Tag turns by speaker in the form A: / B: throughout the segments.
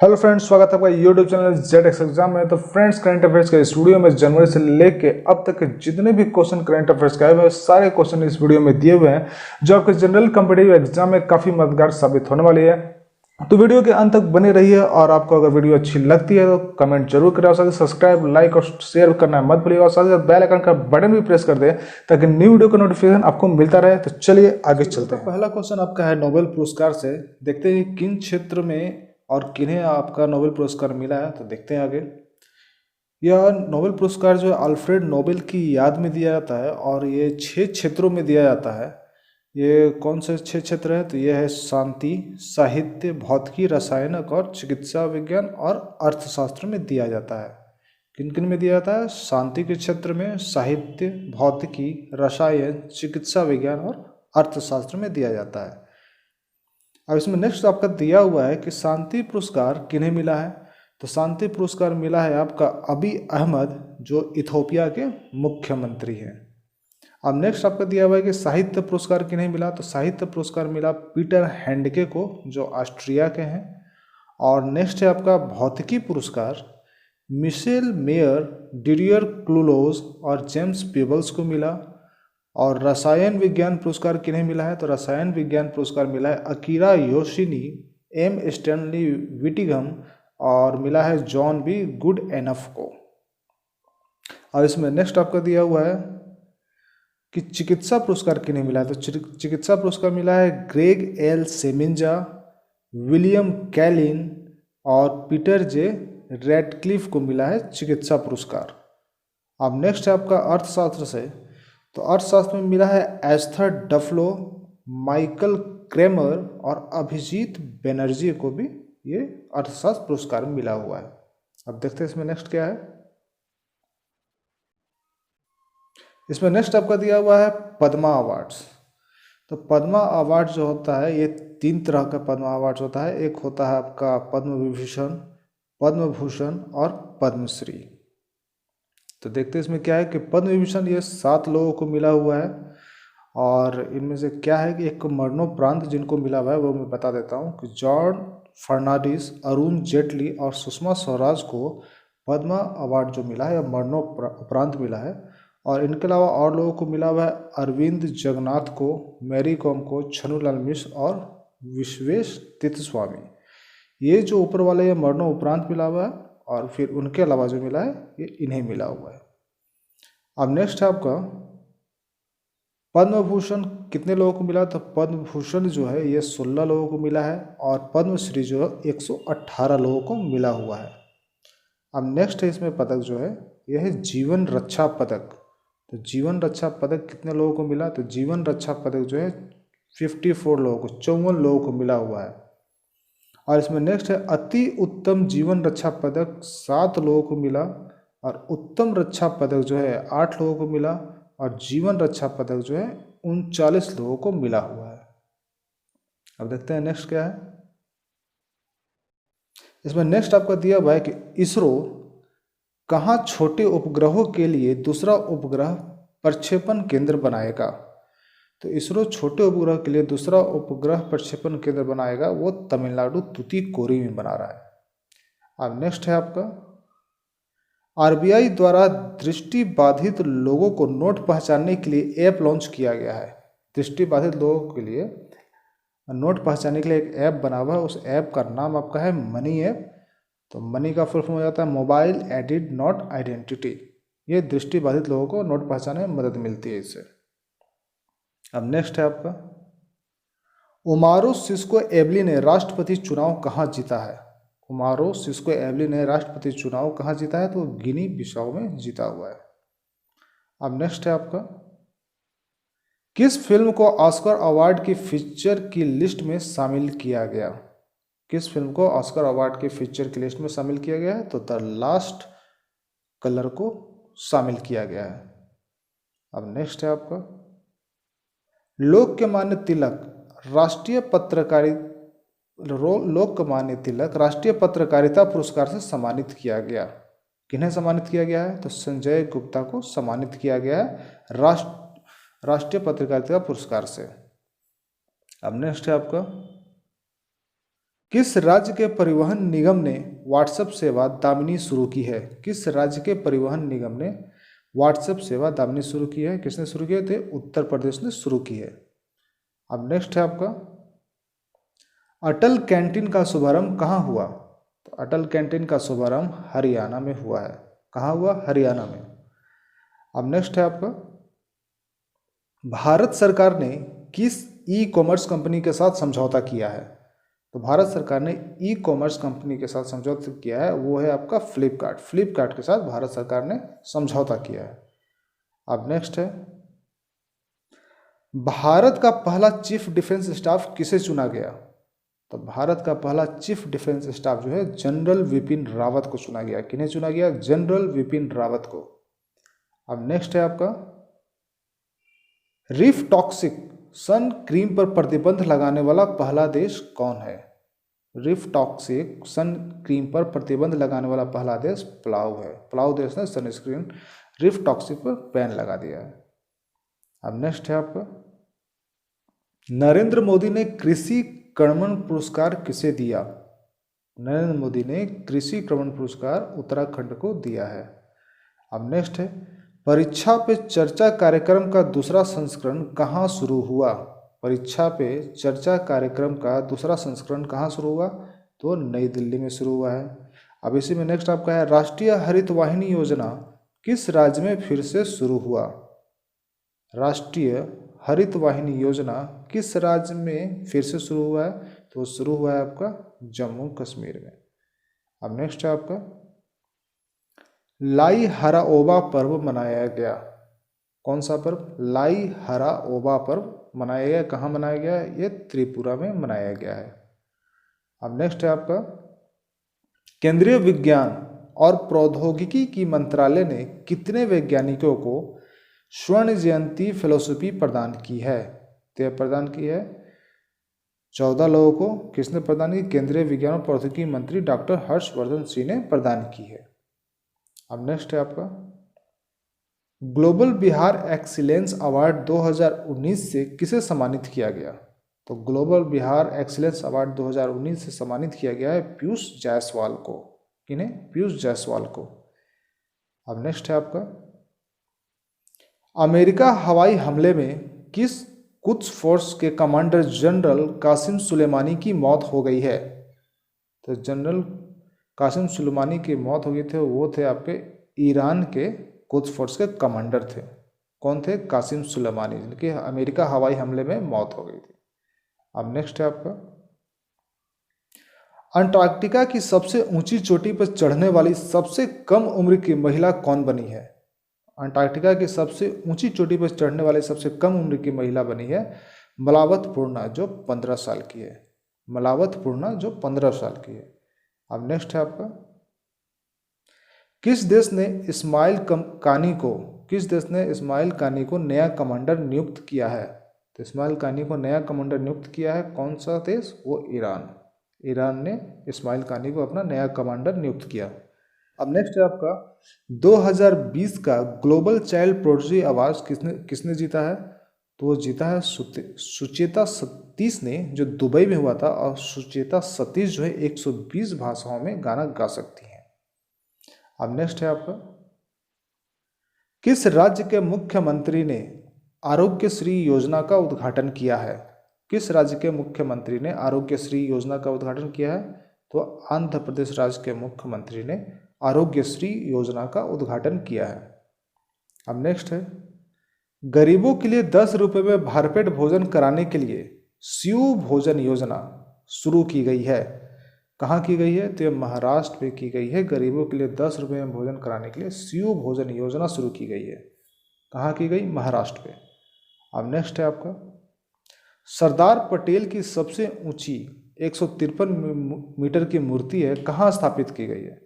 A: Hello friends, स्वागत है आपका YouTube channel Z x exam में। तो फ्रेंड्स, करंट अफेयर्स के इस वीडियो में जनवरी से लेके अब तक के जितने भी क्वेश्चन करंट अफेयर्स के आए हुए हैं सारे क्वेश्चन इस वीडियो में दिए हुए हैं, जो आपके जनरल कॉम्पिटिटिव एग्जाम में काफी मददगार साबित होने वाली है। तो वीडियो के अंत तक बने रहिए और आपको अगर वीडियो अच्छी लगती है तो कमेंट जरूर करें और साथ ही सब्सक्राइब, लाइक और शेयर करना मत भूलिएगा और साथ ही बेल आइकन का बटन भी प्रेस कर दें ताकि न्यू वीडियो का नोटिफिकेशन आपको मिलता रहे। तो चलिए आगे चलते हैं। पहला क्वेश्चन आपका है नोबेल पुरस्कार से। देखते हैं किन क्षेत्र में और किन्हें आपका नोबेल पुरस्कार मिला है। तो देखते हैं आगे। यह नोबेल पुरस्कार जो है अल्फ्रेड नोबेल की याद में दिया जाता है और ये 6 क्षेत्रों में दिया जाता है। ये कौन से 6 क्षेत्र हैं? तो ये है शांति, साहित्य, भौतिकी, रसायन और चिकित्सा विज्ञान और अर्थशास्त्र में दिया जाता है। किन किन में दिया जाता है? शांति के क्षेत्र में, साहित्य, भौतिकी, रसायन, चिकित्सा विज्ञान और अर्थशास्त्र में दिया जाता है। अब इसमें नेक्स्ट आपका दिया हुआ है कि शांति पुरस्कार किन्हें मिला है। तो शांति पुरस्कार मिला है आपका अबी अहमद, जो इथोपिया के मुख्यमंत्री हैं। अब नेक्स्ट आपका दिया हुआ है कि साहित्य पुरस्कार किन्हें मिला। तो साहित्य पुरस्कार मिला पीटर हैंडके को, जो ऑस्ट्रिया के हैं। और नेक्स्ट है आपका भौतिकी पुरस्कार मिशेल मेयर, डिडियर क्लूलोज और जेम्स पीबल्स को मिला। और रसायन विज्ञान पुरस्कार किन्हें मिला है। तो रसायन विज्ञान पुरस्कार मिला है अकीरा योशिनी, एम स्टैनली विटिगम और मिला है जॉन बी गुड एनफ को। और इसमें नेक्स्ट आपका दिया हुआ है कि चिकित्सा पुरस्कार किन्हें मिला है। तो चिकित्सा पुरस्कार मिला है ग्रेग एल सेमिंजा, विलियम कैलिन और पीटर जे रेडक्लिफ को मिला है चिकित्सा पुरस्कार। अब नेक्स्ट है आपका अर्थशास्त्र से। तो अर्थशास्त्र में मिला है एस्थर डफलो, माइकल क्रेमर और अभिजीत बनर्जी को भी ये अर्थशास्त्र पुरस्कार मिला हुआ है। अब देखते हैं इसमें नेक्स्ट क्या है। इसमें नेक्स्ट आपका दिया हुआ है पद्मा अवार्ड्स। तो पद्मा अवार्ड जो होता है ये 3 तरह का पद्मा अवार्ड होता है। एक होता है आपका पद्म विभूषण, पद्म भूषण और पद्मश्री। तो देखते हैं इसमें क्या है कि पद्म विभूषण ये 7 लोगों को मिला हुआ है। और इनमें से क्या है कि एक मरणोपरांत जिनको मिला हुआ है वो मैं बता देता हूँ कि जॉन फर्नांडिस, अरुण जेटली और सुषमा स्वराज को पद्मा अवार्ड जो मिला है या मरणोपरांत मिला है। और इनके अलावा और लोगों को मिला हुआ है अरविंद जगन्नाथ को, मैरी कॉम को, छन्नूलाल मिश्र और विश्वेश तीर्थ स्वामी। ये जो ऊपर वाले ये मरणोपरांत मिला हुआ है और फिर उनके अलावा जो मिला है ये इन्हें मिला हुआ है। अब नेक्स्ट है आपका पद्म भूषण कितने लोगों को मिला। तो पद्म भूषण जो है ये 16 लोगों को मिला है और पद्मश्री जो है 118 लोगों को मिला हुआ है। अब नेक्स्ट है इसमें पदक जो है यह है जीवन रक्षा पदक। तो जीवन रक्षा पदक कितने लोगों को मिला। तो जीवन रक्षा पदक जो है 54 लोगों को, 54 लोगों को मिला हुआ है। और इसमें नेक्स्ट है अति उत्तम जीवन रक्षा पदक 7 लोगों को मिला और उत्तम रक्षा पदक जो है 8 लोगों को मिला और जीवन रक्षा पदक जो है 39 लोगों को मिला हुआ है। अब देखते हैं नेक्स्ट क्या है। इसमें नेक्स्ट आपका दिया हुआ है कि इसरो कहाँ छोटे उपग्रहों के लिए दूसरा उपग्रह प्रक्षेपण केंद्र बनाएगा। तो इसरो छोटे उपग्रह के लिए दूसरा उपग्रह प्रक्षेपण केंद्र बनाएगा, वो तमिलनाडु तूतीकोरी में बना रहा है। अब नेक्स्ट है आपका आरबीआई द्वारा दृष्टिबाधित लोगों को नोट पहचानने के लिए ऐप लॉन्च किया गया है। दृष्टिबाधित लोगों के लिए नोट पहचानने के लिए एक ऐप बना हुआ है। उस ऐप का नाम आपका है मनी ऐप। तो मनी का फुल फॉर्म हो जाता है मोबाइल एडिड नोट आइडेंटिटी। ये दृष्टिबाधित लोगों को नोट पहचानने में मदद मिलती है इससे। अब नेक्स्ट है आपका उमारो सिस्को एबली ने राष्ट्रपति चुनाव कहाँ जीता है। उमारो सिस्को एबली ने राष्ट्रपति चुनाव कहाँ जीता है। तो गिनी बिसाऊ में जीता हुआ है। अब नेक्स्ट है आपका किस फिल्म को ऑस्कर अवार्ड की फीचर की लिस्ट में शामिल किया गया। किस फिल्म को ऑस्कर अवार्ड के फीचर की लिस्ट में शामिल किया गया है। तो द लास्ट कलर को शामिल किया गया है। अब नेक्स्ट है आपका लोकमान्य तिलक राष्ट्रीय पत्रकारिता पुरस्कार से सम्मानित किया गया। किन्हें सम्मानित किया गया है। तो संजय गुप्ता को सम्मानित किया गया है राष्ट्रीय पत्रकारिता पुरस्कार से। अब नेक्स्ट है आपका किस राज्य के परिवहन निगम ने व्हाट्सएप सेवा दामिनी शुरू की है? किस राज्य के परिवहन निगम ने व्हाट्सएप सेवा दामिनी शुरू की है? किसने शुरू किए थे? उत्तर प्रदेश ने शुरू की है। अब नेक्स्ट है आपका, अटल कैंटीन का शुभारंभ कहाँ हुआ? तो अटल कैंटीन का शुभारंभ हरियाणा में हुआ है। कहाँ हुआ? हरियाणा में। अब नेक्स्ट है आपका, भारत सरकार ने किस ई कॉमर्स कंपनी के साथ समझौता किया है? तो भारत सरकार ने ई कॉमर्स कंपनी के साथ समझौता किया है, वो है आपका फ्लिपकार्ट। फ्लिपकार्ट के साथ भारत सरकार ने समझौता किया है। अब नेक्स्ट है, भारत का पहला चीफ डिफेंस स्टाफ किसे चुना गया? तो भारत का पहला चीफ डिफेंस स्टाफ जो है जनरल विपिन रावत को चुना गया। किन्हें चुना गया? जनरल विपिन रावत को। अब नेक्स्ट है आपका, रिफ टॉक्सिक सन क्रीम पर प्रतिबंध लगाने वाला पहला देश कौन है? रिफ टॉक्सिक सन क्रीम पर प्रतिबंध लगाने वाला पहला देश पलाऊ है। पलाऊ देश ने सनस्क्रीन रिफ टॉक्सिक पर बैन लगा दिया है। अब नेक्स्ट है आपका, नरेंद्र मोदी ने कृषि कर्मण पुरस्कार किसे दिया? नरेंद्र मोदी ने कृषि कर्मण पुरस्कार उत्तराखंड को दिया है। अब नेक्स्ट है, परीक्षा पे चर्चा कार्यक्रम का दूसरा संस्करण कहाँ शुरू हुआ? परीक्षा पे चर्चा कार्यक्रम का दूसरा संस्करण कहाँ शुरू हुआ? तो नई दिल्ली में शुरू हुआ है। अब इसी में नेक्स्ट आपका है, राष्ट्रीय हरित वाहिनी योजना किस राज्य में फिर से शुरू हुआ? राष्ट्रीय हरित वाहिनी योजना किस राज्य में फिर से शुरू हुआ है? तो शुरू हुआ है आपका जम्मू कश्मीर में। अब नेक्स्ट है आपका, लाई हराओबा पर्व मनाया गया। कौन सा पर्व? लाई हराओबा पर्व मनाया गया। कहाँ मनाया गया? ये त्रिपुरा में मनाया गया है। अब नेक्स्ट है आपका, केंद्रीय विज्ञान और प्रौद्योगिकी की मंत्रालय ने कितने वैज्ञानिकों को स्वर्ण जयंती फेलोशिप प्रदान की है? तो प्रदान की है 14 लोगों को। किसने प्रदान की? केंद्रीय विज्ञान और प्रौद्योगिकी मंत्री डॉक्टर हर्षवर्धन सिंह ने प्रदान की है। अब नेक्स्ट है आपका, ग्लोबल बिहार एक्सीलेंस अवार्ड 2019 से किसे सम्मानित किया गया? तो ग्लोबल बिहार एक्सीलेंस अवार्ड 2019 से सम्मानित किया गया है पीयूष जायसवाल को। किन्हें? पीयूष जायसवाल को। अब नेक्स्ट है आपका, अमेरिका हवाई हमले में किस कुद्स फोर्स के कमांडर जनरल कासिम सुलेमानी की मौत हो गई है? तो जनरल कासिम सुलेमानी की मौत हो गई थे, वो थे आपके ईरान के कुद्स फोर्स के कमांडर थे। कौन थे? कासिम सुलेमानी, जिनकी अमेरिका हवाई हमले में मौत हो गई थी। अब नेक्स्ट है आपका, अंटार्कटिका की सबसे ऊंची चोटी पर चढ़ने वाली सबसे कम उम्र की महिला कौन बनी है? अंटार्कटिका की सबसे ऊंची चोटी पर चढ़ने वाली सबसे कम उम्र की महिला बनी है मलावत पूर्णा, जो 15 साल की है। मलावत पूर्णा जो 15 साल की है। अब नेक्स्ट है आपका, किस देश ने इस्माइल कानी को नया कमांडर नियुक्त किया है? तो इस्माइल कानी को नया कमांडर नियुक्त किया है कौन सा देश? वो ईरान। ईरान ने इस्माइल कानी को अपना नया कमांडर नियुक्त किया। अब नेक्स्ट है आपका, 2020 का ग्लोबल चाइल्ड प्रोडिजी अवार्ड किसने जीता है? तो वो जीता है सुचेता सतीश ने, जो दुबई में हुआ था। और सुचेता सतीश जो है 120 भाषाओं में गाना गा सकती हैं। अब नेक्स्ट है आपका, किस राज्य के मुख्यमंत्री ने आरोग्यश्री योजना का उद्घाटन किया है? किस राज्य के मुख्यमंत्री ने आरोग्यश्री योजना का उद्घाटन किया है? तो आंध्र प्रदेश राज्य के मुख्यमंत्री ने आरोग्यश्री योजना का उद्घाटन किया है। अब नेक्स्ट है, गरीबों के लिए 10 रुपये में भरपेट भोजन कराने के लिए शिव भोजन योजना शुरू की गई है। कहाँ की गई है? तो ये महाराष्ट्र में की गई है। गरीबों के लिए 10 रुपये में भोजन कराने के लिए शिव भोजन योजना शुरू की गई है। कहाँ की गई? महाराष्ट्र में। अब नेक्स्ट है आपका, सरदार पटेल की सबसे ऊंची 153 मीटर की मूर्ति है, कहाँ स्थापित की गई है?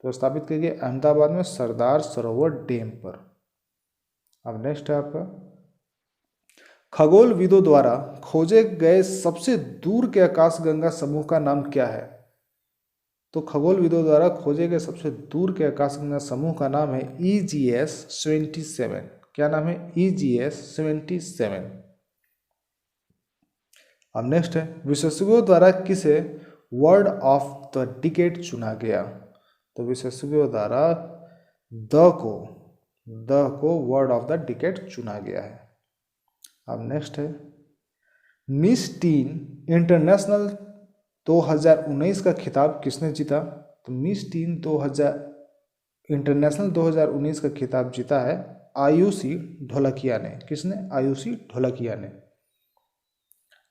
A: तो स्थापित की गई अहमदाबाद में सरदार सरोवर डैम पर। अब नेक्स्ट है आपका, खगोलविदों द्वारा खोजे गए सबसे दूर के आकाशगंगा समूह का नाम क्या है? तो खगोलविदों द्वारा खोजे गए सबसे दूर के आकाशगंगा समूह का नाम है EGS 77। क्या नाम है? EGS 77। अब नेक्स्ट है, विशेषज्ञों द्वारा किसे वर्ड ऑफ द डिकेड चुना गया? तो विशेषज्ञों द्वारा द को वर्ड ऑफ द डिकेड चुना गया है। अब नेक्स्ट है, मिस टीन इंटरनेशनल 2019 का खिताब किसने जीता? तो मिस टीन 2000 इंटरनेशनल 2019 का खिताब जीता है आयुषी ढोलकिया ने। किसने? आयुषी ढोलकिया ने।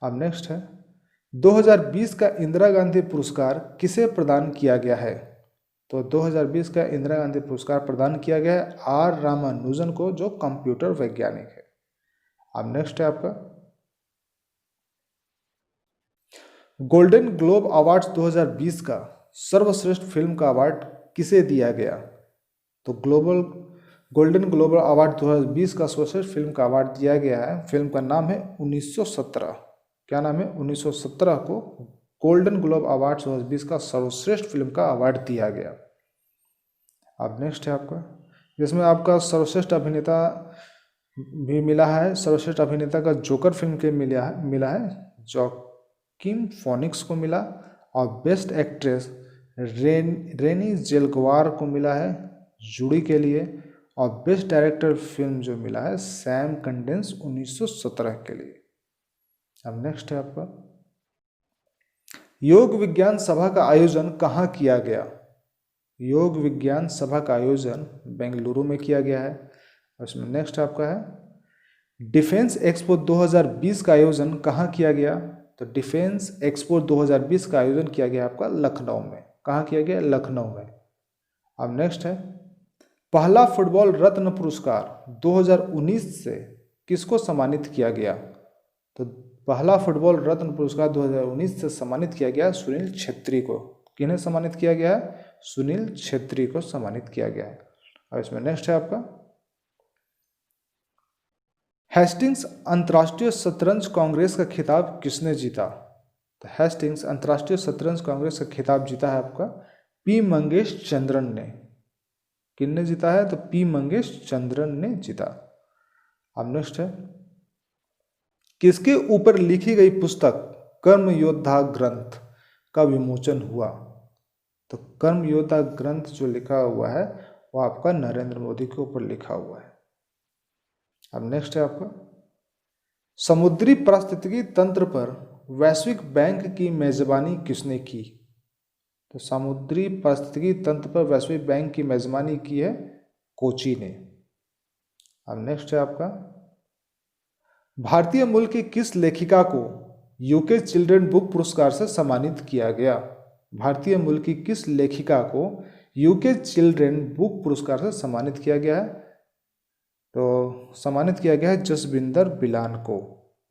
A: अब नेक्स्ट है, 2020 का इंदिरा गांधी पुरस्कार किसे प्रदान किया गया है? तो 2020 का इंदिरा गांधी पुरस्कार प्रदान किया गया है आर रामानुजन को, जो कंप्यूटर वैज्ञानिक है। अब नेक्स्ट है आपका, गोल्डन ग्लोब अवार्ड्स 2020 का सर्वश्रेष्ठ फिल्म का अवार्ड किसे दिया गया? तो गोल्डन ग्लोब अवार्ड 2020 का सर्वश्रेष्ठ फिल्म का अवार्ड दिया गया है, फिल्म का नाम है 1917। क्या नाम है? 1917 को गोल्डन ग्लोब अवार्ड 2020 का सर्वश्रेष्ठ फिल्म का अवार्ड दिया गया। अब नेक्स्ट है आपका, जिसमें आपका सर्वश्रेष्ठ अभिनेता भी मिला है। सर्वश्रेष्ठ अभिनेता का जोकर फिल्म के मिला है जॉकिन फोनिक्स को मिला, और बेस्ट एक्ट्रेस रेनी जेलगवार को मिला है जुड़ी के लिए, और बेस्ट डायरेक्टर फिल्म जो मिला है सैम कंडेंस 1917 के लिए। अब नेक्स्ट है आपका, योग विज्ञान सभा का आयोजन कहाँ किया गया? योग विज्ञान सभा का आयोजन बेंगलुरु में किया गया है। उसमें नेक्स्ट आपका है, डिफेंस एक्सपो 2020 का आयोजन कहाँ किया गया? तो डिफेंस एक्सपो 2020 का आयोजन किया गया आपका लखनऊ में। कहाँ किया गया? लखनऊ में। अब नेक्स्ट है, पहला फुटबॉल रत्न पुरस्कार 2019 से किसको सम्मानित किया गया? तो पहला फुटबॉल रत्न पुरस्कार 2019 से सम्मानित किया गया सुनील छेत्री को। किन्हें सम्मानित किया गया है? सुनील छेत्री को सम्मानित किया गया है। और इसमें नेक्स्ट है आपका, हेस्टिंग्स अंतर्राष्ट्रीय शतरंज कांग्रेस का खिताब किसने जीता? तो हेस्टिंग्स अंतर्राष्ट्रीय शतरंज कांग्रेस का खिताब जीता है आपका पी मंगेश चंद्रन ने। किसने जीता है? तो पी मंगेश चंद्रन ने जीता। अब नेक्स्ट है, किसके ऊपर लिखी गई पुस्तक कर्म योद्धा ग्रंथ का विमोचन हुआ? तो कर्म योद्धा ग्रंथ जो लिखा हुआ है वो आपका नरेंद्र मोदी के ऊपर लिखा हुआ है। अब नेक्स्ट है आपका, समुद्री पारिस्थितिकी तंत्र पर वैश्विक बैंक की मेजबानी किसने की? तो समुद्री पारिस्थितिकी तंत्र पर वैश्विक बैंक की मेजबानी की है कोची ने। अब नेक्स्ट है आपका, भारतीय मूल की किस लेखिका को यूके चिल्ड्रन बुक पुरस्कार से सम्मानित किया गया? भारतीय मूल की किस लेखिका को यूके चिल्ड्रन बुक पुरस्कार से सम्मानित किया गया है? तो सम्मानित किया गया है जसविंदर बिलान को।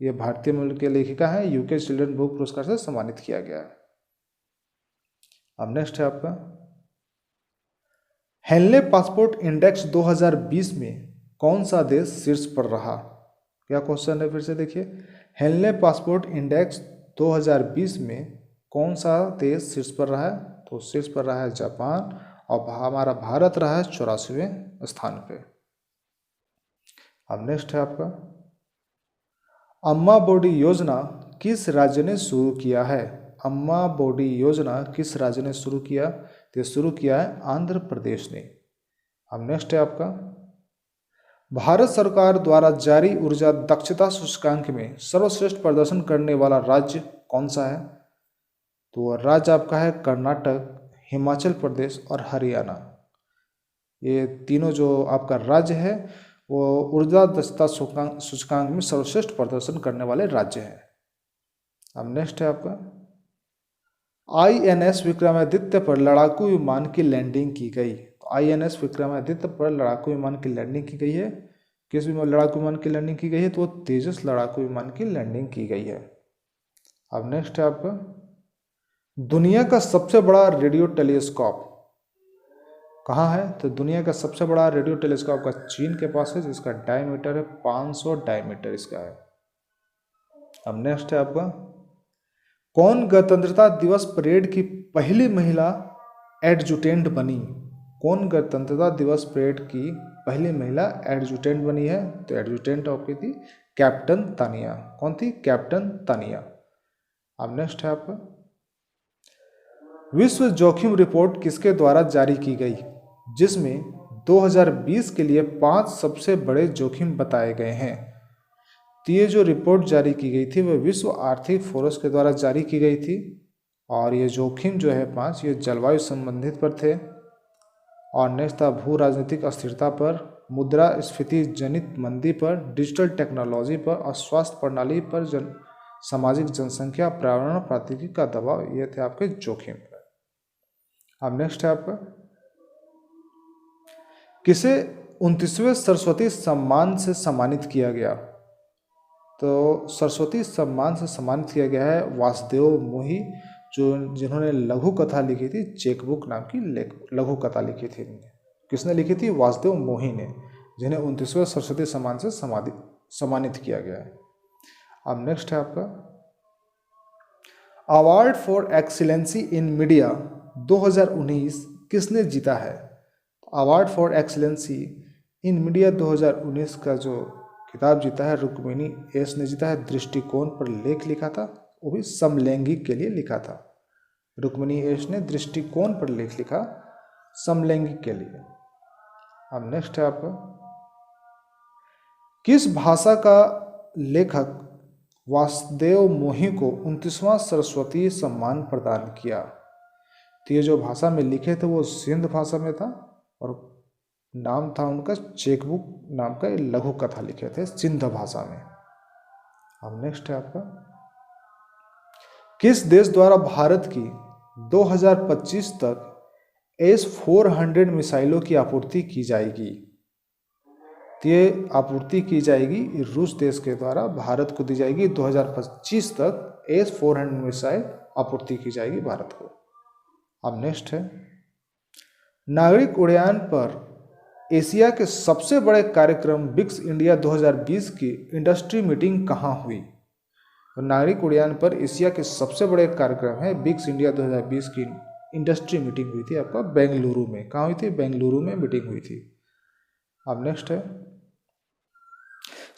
A: ये भारतीय मूल की लेखिका है, यूके चिल्ड्रन बुक पुरस्कार से सम्मानित किया गया है। अब नेक्स्ट है आपका, हेनले पासपोर्ट इंडेक्स 2020 में कौन सा देश शीर्ष पर रहा? क्या क्वेश्चन है? फिर से देखिए, हेनले पासपोर्ट इंडेक्स 2020 में कौन सा देश शीर्ष पर रहा है? तो शीर्ष पर रहा है जापान, और हमारा भारत रहा है 84वें स्थान पे। अब नेक्स्ट है आपका, अम्मा बोडी योजना किस राज्य ने शुरू किया है? अम्मा बोडी योजना किस राज्य ने शुरू किया? तो शुरू किया है आंध्र प्रदेश ने। अब नेक्स्ट है आपका, भारत सरकार द्वारा जारी ऊर्जा दक्षता सूचकांक में सर्वश्रेष्ठ प्रदर्शन करने वाला राज्य कौन सा है? तो राज्य आपका है कर्नाटक, हिमाचल प्रदेश और हरियाणा। ये तीनों जो आपका राज्य है वो ऊर्जा दक्षता सूचकांक में सर्वश्रेष्ठ प्रदर्शन करने वाले राज्य हैं। अब नेक्स्ट है आपका, INS विक्रमादित्य पर लड़ाकू विमान की लैंडिंग की गई। INS विक्रमादित्य पर लड़ाकू विमान की लैंडिंग की गई है। किस लड़ाकू विमान की लैंडिंग की गई है? तो तेजस लड़ाकू विमान की लैंडिंग की गई है। अब नेक्स्ट है आपका, दुनिया का सबसे बड़ा रेडियो टेलीस्कोप कहाँ है? तो दुनिया का सबसे बड़ा रेडियो टेलीस्कोप का चीन के पास है, जिसका डायमीटर है 500 डायमीटर इसका है। अब नेक्स्ट है आपका, कौन गणतंत्रता दिवस परेड की पहली महिला एडजुटेंट बनी? कौन गणतंत्रता दिवस परेड की पहली महिला एडजुटेंट बनी है? तो एडजुटेंट आपकी थी कैप्टन तानिया। कौन थी? कैप्टन तानिया। अब नेक्स्ट है आपका, विश्व जोखिम रिपोर्ट किसके द्वारा जारी की गई, जिसमें 2020 के लिए 5 सबसे बड़े जोखिम बताए गए हैं। तो ये जो रिपोर्ट जारी की गई थी वह विश्व आर्थिक फोरम के द्वारा जारी की गई थी और ये जोखिम जो है 5 ये जलवायु संबंधित पर थे। और नेक्स्ट था भू राजनीतिक अस्थिरता पर, मुद्रास्फीति जनित मंदी पर, डिजिटल टेक्नोलॉजी पर और स्वास्थ्य प्रणाली पर, सामाजिक जनसंख्या, पर्यावरण, प्राकृतिक का दबाव, ये थे आपके जोखिम पर। अब नेक्स्ट है आपका, किसे 29वें सरस्वती सम्मान से सम्मानित किया गया। तो सरस्वती सम्मान से सम्मानित किया गया है वासुदेव मोही, जिन्होंने लघु कथा लिखी थी, चेकबुक नाम की लघु कथा लिखी थी। किसने लिखी थी? वासुदेव मोही ने, जिन्हें 29वें सरस्वती सम्मान से सम्मानित किया गया है। अब नेक्स्ट है आपका, award for excellency in media 2019 किसने जीता है? Award for excellency in media 2019 का जो खिताब जीता है रुक्मिणी एस ने जीता है। दृष्टिकोण पर लेख लिखा था, वो भी समलैंगिक के लिए लिखा था। रुक्मिणी एस ने दृष्टिकोण पर लेख लिखा समलैंगिक के लिए। अब नेक्स्ट है आपका, किस भाषा का लेखक वासुदेव मोही को 29वां सरस्वती सम्मान प्रदान किया? तो ये जो भाषा में लिखे थे वो सिंध भाषा में था और नाम था उनका चेकबुक नाम का लघु कथा लिखे थे सिंध भाषा में। अब नेक्स्ट है आपका, किस देश द्वारा भारत की 2025 तक S-400 मिसाइलों की आपूर्ति की जाएगी? तो ये आपूर्ति की जाएगी रूस देश के द्वारा, भारत को दी जाएगी 2025 तक S-400 मिसाइल आपूर्ति की जाएगी भारत को। अब नेक्स्ट है, नागरिक उड्डयन पर एशिया के सबसे बड़े कार्यक्रम बिक्स इंडिया 2020 की इंडस्ट्री मीटिंग कहाँ हुई? तो नागरिक उड्डयन पर एशिया के सबसे बड़े कार्यक्रम है बिक्स इंडिया 2020 की इंडस्ट्री मीटिंग हुई थी आपका बेंगलुरु में। कहाँ हुई थी? बेंगलुरु में मीटिंग हुई थी। अब नेक्स्ट है,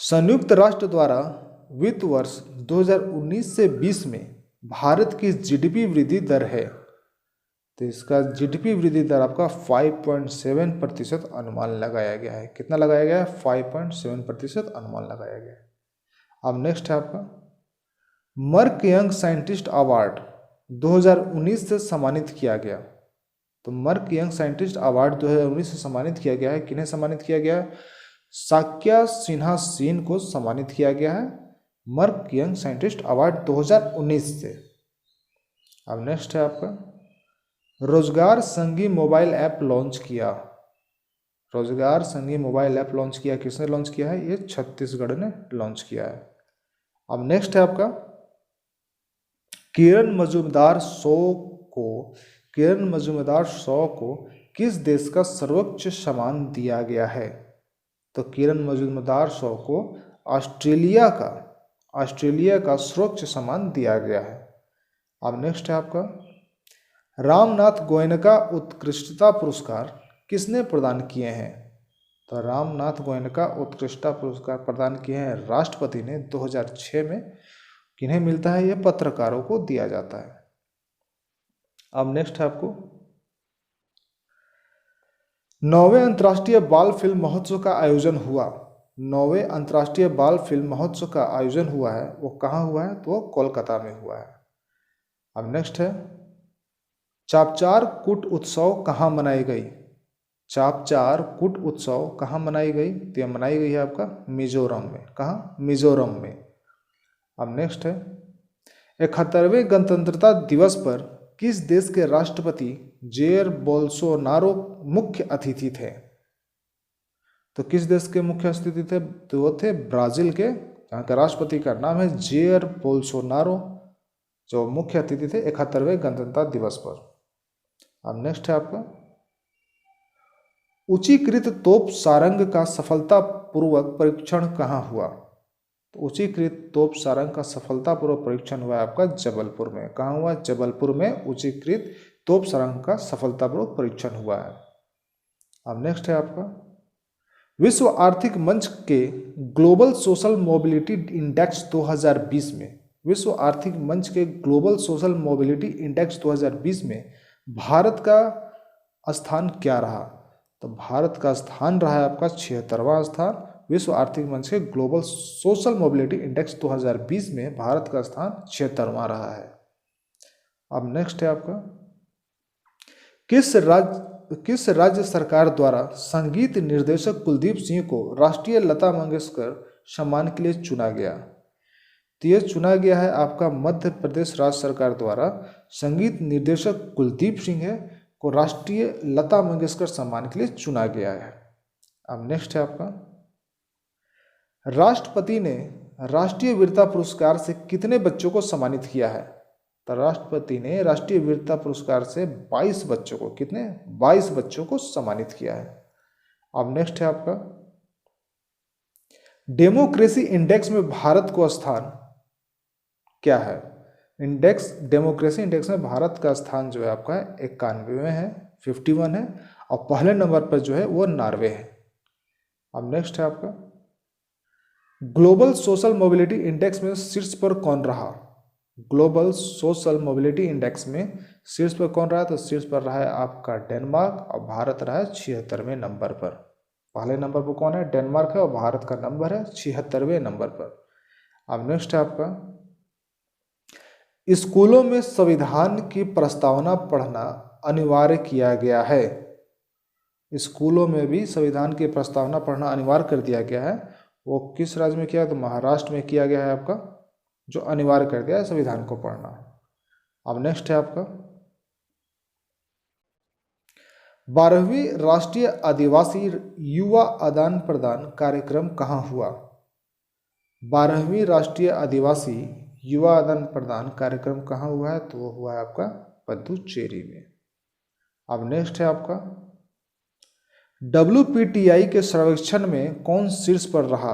A: संयुक्त राष्ट्र द्वारा वित्त वर्ष 2019 से 20 में भारत की जीडीपी वृद्धि दर है। तो इसका जीडीपी वृद्धि दर आपका 5.7% अनुमान लगाया गया है। कितना लगाया गया है? 5.7% अनुमान लगाया गया है। अब नेक्स्ट है आपका, मर्क यंग साइंटिस्ट अवार्ड 2019 से सम्मानित किया गया। तो मर्क यंग साइंटिस्ट अवार्ड 2019 से सम्मानित किया गया है। किन्हें सम्मानित किया गया है? साक्या सिन्हा सेन को सम्मानित किया गया है मर्क यंग साइंटिस्ट अवार्ड 2019 से। अब नेक्स्ट है आपका, रोजगार संगी मोबाइल ऐप लॉन्च किया। रोजगार संगी मोबाइल ऐप लॉन्च किया, किसने लॉन्च किया है? ये छत्तीसगढ़ ने लॉन्च किया है। अब नेक्स्ट है आपका, किरण मजूमदार शो को किस देश का सर्वोच्च सम्मान दिया गया है? तो किरण मजूमदार शो को ऑस्ट्रेलिया का सर्वोच्च सम्मान दिया गया है। अब नेक्स्ट है आपका, रामनाथ गोयनका उत्कृष्टता पुरस्कार किसने प्रदान किए हैं? तो रामनाथ गोयनका उत्कृष्टता पुरस्कार प्रदान किए हैं राष्ट्रपति ने 2006 में। किन्हें मिलता है? ये पत्रकारों को दिया जाता है। अब नेक्स्ट है आपको, 9वें अंतर्राष्ट्रीय बाल फिल्म महोत्सव का आयोजन हुआ। 9वें अंतर्राष्ट्रीय बाल फिल्म महोत्सव का आयोजन हुआ है, वो कहाँ हुआ है? तो वो कोलकाता में हुआ है। अब नेक्स्ट है, चापचार कूट उत्सव कहाँ मनाई गई? चापचार कूट उत्सव कहाँ मनाई गई? तो यह मनाई गई है आपका मिजोरम में। कहाँ? मिजोरम में। अब नेक्स्ट है, 71वें गणतंत्रता दिवस पर किस देश के राष्ट्रपति जेयर बोल्सोनारो मुख्य अतिथि थे? तो किस देश के मुख्य अतिथि थे? तो वो थे ब्राजील के। यहाँ का राष्ट्रपति का नाम है जेयर बोल्सोनारो, जो मुख्य अतिथि थे 71वें गणतंत्रता दिवस पर। अब नेक्स्ट है आपका, उचीकृत तोप सारंग का सफलतापूर्वक परीक्षण कहाँ हुआ? तो उचीकृत तोप सारंग का सफलतापूर्वक परीक्षण हुआ आपका जबलपुर में। कहाँ हुआ? जबलपुर में उचीकृत तोप सारंग का सफलतापूर्वक परीक्षण हुआ है। अब नेक्स्ट है आपका, विश्व आर्थिक मंच के ग्लोबल सोशल मोबिलिटी इंडेक्स 2020 में, विश्व आर्थिक मंच के ग्लोबल सोशल मोबिलिटी इंडेक्स 2020 में भारत का स्थान क्या रहा? तो भारत का स्थान रहा है आपका 76वां स्थान। विश्व आर्थिक मंच के ग्लोबल सोशल मोबिलिटी इंडेक्स 2020 में भारत का स्थान 76वां रहा है। अब नेक्स्ट है आपका, किस राज्य सरकार द्वारा संगीत निर्देशक कुलदीप सिंह को राष्ट्रीय लता मंगेशकर सम्मान के लिए चुना गया? तो यह चुना गया है आपका मध्य प्रदेश राज्य सरकार द्वारा संगीत निर्देशक कुलदीप सिंह है को राष्ट्रीय लता मंगेशकर सम्मान के लिए चुना गया है। अब नेक्स्ट है आपका, राष्ट्रपति ने राष्ट्रीय वीरता पुरस्कार से कितने बच्चों को सम्मानित किया है? तो राष्ट्रपति ने राष्ट्रीय वीरता पुरस्कार से 22 बच्चों को, कितने? 22 बच्चों को सम्मानित किया है। अब नेक्स्ट है आपका, डेमोक्रेसी इंडेक्स में भारत को स्थान क्या है? डेमोक्रेसी इंडेक्स में भारत का स्थान जो है आपका 91 है, 51 है, और पहले नंबर पर जो है वो नॉर्वे है। अब नेक्स्ट है आपका, ग्लोबल सोशल मोबिलिटी इंडेक्स में शीर्ष पर कौन रहा? ग्लोबल सोशल मोबिलिटी इंडेक्स में शीर्ष पर कौन रहा? तो शीर्ष पर रहा है आपका डेनमार्क, और भारत रहा है 76वें नंबर पर। पहले नंबर पर कौन है? डेनमार्क है, और भारत का नंबर है 76वें नंबर पर। अब नेक्स्ट है आपका, स्कूलों में संविधान की प्रस्तावना पढ़ना अनिवार्य किया गया है। स्कूलों में भी संविधान की प्रस्तावना पढ़ना अनिवार्य कर दिया गया है। वो किस राज्य में किया है? तो महाराष्ट्र में किया गया है आपका, जो अनिवार्य कर दिया है संविधान को पढ़ना। अब नेक्स्ट है आपका, 12वीं राष्ट्रीय आदिवासी युवा आदान प्रदान कार्यक्रम कहाँ हुआ? 12वीं राष्ट्रीय आदिवासी युवा आदान प्रदान कार्यक्रम कहाँ हुआ है? तो वो हुआ है आपका पुदुचेरी में। अब नेक्स्ट है आपका, WPTI के सर्वेक्षण में कौन शीर्ष पर रहा?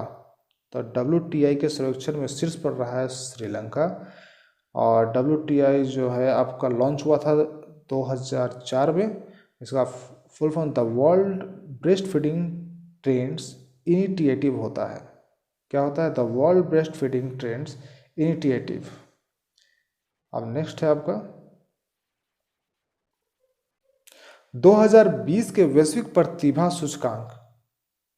A: तो WTI के सर्वेक्षण में शीर्ष पर रहा है श्रीलंका। और WTI जो है आपका लॉन्च हुआ था 2004 में। इसका full form the world breast feeding trends initiative होता है। क्या होता है? The world breast feeding trends initiative. अब नेक्स्ट है आपका, 2020 के वैश्विक प्रतिभा सूचकांक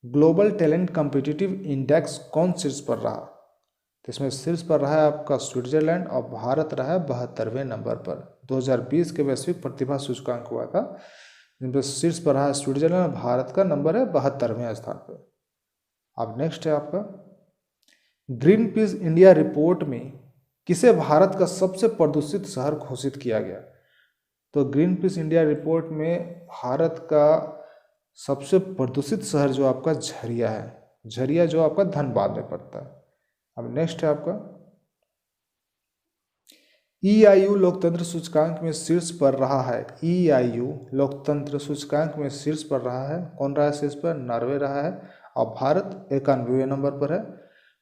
A: ग्लोबल टैलेंट कॉम्पिटिटिव इंडेक्स कौन शीर्ष पर रहा? तो इसमें शीर्ष पर रहा है आपका स्विट्जरलैंड, और भारत रहा है 72वें नंबर पर। 2020 के वैश्विक प्रतिभा सूचकांक हुआ था, जिन पर शीर्ष पर रहा है स्विट्जरलैंड, भारत का नंबर है 72वें स्थान पर। अब नेक्स्ट है आपका, ग्रीन पीस इंडिया रिपोर्ट में किसे भारत का सबसे प्रदूषित शहर घोषित किया गया? तो ग्रीन पीस इंडिया रिपोर्ट में भारत का सबसे प्रदूषित शहर जो आपका झरिया है, झरिया जो आपका धनबाद में पड़ता है। अब नेक्स्ट है आपका, EIU लोकतंत्र सूचकांक में शीर्ष पर रहा है। EIU लोकतंत्र सूचकांक में शीर्ष पर रहा है, कौन रहा है शीर्ष पर? नॉर्वे रहा है, और भारत 91वें नंबर पर है।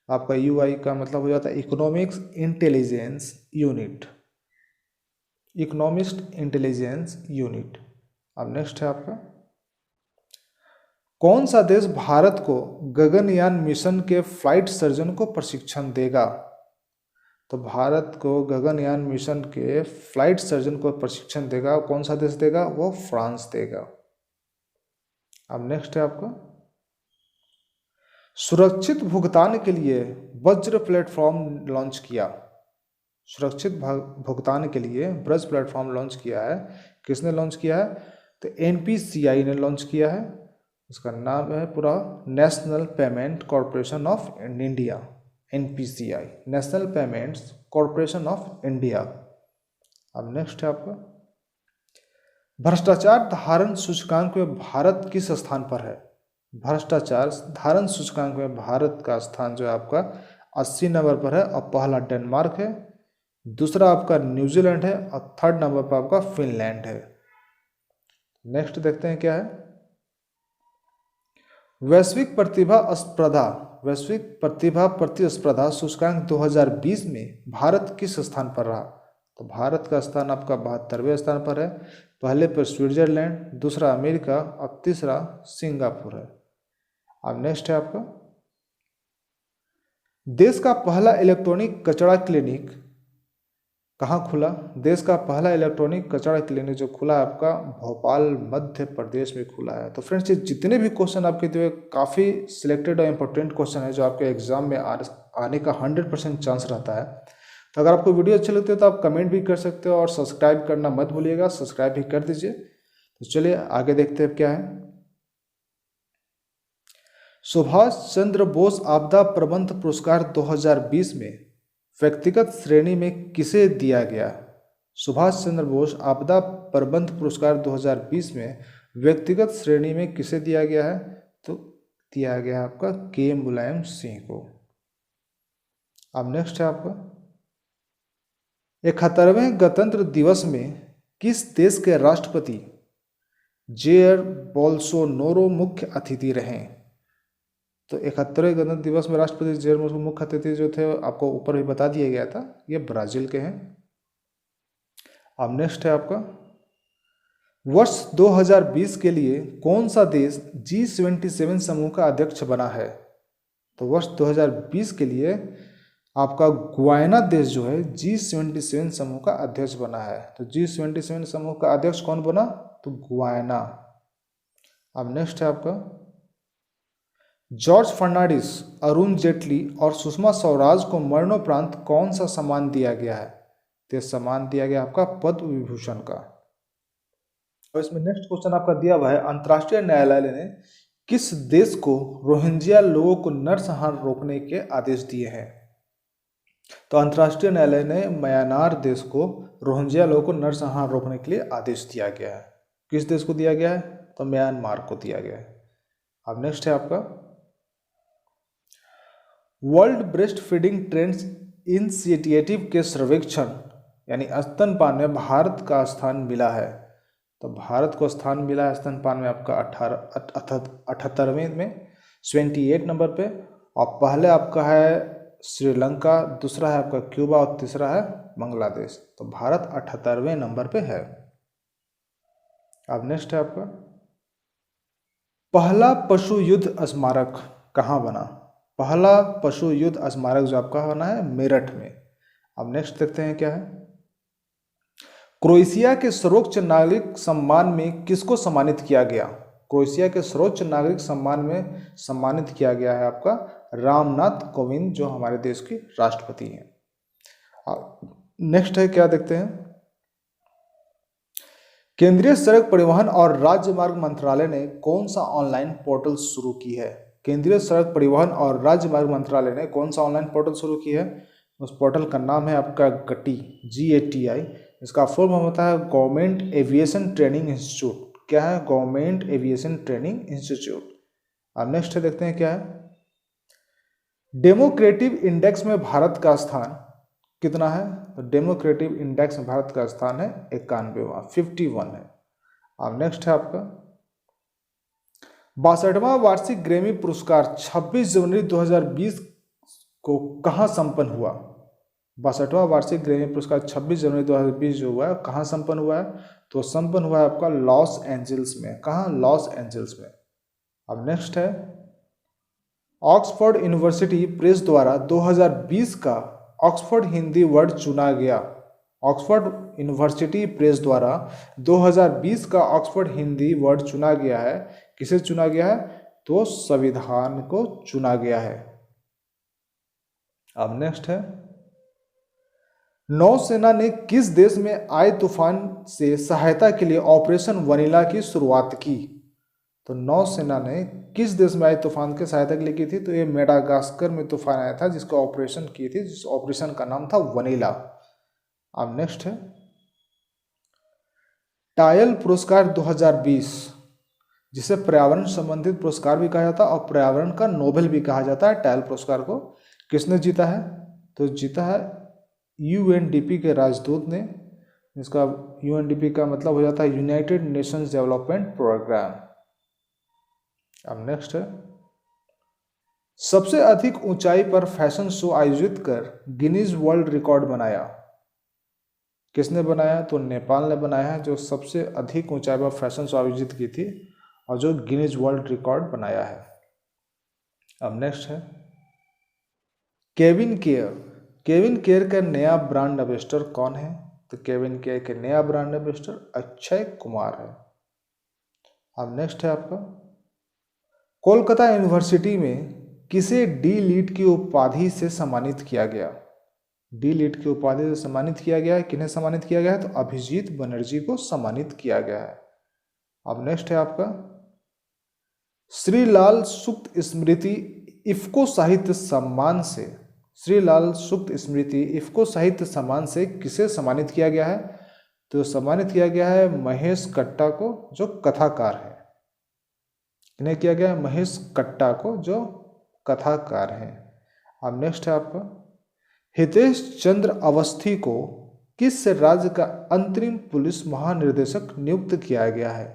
A: आपका UI का मतलब हो जाता है economics intelligence unit, economist intelligence unit. अब नेक्स्ट है आपका, कौन सा देश भारत को गगनयान मिशन के फ्लाइट सर्जन को प्रशिक्षण देगा? तो भारत को गगनयान मिशन के फ्लाइट सर्जन को प्रशिक्षण देगा, कौन सा देश देगा? वो फ्रांस देगा। अब नेक्स्ट है आपका, सुरक्षित भुगतान के लिए वज्र प्लेटफॉर्म लॉन्च किया। सुरक्षित भुगतान के लिए ब्रज प्लेटफॉर्म लॉन्च किया है। किसने लॉन्च किया है? तो NPCI ने लॉन्च किया है। इसका नाम है पूरा national payment corporation of India, NPCI, national payments corporation of India. अब नेक्स्ट है आपका, भ्रष्टाचार धारण सूचकांक में भारत किस स्थान पर है? भ्रष्टाचार धारण सूचकांक में भारत का स्थान जो है आपका 80 नंबर पर है, और पहला डेनमार्क है, दूसरा आपका न्यूजीलैंड है, और थर्ड नंबर पर आपका फिनलैंड है। नेक्स्ट देखते हैं क्या है, वैश्विक प्रतिभा प्रतिस्पर्धा सूचकांक 2020 में भारत किस स्थान पर रहा? तो भारत का स्थान आपका 72वें स्थान पर है। पहले पर स्विट्जरलैंड, दूसरा अमेरिका, और तीसरा सिंगापुर है। अब नेक्स्ट है आपका, देश का पहला इलेक्ट्रॉनिक कचरा क्लिनिक कहाँ खुला? देश का पहला इलेक्ट्रॉनिक कचरा क्लिनिक जो खुला है आपका भोपाल मध्य प्रदेश में खुला है। तो फ्रेंड्स, ये जितने भी क्वेश्चन आपके जो है काफ़ी सिलेक्टेड और इम्पोर्टेंट क्वेश्चन है जो आपके एग्जाम में आने का 100% चांस रहता है। तो अगर आपको वीडियो अच्छी लगती है तो आप कमेंट भी कर सकते हो और सब्सक्राइब करना मत भूलिएगा, सब्सक्राइब भी कर दीजिए। तो चलिए आगे देखते हैं क्या है। सुभाष चंद्र बोस आपदा प्रबंध पुरस्कार 2020 में व्यक्तिगत श्रेणी में किसे दिया गया? सुभाष चंद्र बोस आपदा प्रबंध पुरस्कार 2020 में व्यक्तिगत श्रेणी में किसे दिया गया है? तो दिया गया है आपका के मुलायम सिंह को। अब नेक्स्ट है आपका 71वें गणतंत्र दिवस में किस देश के राष्ट्रपति जेयर बोल्सोनारो मुख्य अतिथि रहे? तो 71वें गणतंत्र दिवस में राष्ट्रपति जेयर बोल्सोनारो मुख्य अतिथि जो थे आपको ऊपर भी बता दिया गया था, ये ब्राजील के हैं। अब नेक्स्ट है आपका वर्ष 2020 के लिए कौन सा देश G77 समूह का अध्यक्ष बना है? तो वर्ष 2020 के लिए आपका गुयाना देश जो है G77 समूह का अध्यक्ष बना है। तो G77 समूह का अध्यक्ष कौन बना? तो गुयाना। अब नेक्स्ट है आपका जॉर्ज फर्नांडिस, अरुण जेटली और सुषमा स्वराज को मरणोपरांत कौन सा सम्मान दिया गया है? तो सम्मान दिया गया आपका पद्म विभूषण का। और इसमें नेक्स्ट क्वेश्चन आपका दिया हुआ है अंतर्राष्ट्रीय न्यायालय ने किस देश को रोहिंग्या लोगों को नरसंहार रोकने के आदेश दिए हैं? तो अंतर्राष्ट्रीय न्यायालय ने म्यांमार देश को रोहिंग्या लोगों को नरसंहार रोकने के लिए आदेश दिया गया है। किस देश को दिया गया है? तो म्यांमार को दिया गया है। अब नेक्स्ट है आपका world breast feeding trends initiative के सर्वेक्षण यानी स्तनपान में भारत का स्थान मिला है। तो भारत को स्थान मिला है स्तनपान में आपका 78वें में 78 नंबर पे, और पहले आपका है श्रीलंका, दूसरा है आपका क्यूबा और तीसरा है बांग्लादेश। तो भारत 78वें नंबर पे है। अब नेक्स्ट है आपका पहला पशु युद्ध स्मारक कहाँ बना? पहला पशु युद्ध स्मारक जो आपका बना है मेरठ में। अब नेक्स्ट देखते हैं क्या है क्रोएशिया के सर्वोच्च नागरिक सम्मान में किसको सम्मानित किया गया? क्रोएशिया के सर्वोच्च नागरिक सम्मान में सम्मानित किया गया है आपका रामनाथ कोविंद जो हमारे देश के राष्ट्रपति हैं। नेक्स्ट है क्या देखते हैं केंद्रीय सड़क परिवहन और राजमार्ग मंत्रालय ने कौन सा ऑनलाइन पोर्टल शुरू की है? केंद्रीय सड़क परिवहन और राजमार्ग मंत्रालय ने कौन सा ऑनलाइन पोर्टल शुरू की है? उस पोर्टल का नाम है आपका गटी GATI। इसका फुल फॉर्म होता है गवर्नमेंट एविएशन ट्रेनिंग इंस्टीट्यूट। क्या है? Government aviation training institute. अब नेक्स्ट देखते हैं क्या है डेमोक्रेटिव इंडेक्स में भारत का स्थान कितना है? तो डेमोक्रेटिव इंडेक्स में भारत का स्थान है 91वां, 51 है। अब नेक्स्ट है आपका 62वां वार्षिक ग्रैमी पुरस्कार 26 जनवरी 2020 को कहाँ संपन्न हुआ? 62वां वार्षिक ग्रैमी पुरस्कार 26 जनवरी 2020 जो हुआ है कहाँ संपन्न हुआ है? तो संपन्न हुआ है आपका लॉस एंजल्स में। कहाँ? लॉस एंजल्स में। अब नेक्स्ट है ऑक्सफोर्ड यूनिवर्सिटी प्रेस द्वारा 2020 का ऑक्सफोर्ड हिंदी वर्ड चुना गया। ऑक्सफोर्ड यूनिवर्सिटी प्रेस द्वारा 2020 का ऑक्सफोर्ड हिंदी वर्ड चुना गया है। किसे चुना गया है? तो संविधान को चुना गया है। अब नेक्स्ट है नौसेना ने किस देश में आए तूफान से सहायता के लिए ऑपरेशन वनीला की शुरुआत की? तो नौसेना ने किस देश में आए तूफान की सहायता के लिए की थी? तो ये मेडागास्कर में तूफान आया था जिसका ऑपरेशन की थी, जिस ऑपरेशन का नाम था वनीला। अब नेक्स्ट है टायल पुरस्कार 2020 जिसे पर्यावरण संबंधित पुरस्कार भी कहा जाता है और पर्यावरण का नोबेल भी कहा जाता है। टायल पुरस्कार को किसने जीता है? तो जीता है UNDP के राजदूत ने। इसका UNDP का मतलब हो जाता है यूनाइटेड नेशंस डेवलपमेंट प्रोग्राम। अब नेक्स्ट है सबसे अधिक ऊंचाई पर फैशन शो आयोजित कर गिनीज वर्ल्ड रिकॉर्ड बनाया। किसने बनाया? तो नेपाल ने बनाया है, जो सबसे अधिक ऊंचाई पर फैशन शो आयोजित की थी और जो गिनीज वर्ल्ड रिकॉर्ड बनाया है। अब नेक्स्ट है केविन केयर केविन केयर का नया ब्रांड एम्बेसडर कौन है? तो केविन केयर के नया ब्रांड एम्बेसडर अक्षय कुमार है। अब नेक्स्ट है आपका, कोलकाता यूनिवर्सिटी में किसे डी लिट की उपाधि से सम्मानित किया गया? डी लिट की उपाधि से सम्मानित किया गया है, किन्हें सम्मानित किया गया है? तो अभिजीत बनर्जी को सम्मानित किया गया है। अब नेक्स्ट है आपका, श्रीलाल सुक्त स्मृति इफ्को साहित्य सम्मान से, श्रीलाल सुक्त स्मृति इफ्को साहित्य सम्मान से किसे सम्मानित किया गया है? तो सम्मानित किया गया है महेश कट्टा को, जो कथाकार है। इन्हें किया गया है महेश कट्टा को, जो कथाकार हैं। अब नेक्स्ट है आपका, हितेश चंद्र अवस्थी को किस राज्य का अंतरिम पुलिस महानिदेशक नियुक्त किया गया है?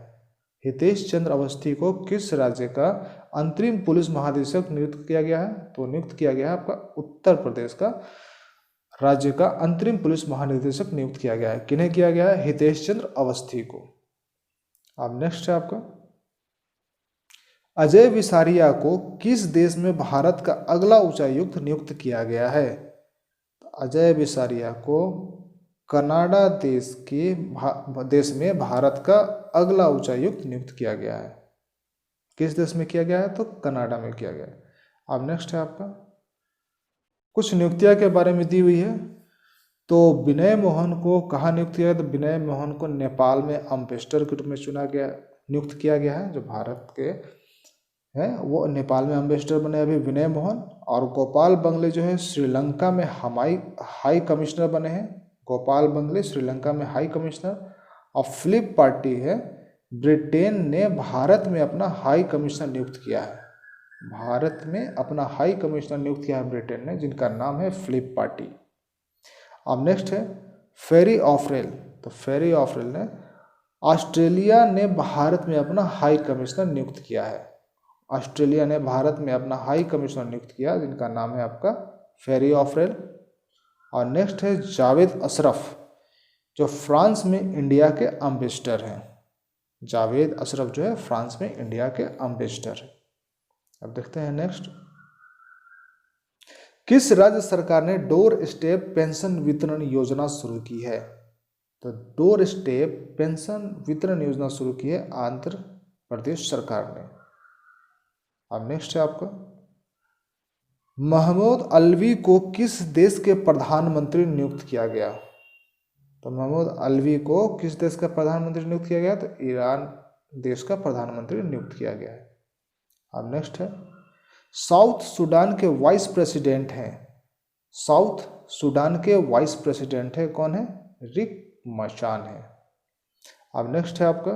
A: हितेश चंद्र अवस्थी को किस राज्य का अंतरिम पुलिस महानिदेशक नियुक्त किया गया है? तो नियुक्त किया गया है आपका उत्तर प्रदेश का राज्य का अंतरिम पुलिस महानिदेशक नियुक्त किया गया है। किन्हें किया गया है? हितेश चंद्र अवस्थी को। अब नेक्स्ट है आपका, अजय विसारिया को किस देश में भारत का अगला उच्चायुक्त नियुक्त किया गया है? अजय विसारिया को कनाडा देश में भारत का अगला उच्चायुक्त नियुक्त किया गया है। किस देश में किया गया है? तो कनाडा में किया गया है। अब नेक्स्ट है आपका, कुछ नियुक्तियां के बारे में दी हुई है। तो विनय मोहन को कहाँ नियुक्त किया गया? तो विनय मोहन को नेपाल में एम्बेसडर के रूप में नियुक्त किया गया है। जो भारत के हैं वो नेपाल में एम्बेसडर बने अभी विनय मोहन। और गोपाल बंगले जो है श्रीलंका में हाई कमिश्नर बने हैं। गोपाल बंगले श्रीलंका में हाई कमिश्नर। और फिलिप पार्टी है, ब्रिटेन ने भारत में अपना हाई कमिश्नर नियुक्त किया है। भारत में अपना हाई कमिश्नर नियुक्त किया है ब्रिटेन ने, जिनका नाम है फिलिप पार्टी। अब नेक्स्ट है फेरी ऑफरेल। तो फेरी ऑफरेल ने, ऑस्ट्रेलिया ने भारत में अपना हाई कमिश्नर नियुक्त किया है। ऑस्ट्रेलिया ने भारत में अपना हाई कमिश्नर नियुक्त किया, जिनका नाम है आपका फेरी ऑफरेल। और नेक्स्ट है जावेद अशरफ, जो फ्रांस में इंडिया के एम्बेसडर हैं। जावेद अशरफ जो है फ्रांस में इंडिया के एम्बेसडर है। अब देखते हैं नेक्स्ट, किस राज्य सरकार ने डोर स्टेप पेंशन वितरण योजना शुरू की है? तो डोर स्टेप पेंशन वितरण योजना शुरू की है आंध्र प्रदेश सरकार ने। अब नेक्स्ट है आपका, महमूद अलवी को किस देश के प्रधानमंत्री नियुक्त किया गया? तो महमूद अलवी को किस देश का प्रधानमंत्री नियुक्त किया गया? तो ईरान देश का प्रधानमंत्री नियुक्त किया गया है। अब नेक्स्ट है, साउथ सूडान के वाइस प्रेसिडेंट हैं। साउथ सूडान के वाइस प्रेसिडेंट है कौन है? रिक मचान है। अब नेक्स्ट है आपका,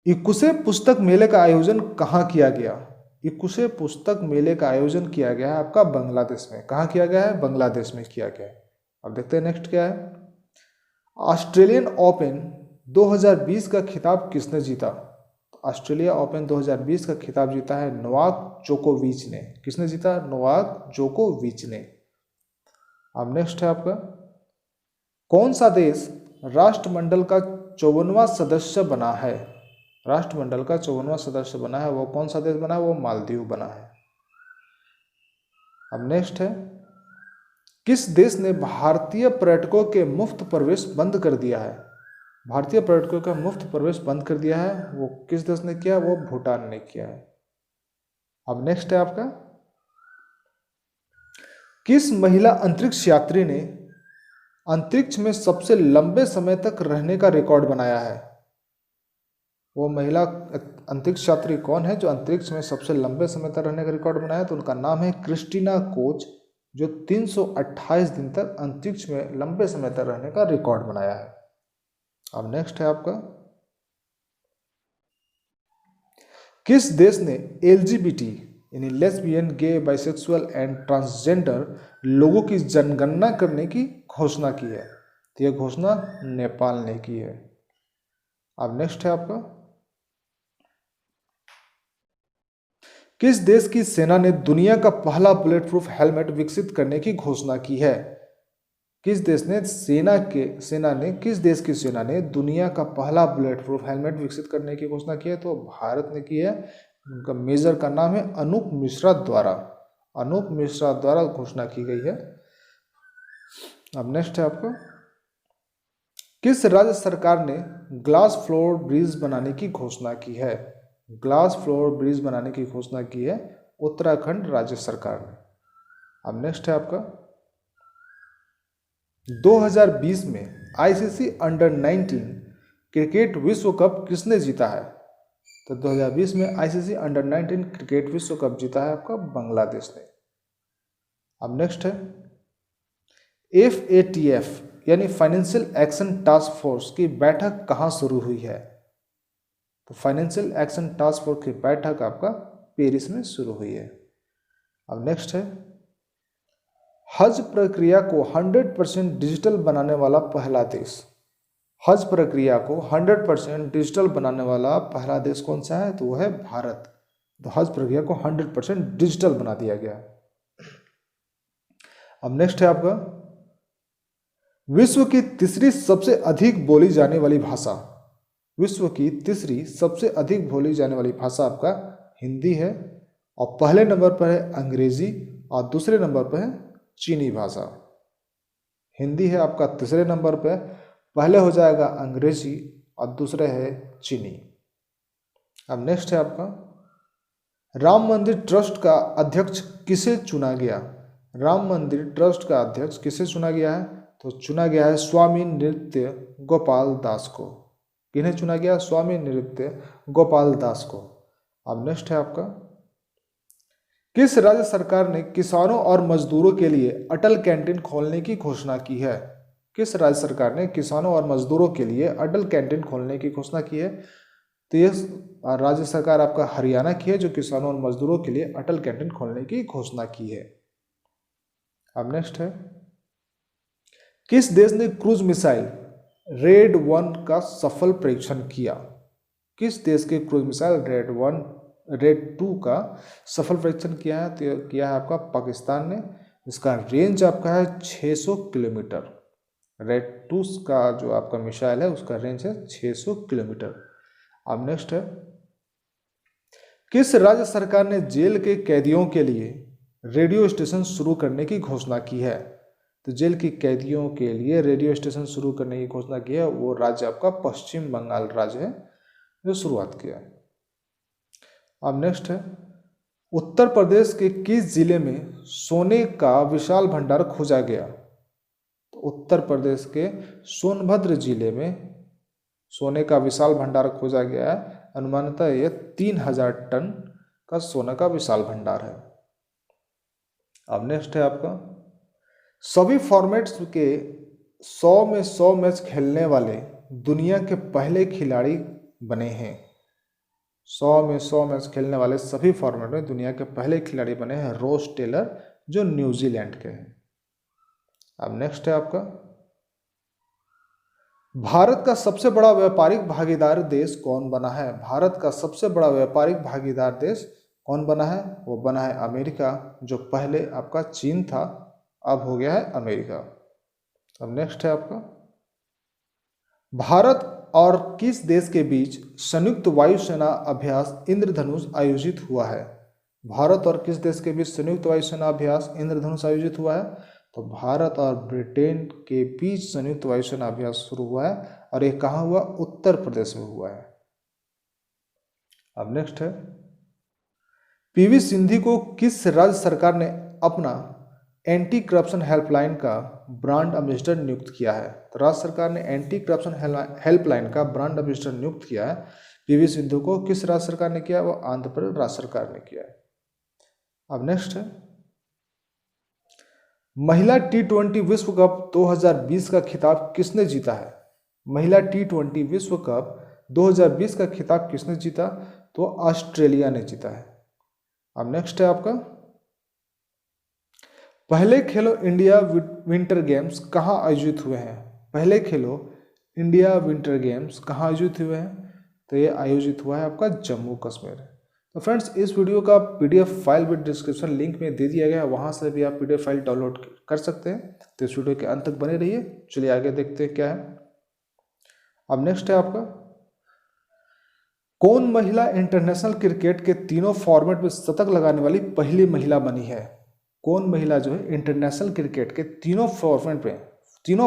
A: इकुशे पुस्तक मेले का आयोजन कहाँ किया गया? इकुशे पुस्तक मेले का आयोजन किया गया है आपका बांग्लादेश में। कहाँ किया गया है? बांग्लादेश में किया गया है। अब देखते हैं नेक्स्ट क्या है, ऑस्ट्रेलियन ओपन 2020 का खिताब किसने जीता? ऑस्ट्रेलिया ओपन 2020 का खिताब जीता है नोवाक जोकोविच ने। किसने जीता? नोवाक जोकोविच ने। अब नेक्स्ट है आपका, कौन सा देश राष्ट्रमंडल का 54वां सदस्य बना है? राष्ट्रमंडल का 54वां सदस्य बना है, वो कौन सा देश बना है? वो मालदीव बना है। अब नेक्स्ट है, किस देश ने भारतीय पर्यटकों के मुफ्त प्रवेश बंद कर दिया है? भारतीय पर्यटकों का मुफ्त प्रवेश बंद कर दिया है, वो किस देश ने किया? वो भूटान ने किया है। अब नेक्स्ट है आपका, किस महिला अंतरिक्ष यात्री ने अंतरिक्ष में सबसे लंबे समय तक रहने का रिकॉर्ड बनाया है? वो महिला अंतरिक्ष यात्री कौन है जो अंतरिक्ष में सबसे लंबे समय तक रहने का रिकॉर्ड बनाया? तो उनका नाम है क्रिस्टीना कोच, जो 328 दिन तक अंतरिक्ष में लंबे समय तक रहने का रिकॉर्ड बनाया है। अब नेक्स्ट है आपका, किस देश ने LGBT यानी lesbian, gay, bisexual and transgender लोगों की जनगणना करने की घोषणा की है? तो यह घोषणा नेपाल ने की है। अब नेक्स्ट है आपका, किस देश की सेना ने दुनिया का पहला बुलेट प्रूफ हेलमेट विकसित करने की घोषणा की है? किस देश ने किस देश की सेना ने दुनिया का पहला बुलेट प्रूफ हेलमेट विकसित करने की घोषणा की है? तो भारत ने की है। उनका मेजर का नाम है अनूप मिश्रा द्वारा। अनूप मिश्रा द्वारा घोषणा की गई है। अब नेक्स्ट है आपका, किस राज्य सरकार ने ग्लास फ्लोर ब्रिज बनाने की घोषणा की है? ग्लास फ्लोर ब्रिज बनाने की घोषणा की है उत्तराखंड राज्य सरकार ने। अब नेक्स्ट है आपका, 2020 में आईसीसी अंडर 19 क्रिकेट विश्व कप किसने जीता है? तो 2020 में आईसीसी अंडर 19 क्रिकेट विश्व कप जीता है आपका बांग्लादेश ने। अब नेक्स्ट है, FATF यानी फाइनेंशियल एक्शन टास्क फोर्स की बैठक कहाँ शुरू हुई है? तो फाइनेंशियल एक्शन टास्क फोर्स की बैठक आपका पेरिस में शुरू हुई है। अब नेक्स्ट है, हज प्रक्रिया को 100% डिजिटल बनाने वाला पहला देश। हज प्रक्रिया को 100% डिजिटल बनाने वाला पहला देश कौन सा है? तो वो है भारत। तो हज प्रक्रिया को 100% डिजिटल बना दिया गया। अब नेक्स्ट है आपका, विश्व की तीसरी सबसे अधिक बोली जाने वाली भाषा। विश्व की तीसरी सबसे अधिक बोली जाने वाली भाषा आपका हिंदी है, और पहले नंबर पर है अंग्रेजी और दूसरे नंबर पर है चीनी भाषा। हिंदी है आपका तीसरे नंबर पर, पहले हो जाएगा अंग्रेजी और दूसरे है चीनी। अब नेक्स्ट है आपका, राम मंदिर ट्रस्ट का अध्यक्ष किसे चुना गया? राम मंदिर ट्रस्ट का अध्यक्ष किसे चुना गया है? तो चुना गया है स्वामी नृत्य गोपाल दास को। किन्हें चुना गया? स्वामी नृत्य गोपाल दास को। अब नेक्स्ट है आपका, किस राज्य सरकार ने किसानों और मजदूरों के लिए अटल कैंटीन खोलने की घोषणा की है? किस राज्य सरकार ने किसानों और मजदूरों के लिए अटल कैंटीन खोलने की घोषणा की है? तो ये राज्य सरकार आपका हरियाणा की है, जो किसानों और मजदूरों के लिए अटल कैंटीन खोलने की घोषणा की है। अब नेक्स्ट है, किस देश ने क्रूज मिसाइल रेड 1 का सफल परीक्षण किया? किस देश के क्रूज मिसाइल रेड 2 का सफल परीक्षण किया है? तो किया है आपका पाकिस्तान ने। इसका रेंज आपका है 600 किलोमीटर। रेड 2 का जो आपका मिसाइल है उसका रेंज है 600 किलोमीटर। अब नेक्स्ट है, किस राज्य सरकार ने जेल के कैदियों के लिए रेडियो स्टेशन शुरू करने की घोषणा की है? तो जेल की कैदियों के लिए रेडियो स्टेशन शुरू करने की घोषणा की है, वो राज्य आपका पश्चिम बंगाल राज्य है जो शुरुआत किया है। अब नेक्स्ट है, उत्तर प्रदेश के किस जिले में सोने का विशाल भंडार खोजा गया? तो उत्तर प्रदेश के सोनभद्र जिले में सोने का विशाल भंडार खोजा गया है। अनुमानतः यह 3000 टन का सोने का विशाल भंडार है। अब नेक्स्ट है आपका, सभी फॉर्मेट्स के 100 में 100 मैच खेलने वाले दुनिया के पहले खिलाड़ी बने हैं। 100 में 100 मैच खेलने वाले सभी फॉर्मेट में दुनिया के पहले खिलाड़ी बने हैं रोस टेलर, जो न्यूजीलैंड के हैं। अब नेक्स्ट है आपका, भारत का सबसे बड़ा व्यापारिक भागीदार देश कौन बना है? भारत का सबसे बड़ा व्यापारिक भागीदार देश कौन बना है? वो बना है अमेरिका, जो पहले आपका चीन था, अब हो गया है अमेरिका। अब नेक्स्ट है आपका, भारत और किस देश के बीच संयुक्त वायुसेना अभ्यास इंद्रधनुष आयोजित हुआ है? भारत और किस देश के बीच संयुक्त वायुसेना अभ्यास इंद्रधनुष आयोजित हुआ है? तो भारत और ब्रिटेन के बीच संयुक्त वायुसेना अभ्यास शुरू हुआ है, और ये कहाँ हुआ? उत्तर प्रदेश में हुआ है। अब नेक्स्ट है, पीवी सिंधु को किस राज्य सरकार ने अपना एंटी करप्शन हेल्पलाइन का ब्रांड एम्बेसडर नियुक्त किया है? तो राज्य सरकार ने एंटी करप्शन हेल्पलाइन का ब्रांड एम्बेसडर नियुक्त किया है पीवी सिंधु को। किस राज्य सरकार ने किया? वो आंध्र प्रदेश राज्य सरकार ने किया है। अब नेक्स्ट है, महिला T20 विश्व कप 2020 का खिताब किसने जीता है? महिला T20 विश्व कप 2020 का खिताब किसने जीता? तो ऑस्ट्रेलिया ने जीता है। अब नेक्स्ट है आपका, पहले खेलो इंडिया विंटर गेम्स कहाँ आयोजित हुए हैं? पहले खेलो इंडिया विंटर गेम्स कहाँ आयोजित हुए हैं? तो ये आयोजित हुआ है आपका जम्मू कश्मीर। तो फ्रेंड्स, इस वीडियो का PDF फाइल भी डिस्क्रिप्शन लिंक में दे दिया गया है, वहाँ से भी आप PDF फाइल डाउनलोड कर सकते हैं। तो इस वीडियो के अंत तक बने रहिए। चलिए आगे देखते हैं क्या है। अब नेक्स्ट है आपका, कौन महिला इंटरनेशनल क्रिकेट के तीनों फॉर्मेट में शतक लगाने वाली पहली महिला बनी है? कौन महिला जो है इंटरनेशनल क्रिकेट के तीनों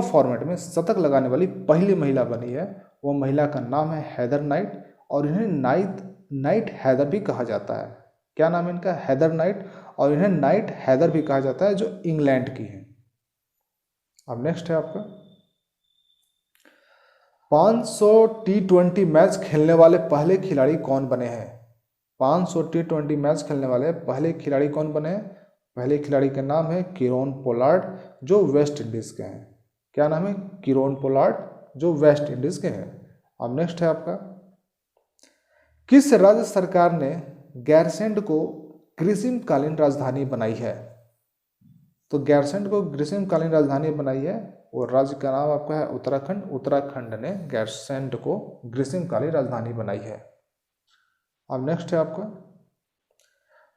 A: फॉर्मेट में शतक लगाने वाली पहली महिला बनी है। वो महिला का नाम है हेदर नाइट, और इन्हें नाइट हैदर भी कहा जाता है। क्या नाम है इनका? हेदर नाइट, और इन्हें नाइट हैदर भी कहा जाता है, जो इंग्लैंड की है। अब नेक्स्ट है आपका 500 T20 मैच खेलने वाले पहले खिलाड़ी कौन बने हैं? 500 T20 मैच खेलने वाले पहले खिलाड़ी कौन बने हैं? पहले खिलाड़ी का नाम है किरोन पोलार्ड, जो वेस्ट इंडीज के हैं। क्या नाम है? किरोन पोलार्ड, जो वेस्ट इंडीज के हैं। अब नेक्स्ट है आपका किस राज्य सरकार ने गैरसैंड को ग्रीष्मकालीन राजधानी बनाई है? तो गैरसैंड को ग्रीष्मकालीन राजधानी बनाई है, और राज्य का नाम आपका है उत्तराखंड। उत्तराखंड ने गैरसैंड को ग्रीष्मकालीन राजधानी बनाई है। अब नेक्स्ट है आपका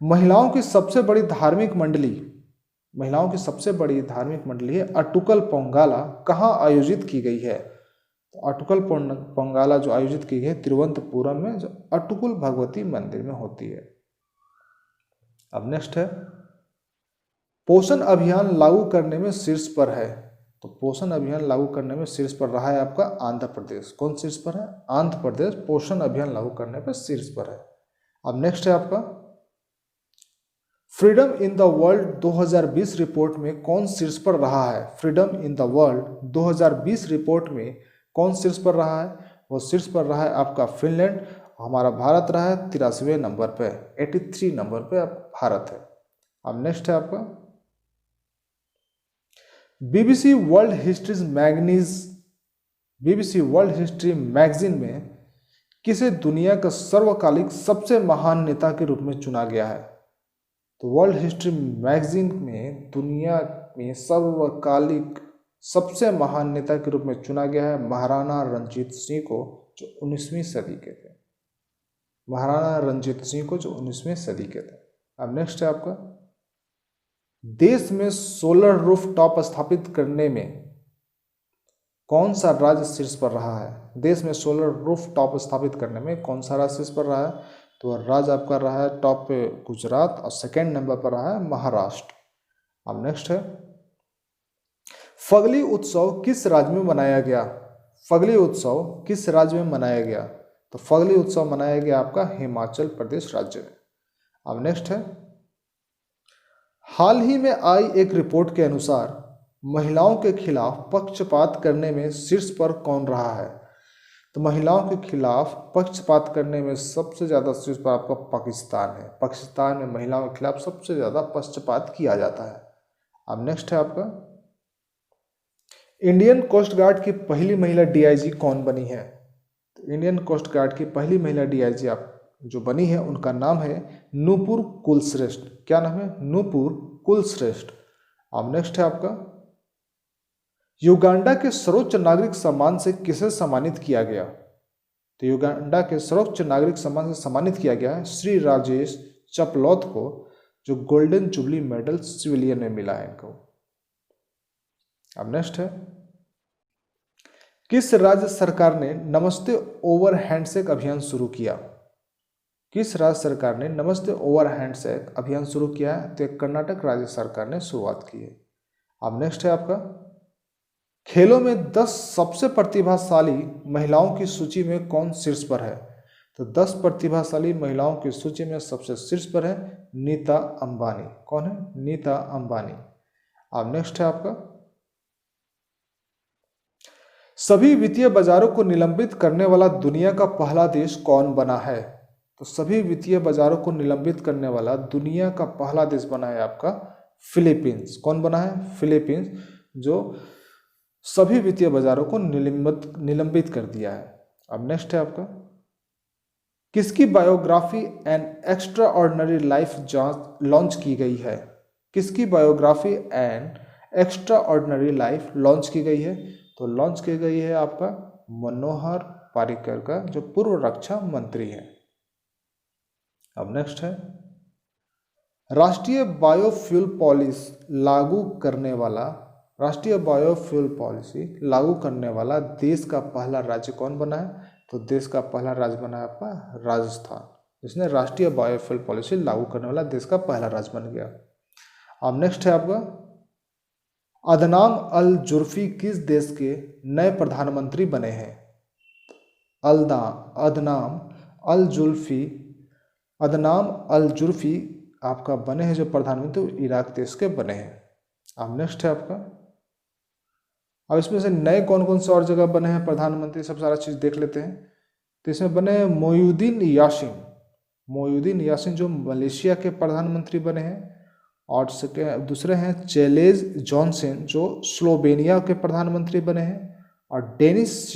A: महिलाओं की सबसे बड़ी धार्मिक मंडली है अटुकल पोंगाला, कहाँ आयोजित की गई है? तो अटुकल पोंगाला जो आयोजित की गई है तिरुवनंतपुरम में, जो अटुकुल भगवती मंदिर में होती है। अब नेक्स्ट है पोषण अभियान लागू करने में शीर्ष पर है। तो पोषण अभियान लागू करने में शीर्ष पर रहा है आपका आंध्र प्रदेश। कौन शीर्ष पर है? आंध्र प्रदेश पोषण अभियान लागू करने पर शीर्ष पर है। अब नेक्स्ट है आपका freedom in the world 2020 report में कौन शीर्ष पर रहा है? Freedom in the world 2020 report में कौन शीर्ष पर रहा है? वो शीर्ष पर रहा है आपका फिनलैंड। हमारा भारत रहा है 83वें नंबर पे, 83 नंबर पे भारत है। अब नेक्स्ट है आपका बीबीसी वर्ल्ड हिस्ट्री मैगजीन में किसे दुनिया का सर्वकालिक सबसे महान नेता के रूप में चुना गया है? तो वर्ल्ड हिस्ट्री मैगजीन में दुनिया में सर्वकालिक सबसे महान नेता के रूप में चुना गया है महाराणा रंजीत सिंह को, जो 19वीं सदी के थे। महाराणा रंजीत सिंह को, जो 19वीं सदी के थे। अब नेक्स्ट है आपका देश में सोलर रूफ टॉप स्थापित करने में कौन सा राज्य शीर्ष पर रहा है? देश में सोलर रूफ टॉप स्थापित करने में कौन सा राज्य शीर्ष पर रहा है? तो राज्य आपका रहा है टॉप पे गुजरात, और सेकेंड नंबर पर रहा है महाराष्ट्र। अब नेक्स्ट है फगली उत्सव किस राज्य में मनाया गया? फगली उत्सव किस राज्य में मनाया गया? तो फगली उत्सव मनाया गया आपका हिमाचल प्रदेश राज्य में। अब नेक्स्ट है हाल ही में आई एक रिपोर्ट के अनुसार महिलाओं के खिलाफ पक्षपात करने में शीर्ष पर कौन रहा है? तो महिलाओं के खिलाफ पक्षपात करने में सबसे ज़्यादा शीर्ष पर आपका पाकिस्तान है। पाकिस्तान में महिलाओं के खिलाफ सबसे ज़्यादा पक्षपात किया जाता है। अब नेक्स्ट है आपका इंडियन कोस्ट गार्ड की पहली महिला डीआईजी कौन बनी है? तो इंडियन कोस्ट गार्ड की पहली महिला डीआईजी आप जो बनी है उनका नाम है नूपुर कुलश्रेष्ठ। क्या नाम है? नूपुर कुलश्रेष्ठ। अब नेक्स्ट है आपका युगांडा के सर्वोच्च नागरिक सम्मान से किसे सम्मानित किया गया? तो युगांडा के सर्वोच्च नागरिक सम्मान से सम्मानित किया गया है श्री राजेश चपलौत को, जो गोल्डन जुबली मेडल सिविलियन में मिला है इनको। अब नेक्स्ट है किस राज्य सरकार ने नमस्ते ओवर हैंडशेक अभियान शुरू किया? किस राज्य सरकार ने नमस्ते ओवर हैंडशेक अभियान शुरू किया है? तो कर्नाटक राज्य सरकार ने शुरुआत की है। अब नेक्स्ट है आपका खेलों में 10 सबसे प्रतिभाशाली महिलाओं की सूची में कौन शीर्ष पर है? तो 10 प्रतिभाशाली महिलाओं की सूची में सबसे शीर्ष पर है नीता अंबानी। कौन है? नीता अंबानी। अब नेक्स्ट है आपका सभी वित्तीय बाजारों को निलंबित करने वाला दुनिया का पहला देश कौन बना है? तो सभी वित्तीय बाजारों को निलंबित करने वाला दुनिया का पहला देश बना है आपका फिलीपींस। कौन बना है? फिलीपींस, जो सभी वित्तीय बाजारों को निलंबित कर दिया है। अब नेक्स्ट है आपका किसकी biography an extra ordinary life launch की गई है? किसकी biography an extra ordinary life launch की गई है? तो लॉन्च की गई है आपका मनोहर पारिकर का, जो पूर्व रक्षा मंत्री है। अब नेक्स्ट है राष्ट्रीय बायोफ्यूल पॉलिसी लागू करने वाला देश का पहला राज्य कौन बना है? तो देश का पहला राज्य बना है आपका राजस्थान, जिसने राष्ट्रीय बायोफ्यूल पॉलिसी लागू करने वाला देश का पहला राज्य बन गया। अब नेक्स्ट है आपका, अदनान अल जुर्फी किस देश के नए प्रधानमंत्री बने हैं? अदनाम अल जुल्फी अदनाम अल जुल्फी आपका बने हैं जो प्रधानमंत्री, वो इराक देश के बने हैं। अब नेक्स्ट है आपका, अब इसमें से नए कौन कौन से और जगह बने हैं प्रधानमंत्री, सब सारा चीज़ देख लेते हैं। तो इसमें बने हैं मोयुद्दीन यासिन जो मलेशिया के प्रधानमंत्री बने हैं, और दूसरे हैं चेलेज जॉनसन जो स्लोवेनिया के प्रधानमंत्री बने हैं, और डेनिस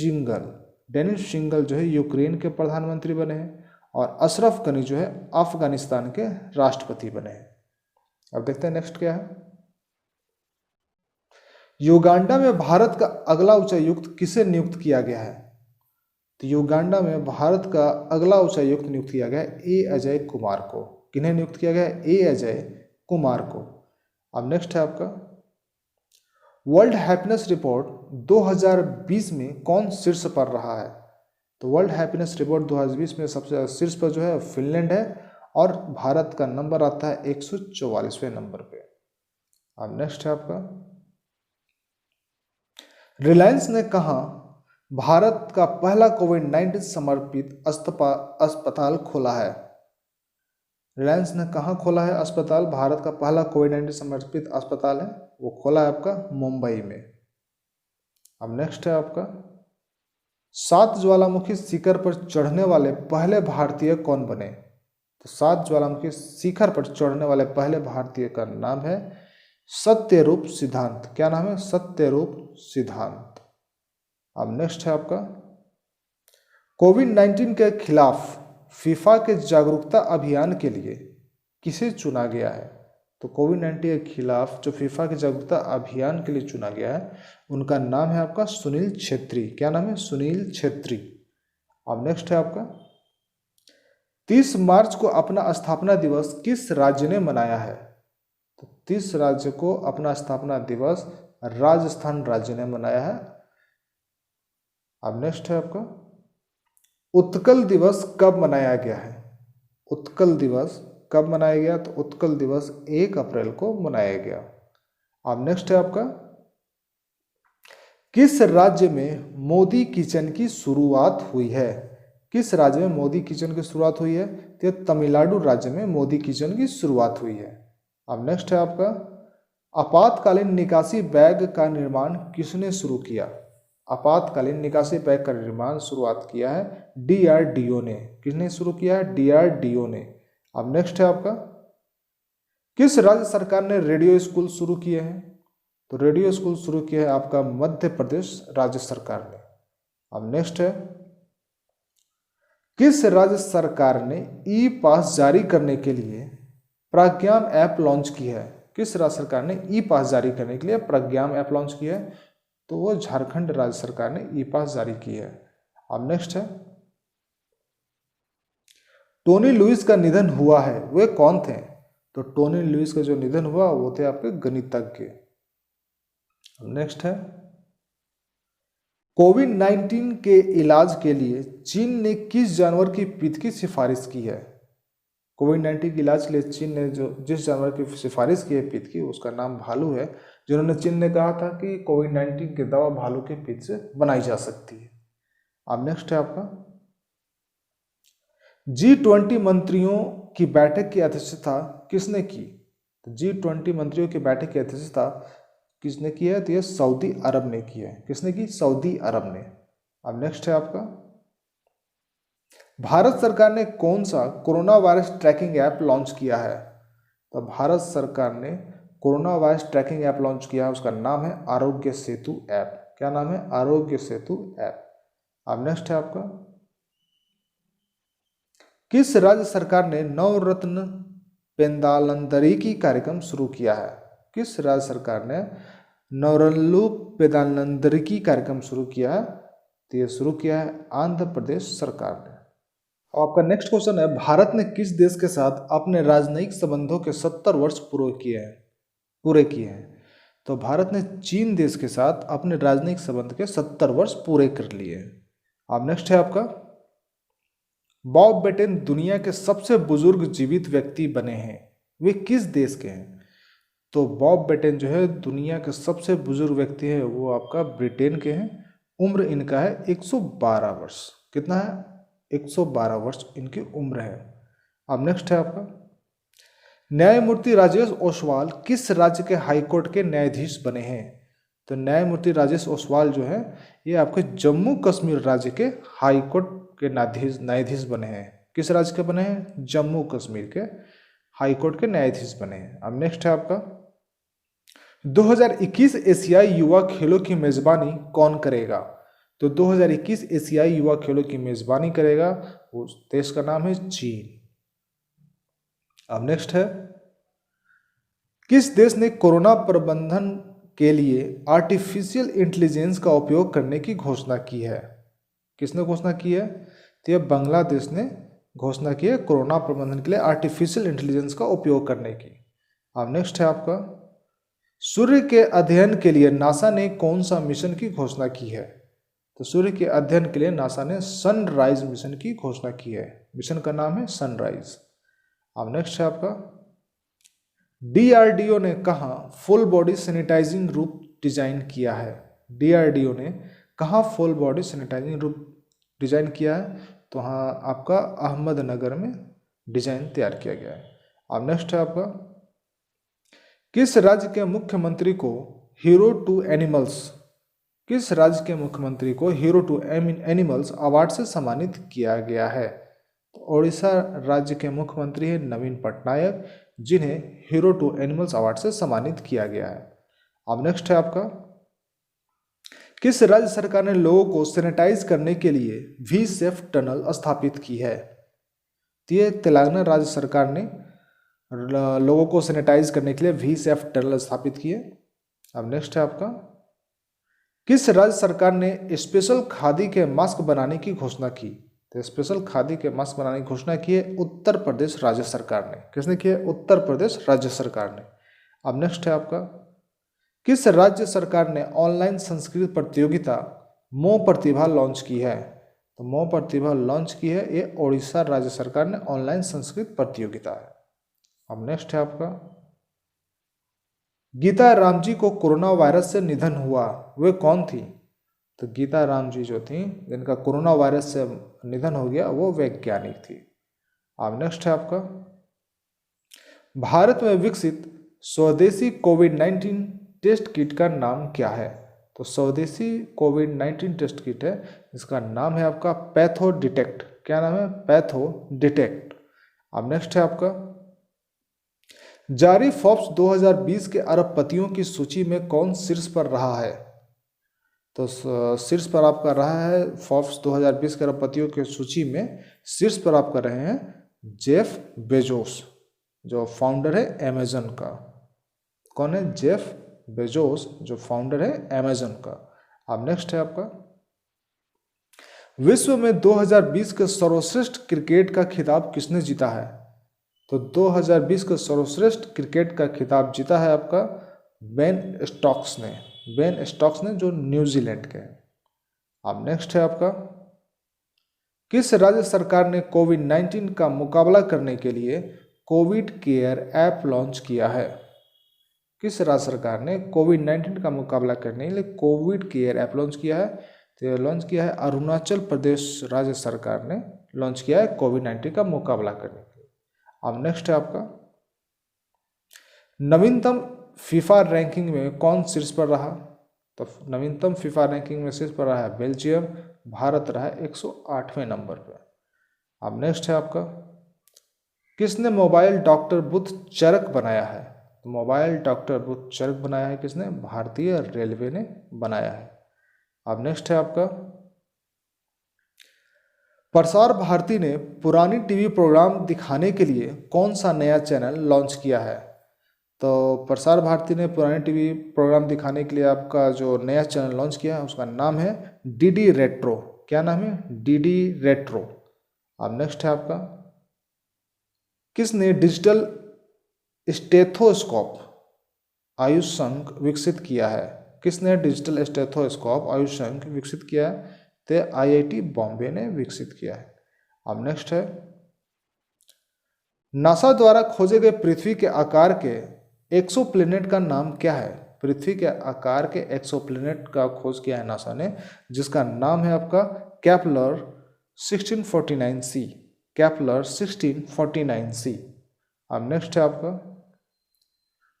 A: शिंगल जो है यूक्रेन के प्रधानमंत्री बने हैं, और अशरफ गनी जो है अफगानिस्तान के राष्ट्रपति बने हैं। अब देखते हैं नेक्स्ट क्या है। युगांडा में भारत का अगला उच्चायुक्त किसे नियुक्त किया गया है? तो युगांडा में भारत का अगला उच्चायुक्त नियुक्त किया गया है ए अजय कुमार को। किन्हें नियुक्त किया गया है? ए अजय कुमार को। अब नेक्स्ट है आपका, वर्ल्ड हैप्पीनेस रिपोर्ट 2020 में कौन शीर्ष पर रहा है? तो वर्ल्ड हैप्पीनेस रिपोर्ट 2020 में सबसे ज़्यादा शीर्ष पर जो है फिनलैंड है, और भारत का नंबर आता है 144वें नंबर पे। अब नेक्स्ट है आपका, रिलायंस ने कहा भारत का पहला कोविड-19 समर्पित अस्पताल खोला है? रिलायंस ने कहाँ खोला है अस्पताल? भारत का पहला कोविड-19 समर्पित अस्पताल है वो खोला है आपका मुंबई में। अब नेक्स्ट है आपका, 7 ज्वालामुखी शिखर पर चढ़ने वाले पहले भारतीय कौन बने? तो 7 ज्वालामुखी शिखर पर चढ़ने वाले पहले भारतीय का नाम है सत्यरूप सिद्धांत। क्या नाम है? सत्यरूप सिद्धांत। अब नेक्स्ट है आपका, कोविड-19 के खिलाफ फीफा के जागरूकता अभियान के लिए किसे चुना गया है? तो कोविड-19 के खिलाफ जो फीफा के जागरूकता अभियान के लिए चुना गया है उनका नाम है आपका सुनील छेत्री। क्या नाम है? सुनील छेत्री। अब नेक्स्ट है आपका, 30 मार्च को अपना स्थापना दिवस किस राज्य ने मनाया है? तो 30 राज्य को अपना स्थापना दिवस राजस्थान राज्य ने मनाया है। अब नेक्स्ट है आपका, उत्कल दिवस कब मनाया गया है? उत्कल दिवस कब मनाया गया? तो उत्कल दिवस 1 अप्रैल को मनाया गया। अब नेक्स्ट है आपका, किस राज्य में मोदी किचन की शुरुआत हुई है? किस राज्य में मोदी किचन की शुरुआत हुई है? तो तमिलनाडु राज्य में मोदी किचन की शुरुआत हुई है। अब नेक्स्ट है आपका, आपातकालीन निकासी बैग का निर्माण किसने शुरू किया? आपातकालीन निकासी बैग का निर्माण शुरुआत किया है DRDO ने। किसने शुरू किया है? DRDO ने। अब नेक्स्ट है आपका, किस राज्य सरकार ने रेडियो स्कूल शुरू किए हैं? तो रेडियो स्कूल शुरू किया है आपका मध्य प्रदेश राज्य सरकार ने। अब नेक्स्ट है, किस राज्य सरकार ने ई पास जारी करने के लिए प्रज्ञान ऐप लॉन्च की है? किस राज्य सरकार ने ई पास जारी करने के लिए प्रज्ञान ऐप लॉन्च किया है? तो वो झारखंड राज्य सरकार ने ई पास जारी की है। अब नेक्स्ट है, टोनी लुइस का निधन हुआ है, वे कौन थे? तो टोनी लुइस का जो निधन हुआ वो थे आपके गणितज्ञ। अब नेक्स्ट है, कोविड-19 के इलाज के लिए चीन ने किस जानवर की पीठ की सिफारिश की है? कोविड-19 के इलाज के लिए चीन ने जिस जानवर की सिफारिश की है पीठ की, उसका नाम भालू है, जिन्होंने चीन ने कहा था कि कोविड-19 की दवा भालू के पीठ से बनाई जा सकती है। अब नेक्स्ट है आपका, G20 मंत्रियों की बैठक की अध्यक्षता किसने की? तो G20 मंत्रियों की बैठक की अध्यक्षता किसने की है? तो ये सऊदी अरब ने की है। किसने की? सऊदी अरब ने। अब नेक्स्ट है आपका, भारत सरकार ने कौन सा corona virus tracking app launch किया है? तो भारत सरकार ने corona virus tracking app launch किया है, उसका नाम है आरोग्य सेतु ऐप। क्या नाम है? आरोग्य सेतु ऐप। अब नेक्स्ट है आपका, किस राज्य सरकार ने नवरत्न पेंदालंदरिकी कार्यक्रम शुरू किया है? किस राज्य सरकार ने नवरल्लू पेंदालंदरिकी कार्यक्रम शुरू किया है? तो ये शुरू किया है आंध्र प्रदेश सरकार ने। और आपका नेक्स्ट क्वेश्चन है, भारत ने किस देश के साथ अपने राजनयिक संबंधों के 70 वर्ष पूरे किए हैं? तो भारत ने चीन देश के साथ अपने राजनयिक संबंध के 70 वर्ष पूरे कर लिए हैं। अब नेक्स्ट है आपका, बॉब बेटेन दुनिया के सबसे बुजुर्ग जीवित व्यक्ति बने हैं, वे किस देश के हैं? तो बॉब बेटेन जो है दुनिया के सबसे बुजुर्ग व्यक्ति है, वो आपका ब्रिटेन के हैं। उम्र इनका है 112 वर्ष। कितना है? 112 वर्ष इनकी उम्र है। अब नेक्स्ट है आपका, न्यायमूर्ति राजेश ओसवाल किस राज्य के हाईकोर्ट के न्यायाधीश बने हैं? तो न्यायमूर्ति राजेश ओसवाल जो है ये आपके जम्मू कश्मीर राज्य के हाईकोर्ट के न्यायाधीश बने हैं। किस राज्य के बने हैं? जम्मू कश्मीर के हाईकोर्ट के न्यायाधीश बने हैं। अब नेक्स्ट है आपका, 2021 एशियाई युवा खेलों की मेजबानी कौन करेगा? तो 2021 एशियाई युवा खेलों की मेजबानी करेगा, उस देश का नाम है चीन। अब नेक्स्ट है, किस देश ने कोरोना प्रबंधन के लिए आर्टिफिशियल इंटेलिजेंस का उपयोग करने की घोषणा की है? किसने घोषणा की है? तो यह बांग्लादेश ने घोषणा की है कोरोना प्रबंधन के लिए आर्टिफिशियल इंटेलिजेंस का उपयोग करने की। अब नेक्स्ट है आपका, सूर्य के अध्ययन के लिए नासा ने कौन सा मिशन की घोषणा की है? तो सूर्य के अध्ययन के लिए नासा ने सनराइज मिशन की घोषणा की है। मिशन का नाम है सनराइज। अब नेक्स्ट है आपका, डीआरडीओ ने कहाँ फुल बॉडी सैनिटाइजिंग रूप डिजाइन किया है? डीआरडीओ ने कहाँ फुल बॉडी सैनिटाइजिंग रूप डिजाइन किया है? तो हाँ आपका अहमदनगर में डिजाइन तैयार किया गया है। अब नेक्स्ट है आपका, किस राज्य के मुख्यमंत्री को हीरो टू एनिमल्स किस राज्य के मुख्यमंत्री को हीरो टू एनिमल्स अवार्ड से सम्मानित किया गया है? तो ओडिशा राज्य के मुख्यमंत्री है नवीन पटनायक, जिन्हें हीरो टू एनिमल्स अवार्ड से सम्मानित किया गया है। अब नेक्स्ट है आपका, किस राज्य सरकार ने लोगों को सैनिटाइज करने के लिए वी सेफ टनल स्थापित की है? तो ये तेलंगाना राज्य सरकार ने लोगों को सैनिटाइज करने के लिए वी सेफ टनल स्थापित किए। अब नेक्स्ट है आपका, किस राज्य सरकार ने स्पेशल खादी के मास्क बनाने की घोषणा की? तो स्पेशल खादी के मास्क बनाने की घोषणा की है उत्तर प्रदेश राज्य सरकार ने। किसने की है? उत्तर प्रदेश राज्य सरकार ने। अब नेक्स्ट है आपका, किस राज्य सरकार ने ऑनलाइन संस्कृत प्रतियोगिता मो प्रतिभा लॉन्च की है? तो मो प्रतिभा लॉन्च की है ये ओडिशा राज्य सरकार ने ऑनलाइन संस्कृत प्रतियोगिता है। अब नेक्स्ट है आपका, गीता राम जी को कोरोना वायरस से निधन हुआ, वे कौन थी? तो गीता राम जी जो थी जिनका कोरोना वायरस से निधन हो गया, वो वैज्ञानिक थी। अब नेक्स्ट है आपका, भारत में विकसित स्वदेशी कोविड-19 टेस्ट किट का नाम क्या है? तो स्वदेशी कोविड-19 टेस्ट किट है, इसका नाम है आपका पैथो डिटेक्ट। क्या नाम है? Patho detect. अब नेक्स्ट है आपका, जारी फोर्ब्स 2020 के अरबपतियों की सूची में कौन शीर्ष पर रहा है? तो शीर्ष पर आपका रहा है फोर्ब्स 2020 के अरबपतियों की सूची में शीर्ष पर आप कर रहे हैं जेफ बेजोस, जो फाउंडर है अमेजन का। कौन है? जेफ बेजोस, जो फाउंडर है अमेजन का। अब नेक्स्ट है आपका, विश्व में 2020 के सर्वश्रेष्ठ क्रिकेट का खिताब किसने जीता है? तो 2020 का सर्वश्रेष्ठ क्रिकेट का खिताब जीता है आपका बेन स्टोक्स ने। बेन स्टोक्स ने, जो न्यूजीलैंड के हैं। अब नेक्स्ट है आपका, किस राज्य सरकार ने कोविड-19 का मुकाबला करने के लिए कोविड केयर ऐप लॉन्च किया है? किस राज्य सरकार ने कोविड-19 का मुकाबला करने के लिए कोविड केयर ऐप लॉन्च किया है? तो यह लॉन्च किया है अरुणाचल प्रदेश राज्य सरकार ने लॉन्च किया है कोविड-19 का मुकाबला करने के लिए। अब नेक्स्ट है आपका, नवीनतम फीफा रैंकिंग में कौन शीर्ष पर रहा? तो नवीनतम फीफा रैंकिंग में शीर्ष पर रहा है बेल्जियम, भारत रहा है 108वें नंबर पर। अब नेक्स्ट है आपका, किसने मोबाइल डॉक्टर बुथ चरक बनाया है? तो मोबाइल डॉक्टर बुथ चरक बनाया है किसने? भारतीय रेलवे ने बनाया है। अब नेक्स्ट है आपका, प्रसार भारती ने पुरानी टीवी प्रोग्राम दिखाने के लिए कौन सा नया चैनल लॉन्च किया है? तो प्रसार भारती ने पुरानी टीवी प्रोग्राम दिखाने के लिए आपका जो नया चैनल लॉन्च किया है उसका नाम है डीडी रेट्रो। क्या नाम है? DD retro. अब नेक्स्ट है आपका, किसने डिजिटल स्टेथोस्कोप आयुष संघ विकसित किया है? किसने डिजिटल स्टेथोस्कोप आयुष संघ विकसित किया है? तो आईआईटी बॉम्बे ने विकसित किया है। अब नेक्स्ट है, नासा द्वारा खोजे गए पृथ्वी के आकार के एक्सोप्लैनेट का नाम क्या है? पृथ्वी के आकार के एक्सोप्लैनेट का खोज किया है नासा ने, जिसका नाम है आपका केपलर 1649c। Kepler 1649c। अब नेक्स्ट है आपका,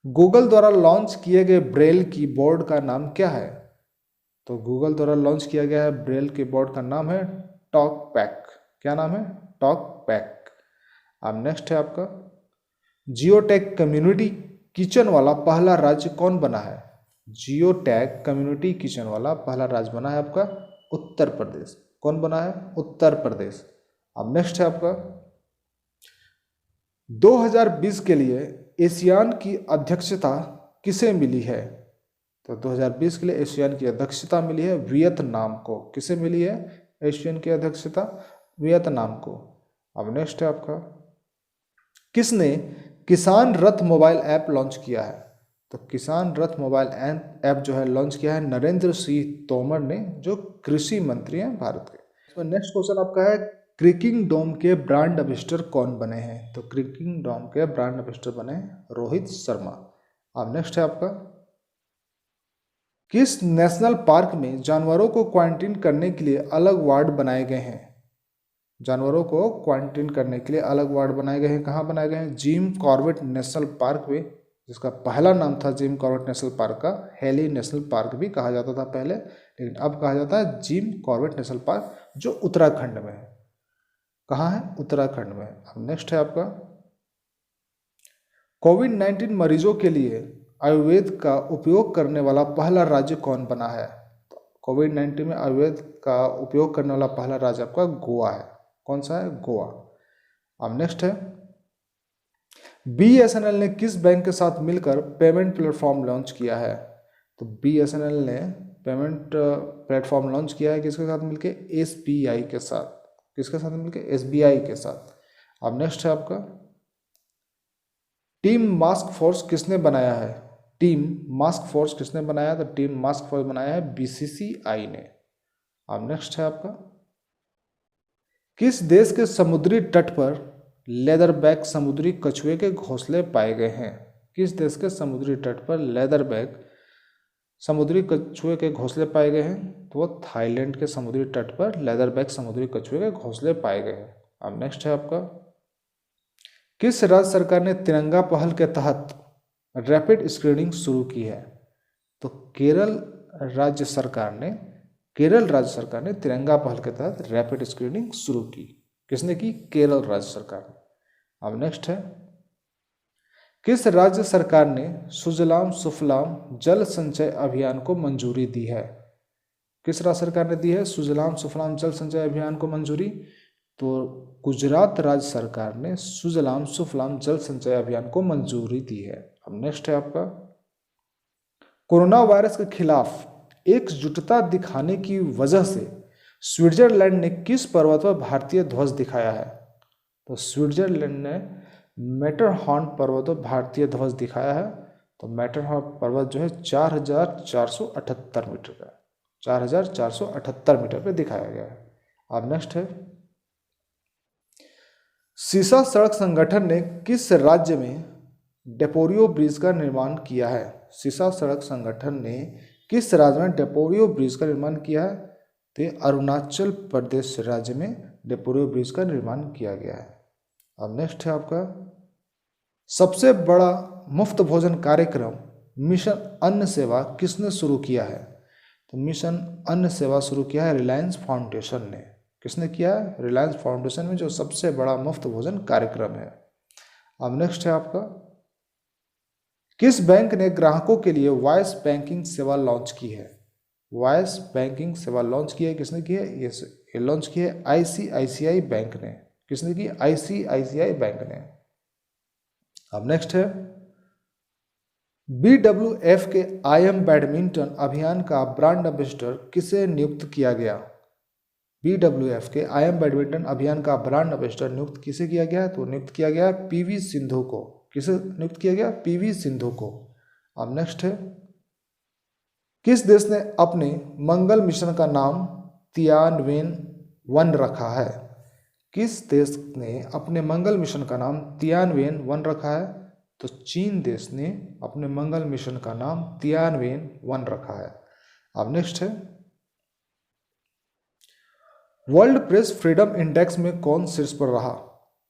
A: गूगल द्वारा लॉन्च किए गए ब्रेल कीबोर्ड का नाम क्या है? तो गूगल द्वारा लॉन्च किया गया है ब्रेल कीबोर्ड का नाम है टॉक पैक। क्या नाम है? Talk pack. अब नेक्स्ट है आपका, जियोटेक कम्युनिटी किचन वाला पहला राज्य कौन बना है? जियोटेक कम्युनिटी किचन वाला पहला राज्य बना है आपका उत्तर प्रदेश। कौन बना है? उत्तर प्रदेश। अब नेक्स्ट है आपका, 2020 के लिए एशियान की अध्यक्षता किसे मिली है? तो 2020 के लिए एशियान की अध्यक्षता मिली है वियतनाम को। किसे मिली है एशियन की अध्यक्षता? वियतनाम को। अब नेक्स्ट है आपका, किसने किसान रथ मोबाइल ऐप लॉन्च किया है? तो किसान रथ मोबाइल ऐप जो है लॉन्च किया है नरेंद्र सिंह तोमर ने, जो कृषि मंत्री हैं भारत के। इसमें नेक्स्ट क्वेश्चन आपका है, क्रिकिंग डोम के ब्रांड एम्बेसडर कौन बने हैं? तो क्रिकिंग डोम के ब्रांड एम्बेसडर बने रोहित शर्मा। अब नेक्स्ट है आपका, किस नेशनल पार्क में जानवरों को क्वारंटीन करने के लिए अलग वार्ड बनाए गए हैं? जानवरों को क्वारंटीन करने के लिए अलग वार्ड बनाए गए हैं। कहाँ बनाए गए हैं? जिम कॉर्बेट नेशनल पार्क में, जिसका पहला नाम था जिम कॉर्बेट नेशनल पार्क का, हेली नेशनल पार्क भी कहा जाता था पहले, लेकिन अब कहा जाता है जिम कॉर्बेट नेशनल पार्क, जो उत्तराखंड में है। कहाँ है? उत्तराखंड में। अब नेक्स्ट है आपका, कोविड-19 मरीजों के लिए आयुर्वेद का उपयोग करने वाला पहला राज्य कौन बना है? कोविड-19 में आयुर्वेद का उपयोग करने वाला पहला राज्य आपका गोवा है। कौन सा है? गोवा। अब नेक्स्ट है, BSNL ने किस बैंक के साथ मिलकर पेमेंट प्लेटफॉर्म लॉन्च किया है? तो BSNL ने पेमेंट प्लेटफॉर्म लॉन्च किया है किसके साथ मिलके? SBI के साथ। किसके साथ मिलके? SBI के साथ। अब नेक्स्ट है आपका, टीम मास्क फोर्स किसने बनाया है? टीम मास्क फोर्स किसने बनाया? तो टीम मास्क फोर्स बनाया है BCCI ने। अब नेक्स्ट है आपका, किस देश के समुद्री तट पर लेदरबैक समुद्री कछुए के घोंसले पाए गए हैं? किस देश के समुद्री तट पर लेदरबैक समुद्री कछुए के घोंसले पाए गए हैं? तो वो थाईलैंड के समुद्री तट पर लेदरबैक समुद्री कछुए के घोंसले पाए गए हैं। अब नेक्स्ट है आपका, किस राज्य सरकार ने तिरंगा पहल के तहत रैपिड स्क्रीनिंग शुरू की है? तो केरल राज्य सरकार ने तिरंगा पहल के तहत रैपिड स्क्रीनिंग शुरू की। किसने की? केरल राज्य सरकार ने। अब नेक्स्ट है, किस राज्य सरकार ने सुजलाम सुफलाम जल संचय अभियान को मंजूरी दी है? किस राज्य सरकार ने दी है सुजलाम सुफलाम जल संचय अभियान को मंजूरी? तो गुजरात राज्य सरकार ने सुजलाम सुफलाम जल संचय अभियान को मंजूरी दी है। अब नेक्स्ट है आपका, कोरोना वायरस के खिलाफ एकजुटता दिखाने की वजह से स्विट्जरलैंड ने किस पर्वत पर भारतीय ध्वज दिखाया है? तो स्विट्जरलैंड ने मैटरहॉर्न पर्वत पर भारतीय ध्वज दिखाया है। तो मैटरहॉर्न पर्वत जो है 4478 मीटर का, 4478 मीटर पे दिखाया गया है। अब नेक्स्ट है, सीसा सड़क संगठन ने किस राज्य में डेपोरियो ब्रिज का निर्माण किया है? सीसा सड़क संगठन ने किस राज्य में डेपोरियो ब्रिज का निर्माण किया है? तो अरुणाचल प्रदेश राज्य में डेपोरियो ब्रिज का निर्माण किया गया है। अब नेक्स्ट है आपका, सबसे बड़ा मुफ्त भोजन कार्यक्रम मिशन अन्न सेवा किसने शुरू किया है? तो मिशन अन्न सेवा शुरू किया है रिलायंस फाउंडेशन ने। किसने किया है? रिलायंस फाउंडेशन में, जो सबसे बड़ा मुफ्त भोजन कार्यक्रम है। अब नेक्स्ट है आपका, किस बैंक ने ग्राहकों के लिए वॉइस बैंकिंग सेवा लॉन्च की है? वॉइस बैंकिंग सेवा लॉन्च की है किसने की है? ये लॉन्च की है ICICI बैंक ने। किसने की? ICICI बैंक ने। अब नेक्स्ट है, BWF के IM बैडमिंटन अभियान का ब्रांड एम्बेसडर किसे नियुक्त किया गया? BWF के IM बैडमिंटन अभियान का ब्रांड एम्बेसडर नियुक्त किसे किया गया? तो नियुक्त किया गया PV सिंधु को। किसे नियुक्त किया गया? PV सिंधु को। अब नेक्स्ट है, किस देश ने अपने मंगल मिशन का नाम तियानवेन-1 रखा है? किस देश ने अपने मंगल मिशन का नाम तियानवेन-1 रखा है? तो चीन देश ने अपने मंगल मिशन का नाम तियानवेन-1 रखा है। अब नेक्स्ट है, वर्ल्ड प्रेस फ्रीडम इंडेक्स में कौन शीर्ष पर रहा?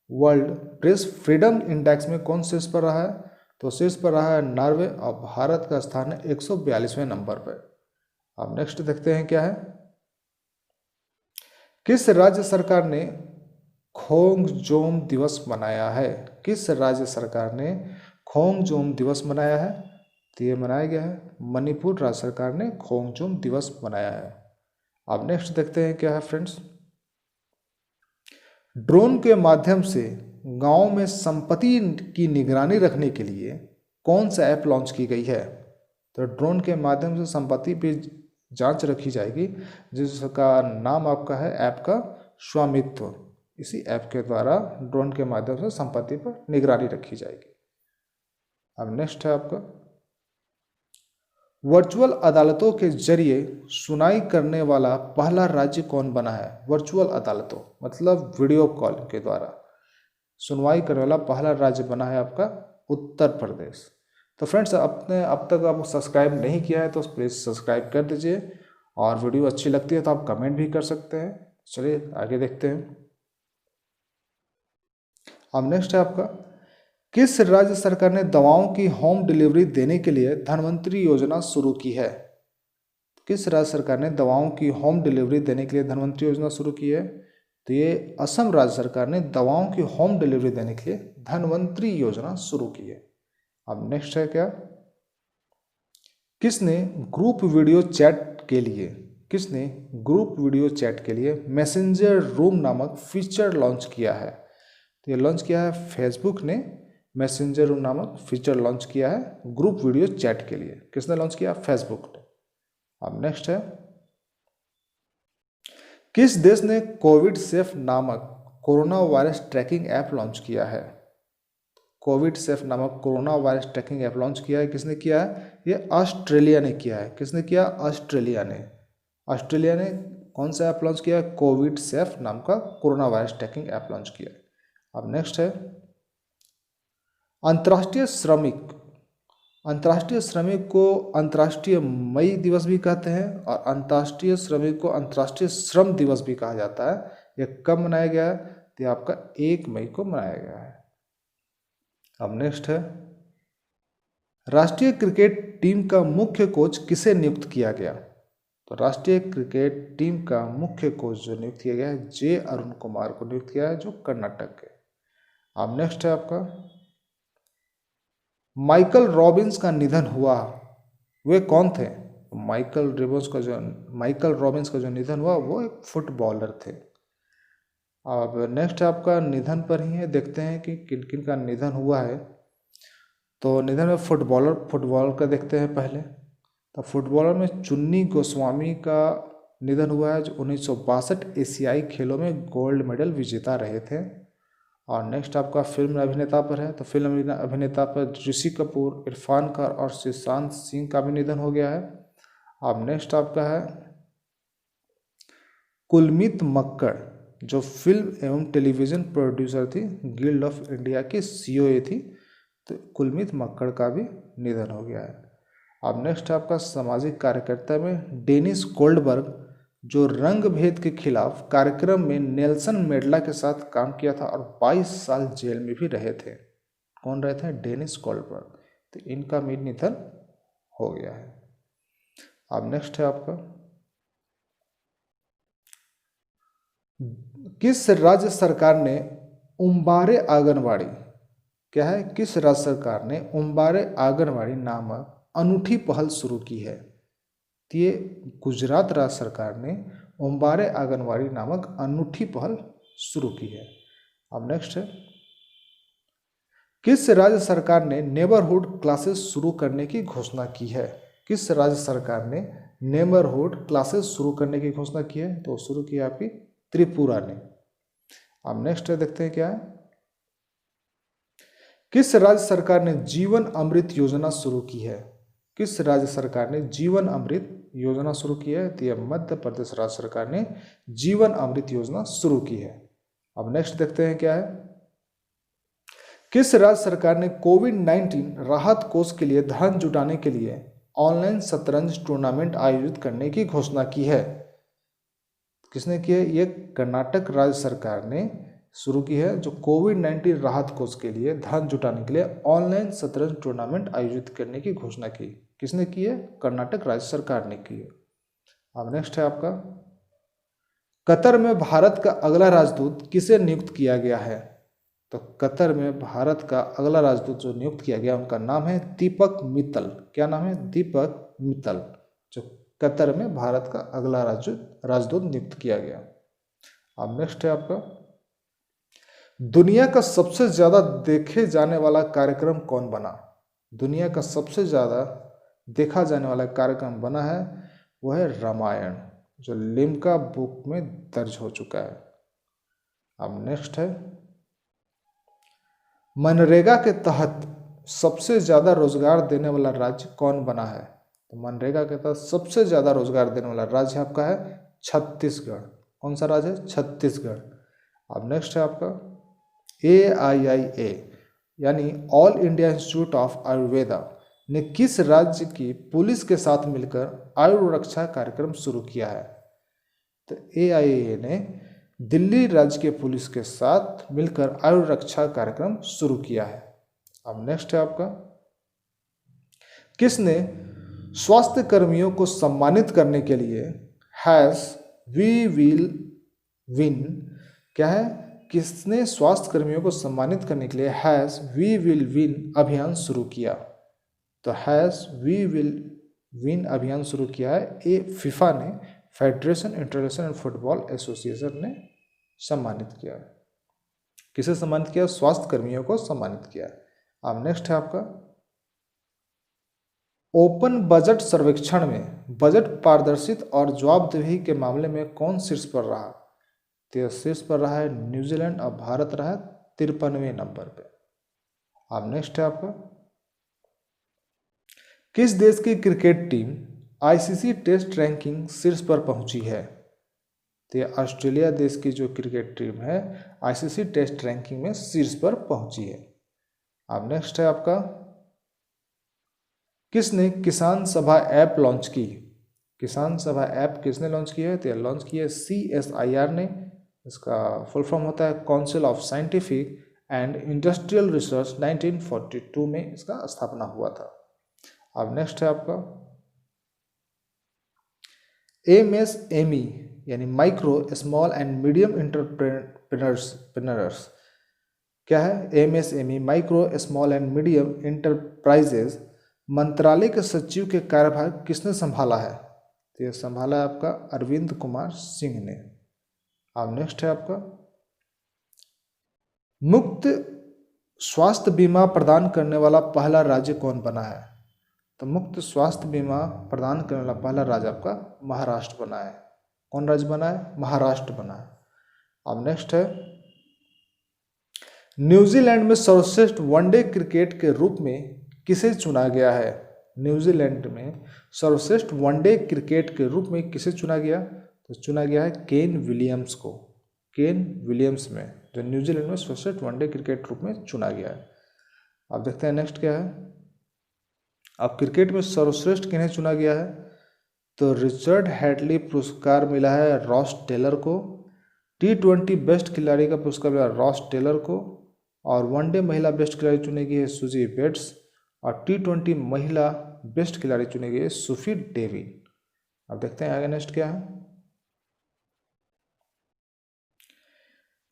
A: वर्ल्ड प्रेस फ्रीडम इंडेक्स में कौन शीर्ष पर रहा है? तो शीर्ष पर रहा है नॉर्वे और भारत का स्थान है 142वें नंबर पर। अब नेक्स्ट देखते हैं क्या है, किस राज्य सरकार ने खोंगजोम दिवस मनाया है? किस राज्य सरकार ने खोंगजोम दिवस मनाया है? तो ये मनाया गया है मणिपुर राज्य सरकार ने खोंगजोम दिवस मनाया है। अब नेक्स्ट देखते हैं क्या है फ्रेंड्स, ड्रोन के माध्यम से गांव में संपत्ति की निगरानी रखने के लिए कौन सा ऐप लॉन्च की गई है? तो ड्रोन के माध्यम से संपत्ति पे जांच रखी जाएगी, जिसका नाम आपका है ऐप का स्वामित्व। इसी ऐप के द्वारा ड्रोन के माध्यम से संपत्ति पर निगरानी रखी जाएगी। अब नेक्स्ट है आपका, वर्चुअल अदालतों के जरिए सुनाई करने वाला पहला राज्य कौन बना है? वर्चुअल अदालतों मतलब वीडियो कॉल के द्वारा सुनवाई करने वाला पहला राज्य बना है आपका उत्तर प्रदेश। तो फ्रेंड्स, आपने अब तक आप सब्सक्राइब नहीं किया है तो प्लीज़ सब्सक्राइब कर दीजिए, और वीडियो अच्छी लगती है तो आप कमेंट भी कर सकते हैं। चलिए आगे देखते हैं। अब नेक्स्ट है आपका, किस राज्य सरकार ने दवाओं की होम डिलीवरी देने के लिए धन्वंतरी योजना शुरू की है? किस राज्य सरकार ने दवाओं की होम डिलीवरी देने के लिए धन्वंतरी योजना शुरू की है? तो ये असम राज्य सरकार ने दवाओं की होम डिलीवरी देने के लिए धन्वंतरी योजना शुरू की है। अब नेक्स्ट है क्या, किसने ग्रुप वीडियो चैट के लिए मैसेंजर रूम नामक फीचर लॉन्च किया है? तो ये लॉन्च किया है फेसबुक ने मैसेंजर रूम नामक फीचर लॉन्च किया है ग्रुप वीडियो चैट के लिए। किसने लॉन्च किया? फेसबुक ने। अब नेक्स्ट है, किस देश ने कोविड सेफ नामक corona virus tracking app launch किया है? कोविड सेफ नामक corona virus tracking app launch किया है, किसने किया है? ये ऑस्ट्रेलिया ने किया है। किसने किया? ऑस्ट्रेलिया ने कौन सा ऐप लॉन्च किया है? कोविड सेफ नाम का corona virus tracking app launch किया है। अब नेक्स्ट है, अंतर्राष्ट्रीय श्रमिक को अंतर्राष्ट्रीय मई दिवस भी कहते हैं, और अंतर्राष्ट्रीय श्रमिक को अंतर्राष्ट्रीय श्रम दिवस भी कहा जाता है। यह कब मनाया गया है? तो आपका 1 मई को मनाया गया है। अब नेक्स्ट है, राष्ट्रीय क्रिकेट टीम का मुख्य कोच किसे नियुक्त किया गया? तो राष्ट्रीय क्रिकेट टीम का मुख्य कोच जो नियुक्त किया गया है जे अरुण कुमार को नियुक्त किया है, जो कर्नाटक के। अब नेक्स्ट है आपका, माइकल रॉबिन्स का निधन हुआ, वे कौन थे? माइकल रॉबिन्स का जो निधन हुआ वो एक फुटबॉलर थे। अब नेक्स्ट आपका निधन पर ही है, देखते हैं कि किन किन का निधन हुआ है। तो निधन में फुटबॉलर का देखते हैं पहले। तो फुटबॉलर में चुन्नी गोस्वामी का निधन हुआ है, जो 1962 एशियाई खेलों में गोल्ड मेडल विजेता रहे थे। और नेक्स्ट आपका फिल्म अभिनेता पर है। तो फिल्म अभिनेता पर ऋषि कपूर, इरफान खान और सुशांत सिंह का भी निधन हो गया है। अब नेक्स्ट आपका है कुलमीत मक्कड़, जो फिल्म एवं टेलीविज़न प्रोड्यूसर थी, गिल्ड ऑफ इंडिया की सीओए थी। तो कुलमीत मक्कड़ का भी निधन हो गया है। अब नेक्स्ट आपका सामाजिक कार्यकर्ता में डेनिस गोल्डबर्ग, जो रंग भेद के खिलाफ कार्यक्रम में नेल्सन मंडेला के साथ काम किया था और 22 साल जेल में भी रहे थे। कौन रहे थे? Dennis Goldberg. तो इनका भी निधन हो गया है। अब नेक्स्ट है आपका, किस राज्य सरकार ने उम्बारे आंगनवाड़ी, क्या है? किस राज्य सरकार ने उम्बारे आंगनवाड़ी नामक अनूठी पहल शुरू की है? तो ये गुजरात राज्य सरकार ने उम्बारे आंगनवाड़ी नामक अनूठी पहल शुरू की है। अब नेक्स्ट है, किस राज्य सरकार ने नेबरहुड क्लासेस शुरू करने की घोषणा की है? किस राज्य सरकार ने नेबरहुड क्लासेस शुरू करने की घोषणा की है? तो शुरू की आपकी त्रिपुरा ने। अब नेक्स्ट देखते हैं क्या है, किस राज्य सरकार ने जीवन अमृत योजना शुरू की है? किस राज्य सरकार ने जीवन अमृत योजना शुरू की है? तो यह मध्य प्रदेश राज्य सरकार ने जीवन अमृत योजना शुरू की है। अब नेक्स्ट देखते हैं क्या है, किस राज्य सरकार ने कोविड-19 राहत कोष के लिए धन जुटाने के लिए ऑनलाइन शतरंज टूर्नामेंट आयोजित करने की घोषणा की है? किसने की है? ये कर्नाटक राज्य सरकार ने शुरू की है, जो कोविड-19 राहत कोष के लिए धन जुटाने के लिए ऑनलाइन शतरंज टूर्नामेंट आयोजित करने की घोषणा की। किसने की है? कर्नाटक राज्य सरकार ने की है। अब नेक्स्ट है आपका, कतर में भारत का अगला राजदूत किसे नियुक्त किया गया है? तो कतर में भारत का अगला राजदूत जो नियुक्त किया गया उनका नाम है दीपक मित्तल। क्या नाम है? दीपक मित्तल, जो कतर में भारत का अगला राजदूत नियुक्त किया गया। अब नेक्स्ट है आपका, दुनिया का सबसे ज्यादा देखे जाने वाला कार्यक्रम कौन बना? दुनिया का सबसे ज्यादा देखा जाने वाला कार्यक्रम बना है वो है रामायण, जो लिम्का बुक में दर्ज हो चुका है। अब नेक्स्ट है, मनरेगा के तहत सबसे ज्यादा रोजगार देने वाला राज्य कौन बना है? तो मनरेगा के तहत सबसे ज्यादा रोजगार देने वाला राज्य आपका है छत्तीसगढ़। कौन सा राज्य है? छत्तीसगढ़। अब नेक्स्ट है आपका, AIIA यानी all India institute of Ayurveda ने किस राज्य की पुलिस के साथ मिलकर आयु रक्षा कार्यक्रम शुरू किया है? तो AIIA ने दिल्ली राज्य के पुलिस के साथ मिलकर आयु रक्षा कार्यक्रम शुरू किया है। अब नेक्स्ट है आपका, किसने स्वास्थ्य कर्मियों को सम्मानित करने के लिए वी विल विन, क्या है? किसने स्वास्थ्य कर्मियों को सम्मानित करने के लिए वी विल विन अभियान शुरू किया? तो वी विल विन अभियान शुरू किया है फीफा ने, फेडरेशन इंटरनेशनल फुटबॉल एसोसिएशन ने सम्मानित किया। किसे सम्मानित किया? स्वास्थ्य कर्मियों को सम्मानित किया। अब नेक्स्ट है आपका, ओपन बजट सर्वेक्षण में बजट पारदर्शिता और जवाबदेही के मामले में कौन शीर्ष पर रहा? तो शीर्ष पर रहा है न्यूजीलैंड और भारत रहा है 53वें नंबर पे। अब नेक्स्ट है आपका, किस देश की cricket team ICC test ranking शीर्ष पर पहुंची है? तो ऑस्ट्रेलिया देश की जो क्रिकेट टीम है ICC टेस्ट रैंकिंग में शीर्ष पर पहुंची है। अब नेक्स्ट है आपका, किसने किसान सभा ऐप लॉन्च की? किसान सभा ऐप किसने लॉन्च की है? तो लॉन्च की है CSIR ने। इसका फुल फॉर्म होता है council of scientific and industrial research. 1942 में इसका स्थापना हुआ था। अब नेक्स्ट है आपका, MSME यानी micro small and medium entrepreneurs, क्या है? MSME micro small and medium enterprises मंत्रालय के सचिव के कार्यभार किसने संभाला है? तो ये संभाला है आपका अरविंद कुमार सिंह ने। अब नेक्स्ट है आपका, मुफ्त स्वास्थ्य बीमा प्रदान करने वाला पहला राज्य कौन बना है? तो मुफ्त स्वास्थ्य बीमा प्रदान करने वाला पहला राज्य आपका महाराष्ट्र बना है। कौन राज्य बना है? महाराष्ट्र बना है। अब नेक्स्ट है, न्यूजीलैंड में सर्वश्रेष्ठ वनडे क्रिकेट के रूप में किसे चुना गया है? न्यूजीलैंड में सर्वश्रेष्ठ वनडे क्रिकेट के रूप में किसे चुना गया? तो चुना गया है केन विलियम्स को। केन विलियम्स में, जो न्यूजीलैंड में सर्वश्रेष्ठ वनडे क्रिकेट रूप में चुना गया है। अब देखते हैं नेक्स्ट क्या है। अब क्रिकेट में सर्वश्रेष्ठ किन्हें चुना गया है? तो रिचर्ड हैडली पुरस्कार मिला है रॉस टेलर को। T20 बेस्ट खिलाड़ी का पुरस्कार मिला रॉस टेलर को। और वनडे महिला बेस्ट खिलाड़ी चुनी गई है सुजी बेट्स। और T20 महिला बेस्ट खिलाड़ी चुनी गई है सुफी डेवी। अब देखते हैं आगे नेक्स्ट क्या है।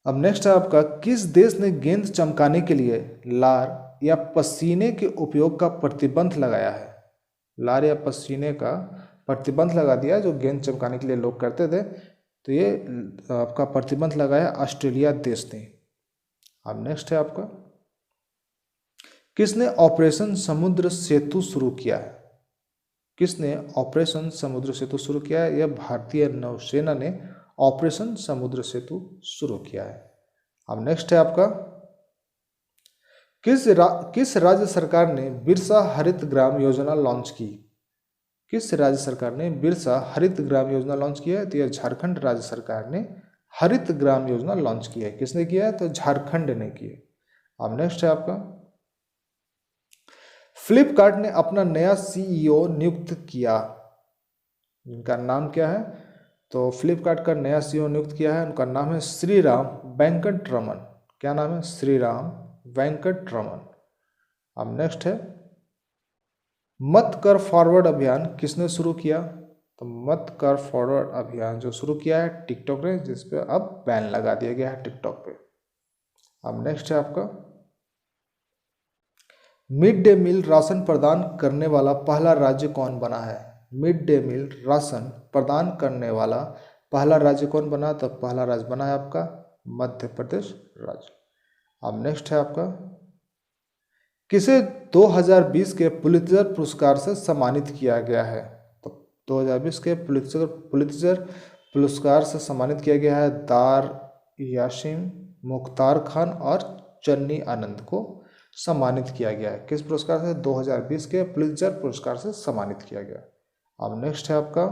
A: अब नेक्स्ट है आपका, किस देश ने गेंद चमकाने के लिए लार या पसीने के उपयोग का प्रतिबंध लगाया है? लार या पसीने का प्रतिबंध लगा दिया, जो गेंद चमकाने के लिए लोग करते थे। तो ये आपका प्रतिबंध लगाया ऑस्ट्रेलिया देश ने। अब नेक्स्ट है आपका, किसने ऑपरेशन समुद्र सेतु शुरू किया है? किसने ऑपरेशन समुद्र सेतु शुरू किया है? यह भारतीय नौसेना ने ऑपरेशन समुद्र सेतु शुरू किया है। अब नेक्स्ट है आपका, किस राज्य सरकार ने बिरसा हरित ग्राम योजना लॉन्च की? किस राज्य सरकार ने बिरसा हरित ग्राम योजना लॉन्च किया है? तो यह झारखंड राज्य सरकार ने हरित ग्राम योजना लॉन्च की है। किसने किया है? तो झारखंड ने की है। अब नेक्स्ट है आपका, फ्लिपकार्ट ने अपना नया सीईओ नियुक्त किया, इनका नाम क्या है? तो फ्लिपकार्ट का नया सीईओ नियुक्त किया है, उनका नाम है श्रीराम वेंकटरमन। क्या नाम है? श्रीराम वेंकटरमन। अब नेक्स्ट है, मत कर फॉरवर्ड अभियान किसने शुरू किया? तो मत कर फॉरवर्ड अभियान जो शुरू किया है टिकटॉक ने, जिसपे अब बैन लगा दिया गया है टिकटॉक पे। अब नेक्स्ट है आपका, मिड डे मील राशन प्रदान करने वाला पहला राज्य कौन बना है? मिड डे मील राशन प्रदान करने वाला पहला राज्य कौन बना? तो पहला राज्य बना है आपका मध्य प्रदेश राज्य। अब नेक्स्ट है आपका, किसे 2020 के पुलित्जर पुरस्कार से सम्मानित किया गया है? तो 2020 के पुलित्जर पुरस्कार से सम्मानित किया गया है दार यासिन, मुख्तार खान और चन्नी आनंद को सम्मानित किया गया है। किस पुरस्कार से? 2020 के पुलित्जर पुरस्कार से सम्मानित किया गया। अब नेक्स्ट है आपका,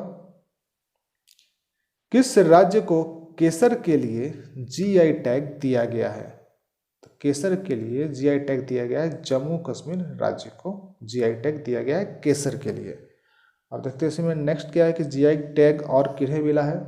A: किस राज्य को केसर के लिए जीआई टैग दिया गया है? तो केसर के लिए जीआई टैग दिया गया है जम्मू कश्मीर राज्य को जीआई टैग दिया गया है केसर के लिए। अब देखते हैं इसमें नेक्स्ट क्या है कि जीआई टैग और किन्हें मिला है?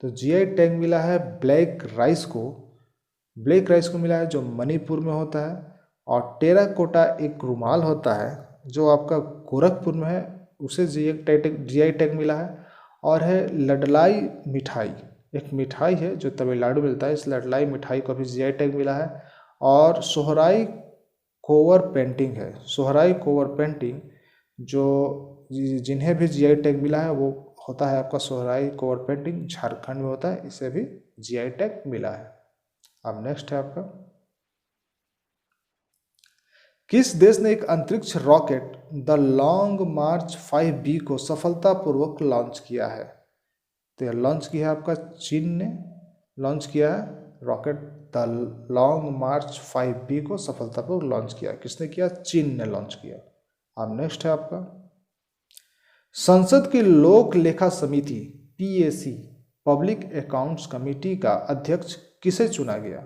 A: तो जीआई टैग मिला है ब्लैक राइस को मिला है जो मणिपुर में होता है, और टेराकोटा एक रुमाल होता है जो आपका गोरखपुर में है, उसे जीआई टैग मिला है। और है लडलाई मिठाई, एक मिठाई है जो तमिलनाडु में मिलता है, इस लडलाई मिठाई को भी जीआई टैग मिला है। और सोहराई कोवर पेंटिंग है, सोहराई कोवर पेंटिंग जो जिन्हें भी जीआई टैग मिला है वो होता है आपका सोहराई कोवर पेंटिंग, झारखंड में होता है, इसे भी जीआई टैग मिला है। अब नेक्स्ट है आपका, किस देश ने एक अंतरिक्ष rocket the long March 5B को सफलतापूर्वक लॉन्च किया है? तो यह लॉन्च किया है आपका चीन ने लॉन्च किया है rocket the long March 5B को सफलतापूर्वक लॉन्च किया। किसने किया? चीन ने लॉन्च किया। अब नेक्स्ट है आपका, संसद की लोक लेखा समिति PAC पब्लिक अकाउंट्स कमेटी का अध्यक्ष किसे चुना गया?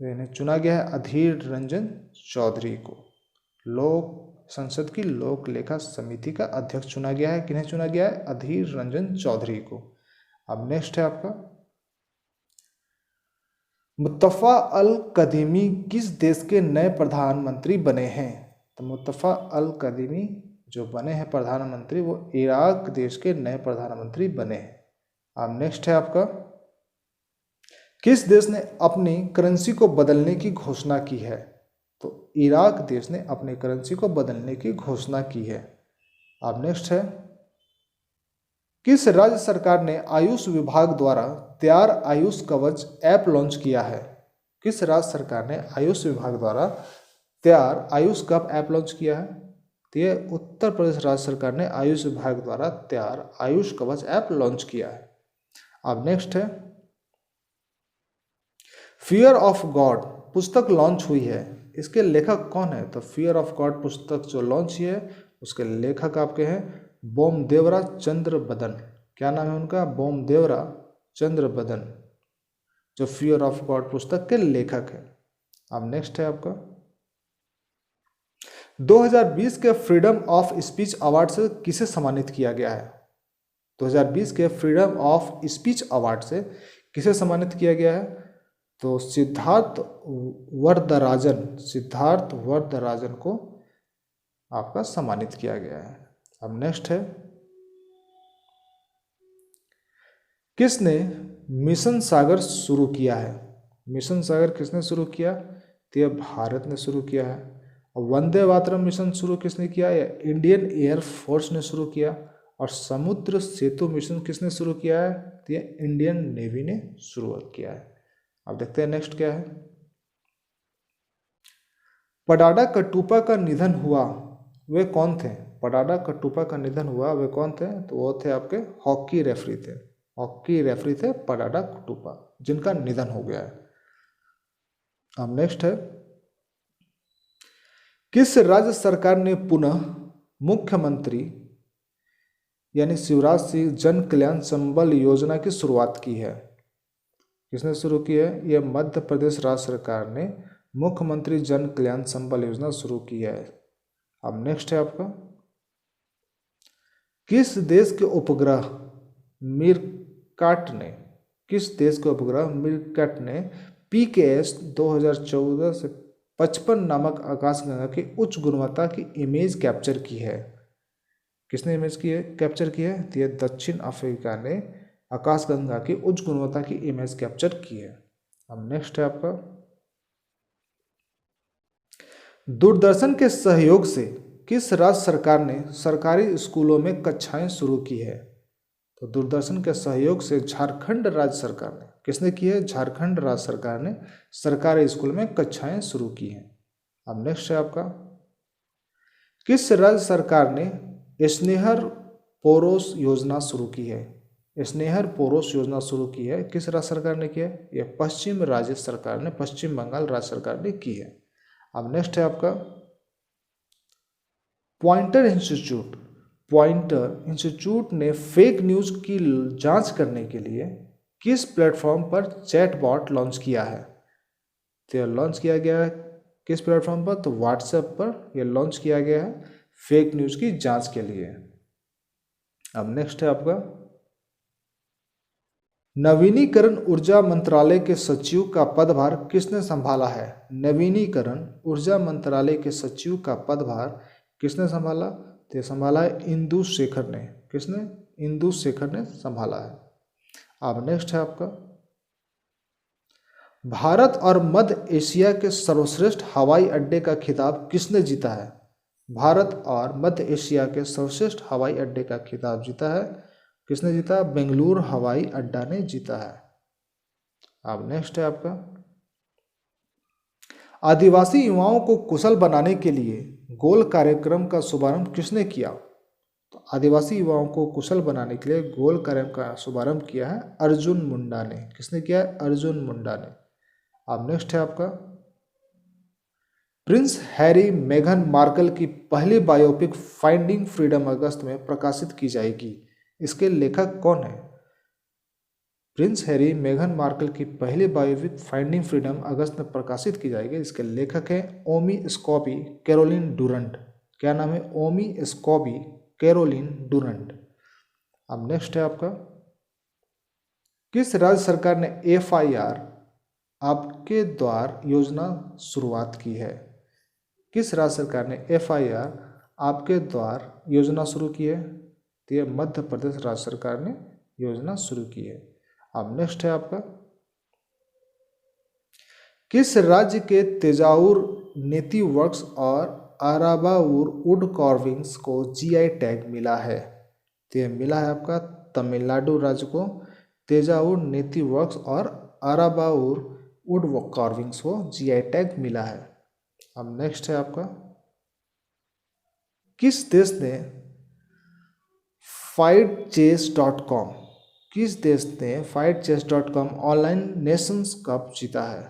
A: इन्हें चुना गया है अधीर रंजन चौधरी को। संसद की लोक लेखा समिति का अध्यक्ष चुना गया है, किन्हें चुना गया है? अधीर रंजन चौधरी को। अब नेक्स्ट है आपका, मुस्तफा अल कदीमी किस देश के नए प्रधानमंत्री बने हैं? तो मुस्तफा अल कदीमी जो बने हैं प्रधानमंत्री वो इराक देश के नए प्रधानमंत्री बने हैं। अब नेक्स्ट है आपका, किस देश ने अपनी करेंसी को बदलने की घोषणा की है? तो इराक देश ने अपनी करेंसी को बदलने की घोषणा की है। अब नेक्स्ट है, किस राज्य सरकार ने आयुष विभाग द्वारा तैयार आयुष कवच ऐप लॉन्च किया है? किस राज्य सरकार ने आयुष विभाग द्वारा तैयार आयुष कप ऐप लॉन्च किया है? तो ये उत्तर प्रदेश राज्य सरकार ने आयुष विभाग द्वारा तैयार आयुष कवच ऐप लॉन्च किया है। अब नेक्स्ट है, फियर ऑफ गॉड पुस्तक लॉन्च हुई है, इसके लेखक कौन है? तो फियर ऑफ गॉड पुस्तक जो लॉन्च हुई है उसके लेखक आपके हैं बोमदेवरा चंद्र बदन। क्या नाम है उनका? बोमदेवरा चंद्र बदन, जो फियर ऑफ गॉड पुस्तक के लेखक है। अब नेक्स्ट है आपका, 2020 के फ्रीडम ऑफ स्पीच अवार्ड से किसे सम्मानित किया गया है? 2020 के फ्रीडम ऑफ स्पीच अवार्ड से किसे सम्मानित किया गया है? तो सिद्धार्थ वरदराजन को आपका सम्मानित किया गया है। अब नेक्स्ट है, किसने मिशन सागर शुरू किया है? मिशन सागर किसने शुरू किया? तो यह भारत ने शुरू किया है। और वंदे मातरम मिशन शुरू किसने किया? यह इंडियन एयर फोर्स ने शुरू किया। और समुद्र सेतु मिशन किसने शुरू किया है? तो यह इंडियन नेवी ने शुरू किया है। अब देखते हैं नेक्स्ट क्या है, पडाडा कट्टुपा का निधन हुआ वे कौन थे? पडाडा कट्टुपा का निधन हुआ वे कौन थे? तो वो थे आपके हॉकी रेफरी थे पडाडा कट्टुपा, जिनका निधन हो गया है। अब नेक्स्ट है, किस राज्य सरकार ने पुनः मुख्यमंत्री यानी शिवराज सिंह जन कल्याण संबल योजना की शुरुआत की है? किसने शुरू की है? यह मध्य प्रदेश राज्य सरकार ने मुख्यमंत्री जन कल्याण संबल योजना शुरू की है। अब नेक्स्ट है आपका, किस देश के उपग्रह मीरकाट ने PKS 2014 से 55 नामक आकाशगंगा की उच्च गुणवत्ता की इमेज कैप्चर की है? किसने इमेज कैप्चर की है? तो ये दक्षिण अफ्रीका ने आकाशगंगा की उच्च गुणवत्ता की इमेज कैप्चर की है। अब नेक्स्ट है आपका, दूरदर्शन के सहयोग से किस राज्य सरकार ने सरकारी स्कूलों में कक्षाएं शुरू की है? तो दूरदर्शन के सहयोग से झारखंड राज्य सरकार ने, किसने की है? झारखंड राज्य सरकार ने सरकारी स्कूल में कक्षाएं शुरू की हैं। अब नेक्स्ट है आपका, किस राज्य सरकार ने स्नेहर पोरोस योजना शुरू की है? स्नेहर पोरोस योजना शुरू की है किस राज्य सरकार ने किया है? यह पश्चिम राज्य सरकार ने, पश्चिम बंगाल राज्य सरकार ने की है। अब नेक्स्ट है आपका, पॉइंटर इंस्टीट्यूट ने फेक न्यूज की जांच करने के लिए किस प्लेटफॉर्म पर चैटबॉट लॉन्च किया है? तो यह लॉन्च किया गया है किस प्लेटफॉर्म पर? तो व्हाट्सएप पर यह लॉन्च किया गया है फेक न्यूज की जांच के लिए। अब नेक्स्ट है आपका, नवीनीकरण ऊर्जा मंत्रालय के सचिव का पदभार किसने संभाला है? नवीनीकरण ऊर्जा मंत्रालय के सचिव का पदभार किसने संभाला? तो संभाला है इंदु शेखर ने। किसने? इंदु शेखर ने संभाला है। अब नेक्स्ट है आपका, भारत और मध्य एशिया के सर्वश्रेष्ठ हवाई अड्डे का खिताब किसने जीता है? भारत और मध्य एशिया के सर्वश्रेष्ठ हवाई अड्डे का खिताब जीता है, किसने जीता? बेंगलुरु हवाई अड्डा ने जीता है। अब नेक्स्ट है आपका, आदिवासी युवाओं को कुशल बनाने के लिए गोल कार्यक्रम का शुभारंभ किसने किया? तो आदिवासी युवाओं को कुशल बनाने के लिए गोल कार्यक्रम का शुभारंभ किया है अर्जुन मुंडा ने। किसने किया है? अर्जुन मुंडा ने। अब नेक्स्ट है आपका, प्रिंस हैरी मेघन मार्कल की पहली बायोपिक फाइंडिंग फ्रीडम अगस्त में प्रकाशित की जाएगी, इसके लेखक कौन है? प्रिंस हैरी मेघन मार्कल की पहली बायोपिक फाइंडिंग फ्रीडम अगस्त में प्रकाशित की जाएगी, इसके लेखक हैं ओमी स्कॉबी कैरोलिन डूरंट। क्या नाम है? ओमी स्कॉबी कैरोलिन डूरंट। अब नेक्स्ट है आपका, किस राज्य सरकार ने FIR आपके द्वार योजना शुरुआत की है? किस राज्य सरकार ने FIR आपके द्वार योजना शुरू की है? तो यह मध्य प्रदेश राज्य सरकार ने योजना शुरू की है। अब नेक्स्ट है आपका, किस राज्य के तेजाउर नेति वर्क्स और आराबाउर वुड कार्विंग्स को GI टैग मिला है? तो यह मिला है आपका तमिलनाडु राज्य को तेजाउर नेति वर्क्स और आराबाउर वुड कार्विंग्स को GI टैग मिला है। अब नेक्स्ट है आपका, किस देश ने FightChess.com ऑनलाइन नेशंस कप जीता है?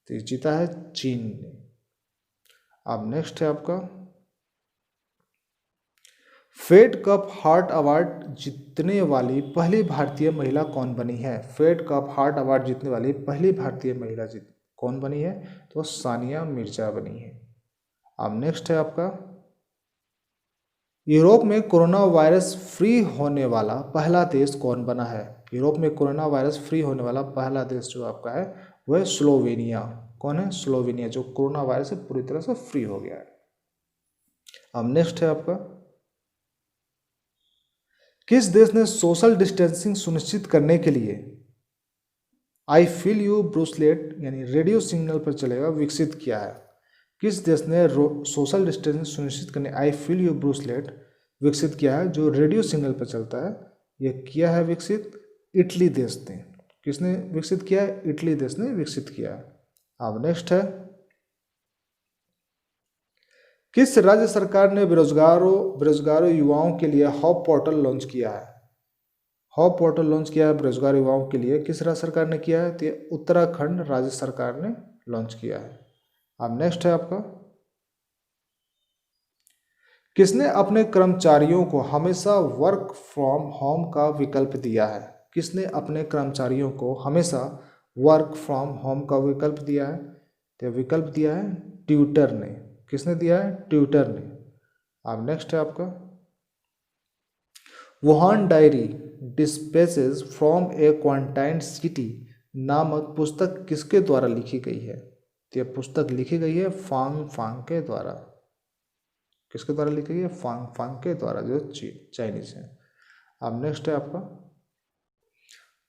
A: तो ये जीता है चीन ने। अब नेक्स्ट है आपका, फेड कप हार्ट अवार्ड जीतने वाली पहली भारतीय महिला कौन बनी है? फेड कप हार्ट अवार्ड जीतने वाली पहली भारतीय महिला कौन बनी है? तो सानिया मिर्जा बनी है। अब नेक्स्ट है आपका, यूरोप में कोरोना वायरस फ्री होने वाला पहला देश कौन बना है? यूरोप में कोरोना वायरस फ्री होने वाला पहला देश जो आपका है वह स्लोवेनिया। कौन है? स्लोवेनिया, जो कोरोना वायरस से पूरी तरह से फ्री हो गया है। अब नेक्स्ट है आपका, किस देश ने सोशल डिस्टेंसिंग सुनिश्चित करने के लिए आई फील यू ब्रूसलेट यानी रेडियो सिग्नल पर चलेगा विकसित किया है? किस देश ने सोशल डिस्टेंसिंग सुनिश्चित करने आई फील यू ब्रूसलेट विकसित किया है, जो रेडियो सिग्नल पर चलता है? यह किया है विकसित इटली देश ने। किसने विकसित किया है? इटली देश ने विकसित किया है। अब नेक्स्ट है, किस राज्य सरकार ने बेरोजगारों युवाओं के लिए हॉप पोर्टल लॉन्च किया है? हॉप पोर्टल लॉन्च किया है बेरोजगार युवाओं के लिए, किस राज्य सरकार ने किया है? तो उत्तराखंड राज्य सरकार ने लॉन्च किया है। अब नेक्स्ट है आपका, किसने अपने कर्मचारियों को हमेशा वर्क फ्रॉम होम का विकल्प दिया है? किसने अपने कर्मचारियों को हमेशा वर्क फ्रॉम होम का विकल्प दिया है? तो विकल्प दिया है ट्विटर ने। किसने दिया है? ट्विटर ने। अब नेक्स्ट है आपका, Wuhan diary dispatches from a quarantine city नामक पुस्तक किसके द्वारा लिखी गई है? तो यह पुस्तक लिखी गई है फांग फांग के द्वारा। किसके द्वारा लिखी गई है? फांग फांग के द्वारा, जो चाइनीज है। अब नेक्स्ट है आपका,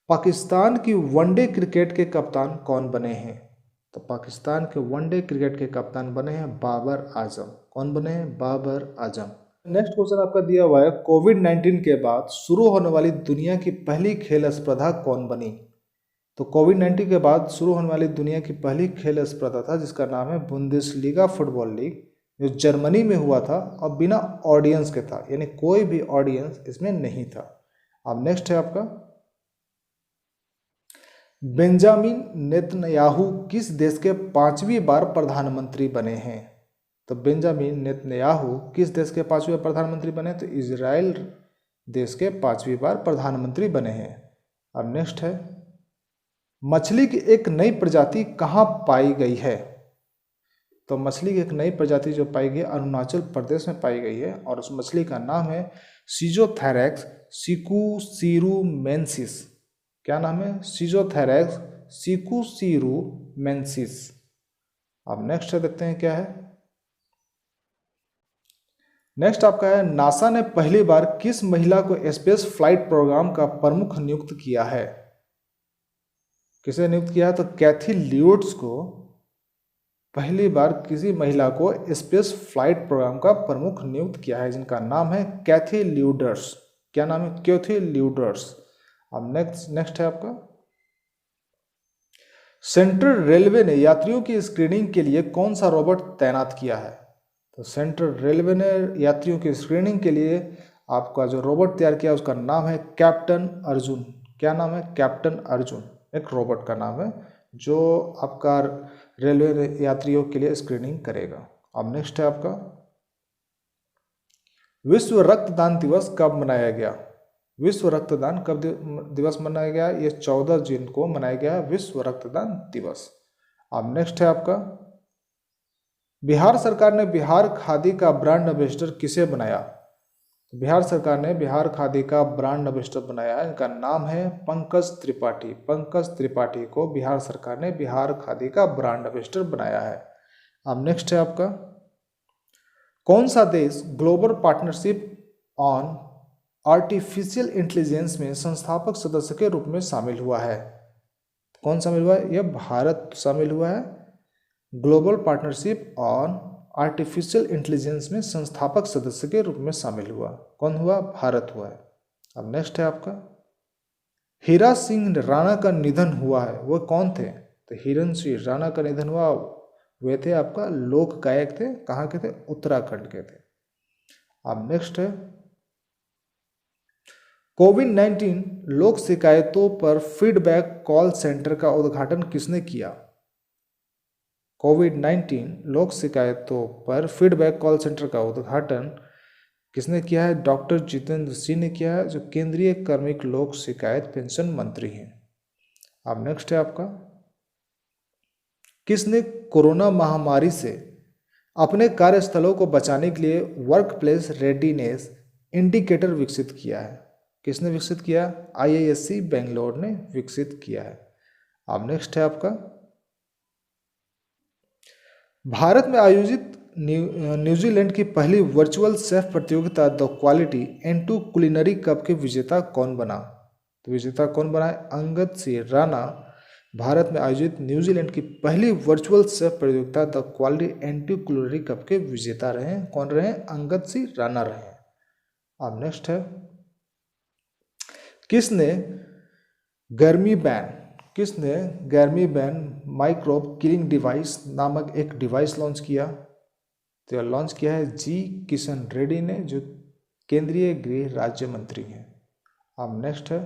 A: पाकिस्तान की वनडे क्रिकेट के कप्तान कौन बने हैं? तो पाकिस्तान के वनडे क्रिकेट के कप्तान बने हैं बाबर आजम। कौन बने हैं? बाबर आजम। नेक्स्ट क्वेश्चन आपका दिया हुआ है, कोविड-19 के बाद शुरू होने वाली दुनिया की पहली खेल स्पर्धा कौन बनी? तो कोविड-19 के बाद शुरू होने वाली दुनिया की पहली खेल स्पर्धा था जिसका नाम है बुंदेसलीगा फुटबॉल लीग, जो जर्मनी में हुआ था और बिना ऑडियंस के था, यानी कोई भी ऑडियंस इसमें नहीं था। अब नेक्स्ट है आपका, बेंजामिन नेतन्याहू किस देश के 5वीं बार प्रधानमंत्री बने हैं? तो बेंजामिन नेतन्याहू किस देश के 5वीं बार प्रधानमंत्री बने? तो इजराइल देश के 5वीं बार प्रधानमंत्री बने हैं। अब नेक्स्ट है, मछली की एक नई प्रजाति कहाँ पाई गई है? तो मछली की एक नई प्रजाति जो पाई गई अरुणाचल प्रदेश में पाई गई है और उस मछली का नाम है सीजोथेरैक्स सिकुसीरुमेंसिस। क्या नाम है? सीजोथेरैक्स सिकुसीरुमेंसिस। अब नेक्स्ट देखते हैं क्या है। नेक्स्ट आपका है, नासा ने पहली बार किस महिला को स्पेस फ्लाइट प्रोग्राम का प्रमुख नियुक्त किया है? किसे नियुक्त किया है? तो कैथी ल्यूड्स को पहली बार किसी महिला को स्पेस फ्लाइट प्रोग्राम का प्रमुख नियुक्त किया है, जिनका नाम है कैथी ल्यूडर्स। क्या नाम है? कैथी ल्यूडर्स। अब नेक्स्ट है आपका, सेंट्रल रेलवे ने यात्रियों की स्क्रीनिंग के लिए कौन सा रोबोट तैनात किया है? तो सेंट्रल रेलवे ने यात्रियों की स्क्रीनिंग के लिए आपका जो रोबोट तैयार किया उसका नाम है कैप्टन अर्जुन। क्या नाम है? कैप्टन अर्जुन एक रोबोट का नाम है जो आपका रेलवे यात्रियों के लिए स्क्रीनिंग करेगा। अब नेक्स्ट है आपका, विश्व रक्तदान दिवस कब मनाया गया? विश्व रक्तदान कब दिवस मनाया गया? ये 14 जून को मनाया गया विश्व रक्तदान दिवस। अब नेक्स्ट है आपका, बिहार सरकार ने बिहार खादी का ब्रांड एम्बेसडर किसे बनाया? बिहार सरकार ने बिहार खादी का ब्रांड एम्बेसडर बनाया है, इनका नाम है पंकज त्रिपाठी। पंकज त्रिपाठी को बिहार सरकार ने बिहार खादी का ब्रांड एम्बेसडर बनाया है। अब नेक्स्ट है आपका, कौन सा देश global partnership on artificial intelligence में संस्थापक सदस्य के रूप में शामिल हुआ है? कौन शामिल हुआ है? यह भारत शामिल हुआ है। Global partnership on artificial intelligence में संस्थापक सदस्य के रूप में शामिल हुआ। कौन हुआ? भारत हुआ है। अब नेक्स्ट है आपका, हीरा सिंह राणा का निधन हुआ है, वो कौन थे? तो हीरन सिंह राणा का निधन हुआ, वे थे आपका लोक गायक थे। कहाँ के थे? उत्तराखंड के थे। अब नेक्स्ट है, कोविड-19 लोक शिकायतों पर फीडबैक कॉल सेंटर का उद्घाटन किसने किया? कोविड-19 लोक शिकायतों पर फीडबैक कॉल सेंटर का उद्घाटन किसने किया है? डॉक्टर जितेंद्र सिंह ने किया है, जो केंद्रीय कार्मिक लोक शिकायत पेंशन मंत्री हैं। अब नेक्स्ट है आपका, किसने कोरोना महामारी से अपने कार्यस्थलों को बचाने के लिए वर्क प्लेस रेडीनेस इंडिकेटर विकसित किया है? किसने विकसित किया? IISc बेंगलोर ने विकसित किया है। अब नेक्स्ट है आपका, भारत में आयोजित न्यूजीलैंड की पहली वर्चुअल शेफ प्रतियोगिता the quality N2 culinary cup के विजेता कौन बना? तो विजेता कौन बना है? अंगद सिंह राणा भारत में आयोजित न्यूजीलैंड की पहली वर्चुअल शेफ प्रतियोगिता the quality N2 culinary cup के विजेता रहे हैं। कौन रहे? अंगद सिंह राणा रहे। अब नेक्स्ट है, किसने गर्मी बैन माइक्रोब किलिंग डिवाइस नामक एक डिवाइस लॉन्च किया? तो यह लॉन्च किया है जी किशन रेड्डी ने, जो केंद्रीय गृह राज्य मंत्री हैं। अब नेक्स्ट है,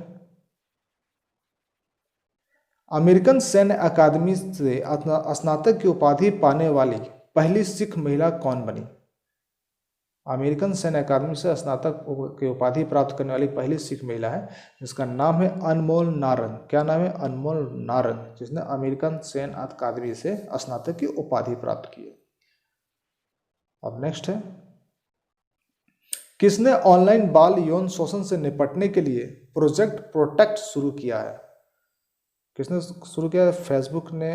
A: अमेरिकन सैन्य अकादमी से स्नातक की उपाधि पाने वाली पहली सिख महिला कौन बनी? अमेरिकन सैन्य अकादमी से स्नातक की उपाधि प्राप्त करने वाली पहली सिख महिला है, जिसका नाम है अनमोल नारंग। क्या नाम है? अनमोल नारंग, जिसने अमेरिकन सैन्य अकादमी से स्नातक की उपाधि प्राप्त की है। अब नेक्स्ट है, किसने ऑनलाइन बाल यौन शोषण से निपटने के लिए प्रोजेक्ट प्रोटेक्ट शुरू किया है? किसने शुरू किया है? फेसबुक ने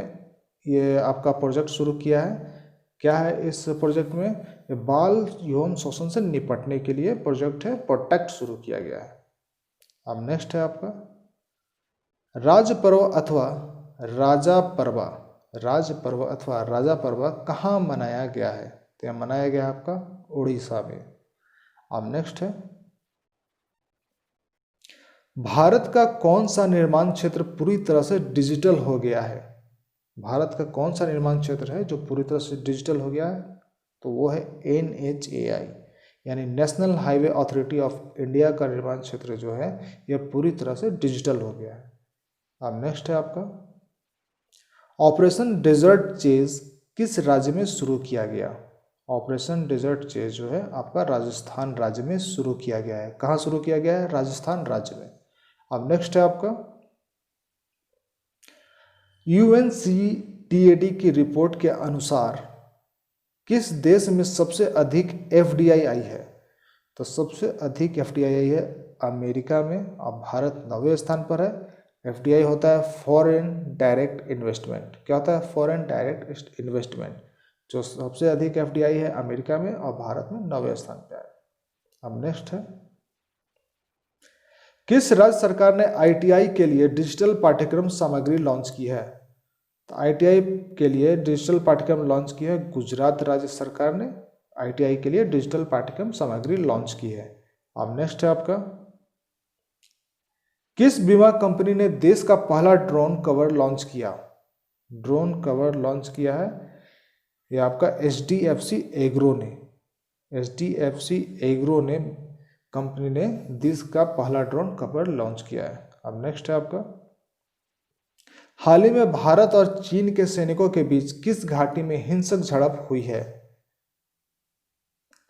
A: ये आपका प्रोजेक्ट शुरू किया है। क्या है इस प्रोजेक्ट में? ये बाल यौन शोषण से निपटने के लिए प्रोजेक्ट है प्रोटेक्ट शुरू किया गया है। अब नेक्स्ट है आपका, राज पर्व अथवा राजा पर्व, राज पर्व अथवा राजा पर्व कहाँ मनाया गया है? तो यह मनाया गया है आपका उड़ीसा में। अब नेक्स्ट है, भारत का कौन सा निर्माण क्षेत्र पूरी तरह से डिजिटल हो गया है? भारत का कौन सा निर्माण क्षेत्र है जो पूरी तरह से डिजिटल हो गया है? तो वो है NHAI, यानी national highway authority of India का निर्माण क्षेत्र जो है यह पूरी तरह से डिजिटल हो गया है। अब नेक्स्ट है आपका, ऑपरेशन डेजर्ट चेज किस राज्य में शुरू किया गया? ऑपरेशन डेजर्ट चेज जो है आपका राजस्थान राज्य में शुरू किया गया है। कहाँ शुरू किया गया है? राजस्थान राज्य में। अब नेक्स्ट है आपका, UNCTAD की रिपोर्ट के अनुसार किस देश में सबसे अधिक FDI आई है? तो सबसे अधिक FDI आई है अमेरिका में। अब भारत 9वें स्थान पर है। FDI होता है फॉरेन डायरेक्ट इन्वेस्टमेंट। क्या होता है? Foreign direct investment. जो सबसे अधिक FDI है अमेरिका में और भारत में 9वें स्थान पर है। अब नेक्स्ट है, किस राज्य सरकार ने ITI के लिए डिजिटल पाठ्यक्रम सामग्री लॉन्च की है? तो ITI के लिए डिजिटल पाठ्यक्रम लॉन्च की है गुजरात राज्य सरकार ने ITI के लिए डिजिटल पाठ्यक्रम सामग्री लॉन्च की है। अब नेक्स्ट है आपका, किस बीमा कंपनी ने देश का पहला ड्रोन कवर लॉन्च किया? ड्रोन कवर लॉन्च किया है यह आपका HDFC एग्रो ने। HDFC एग्रो ने कंपनी ने देश का पहला ड्रोन कवर लॉन्च किया है। अब नेक्स्ट है आपका, हाल ही में भारत और चीन के सैनिकों के बीच किस घाटी में हिंसक झड़प हुई है?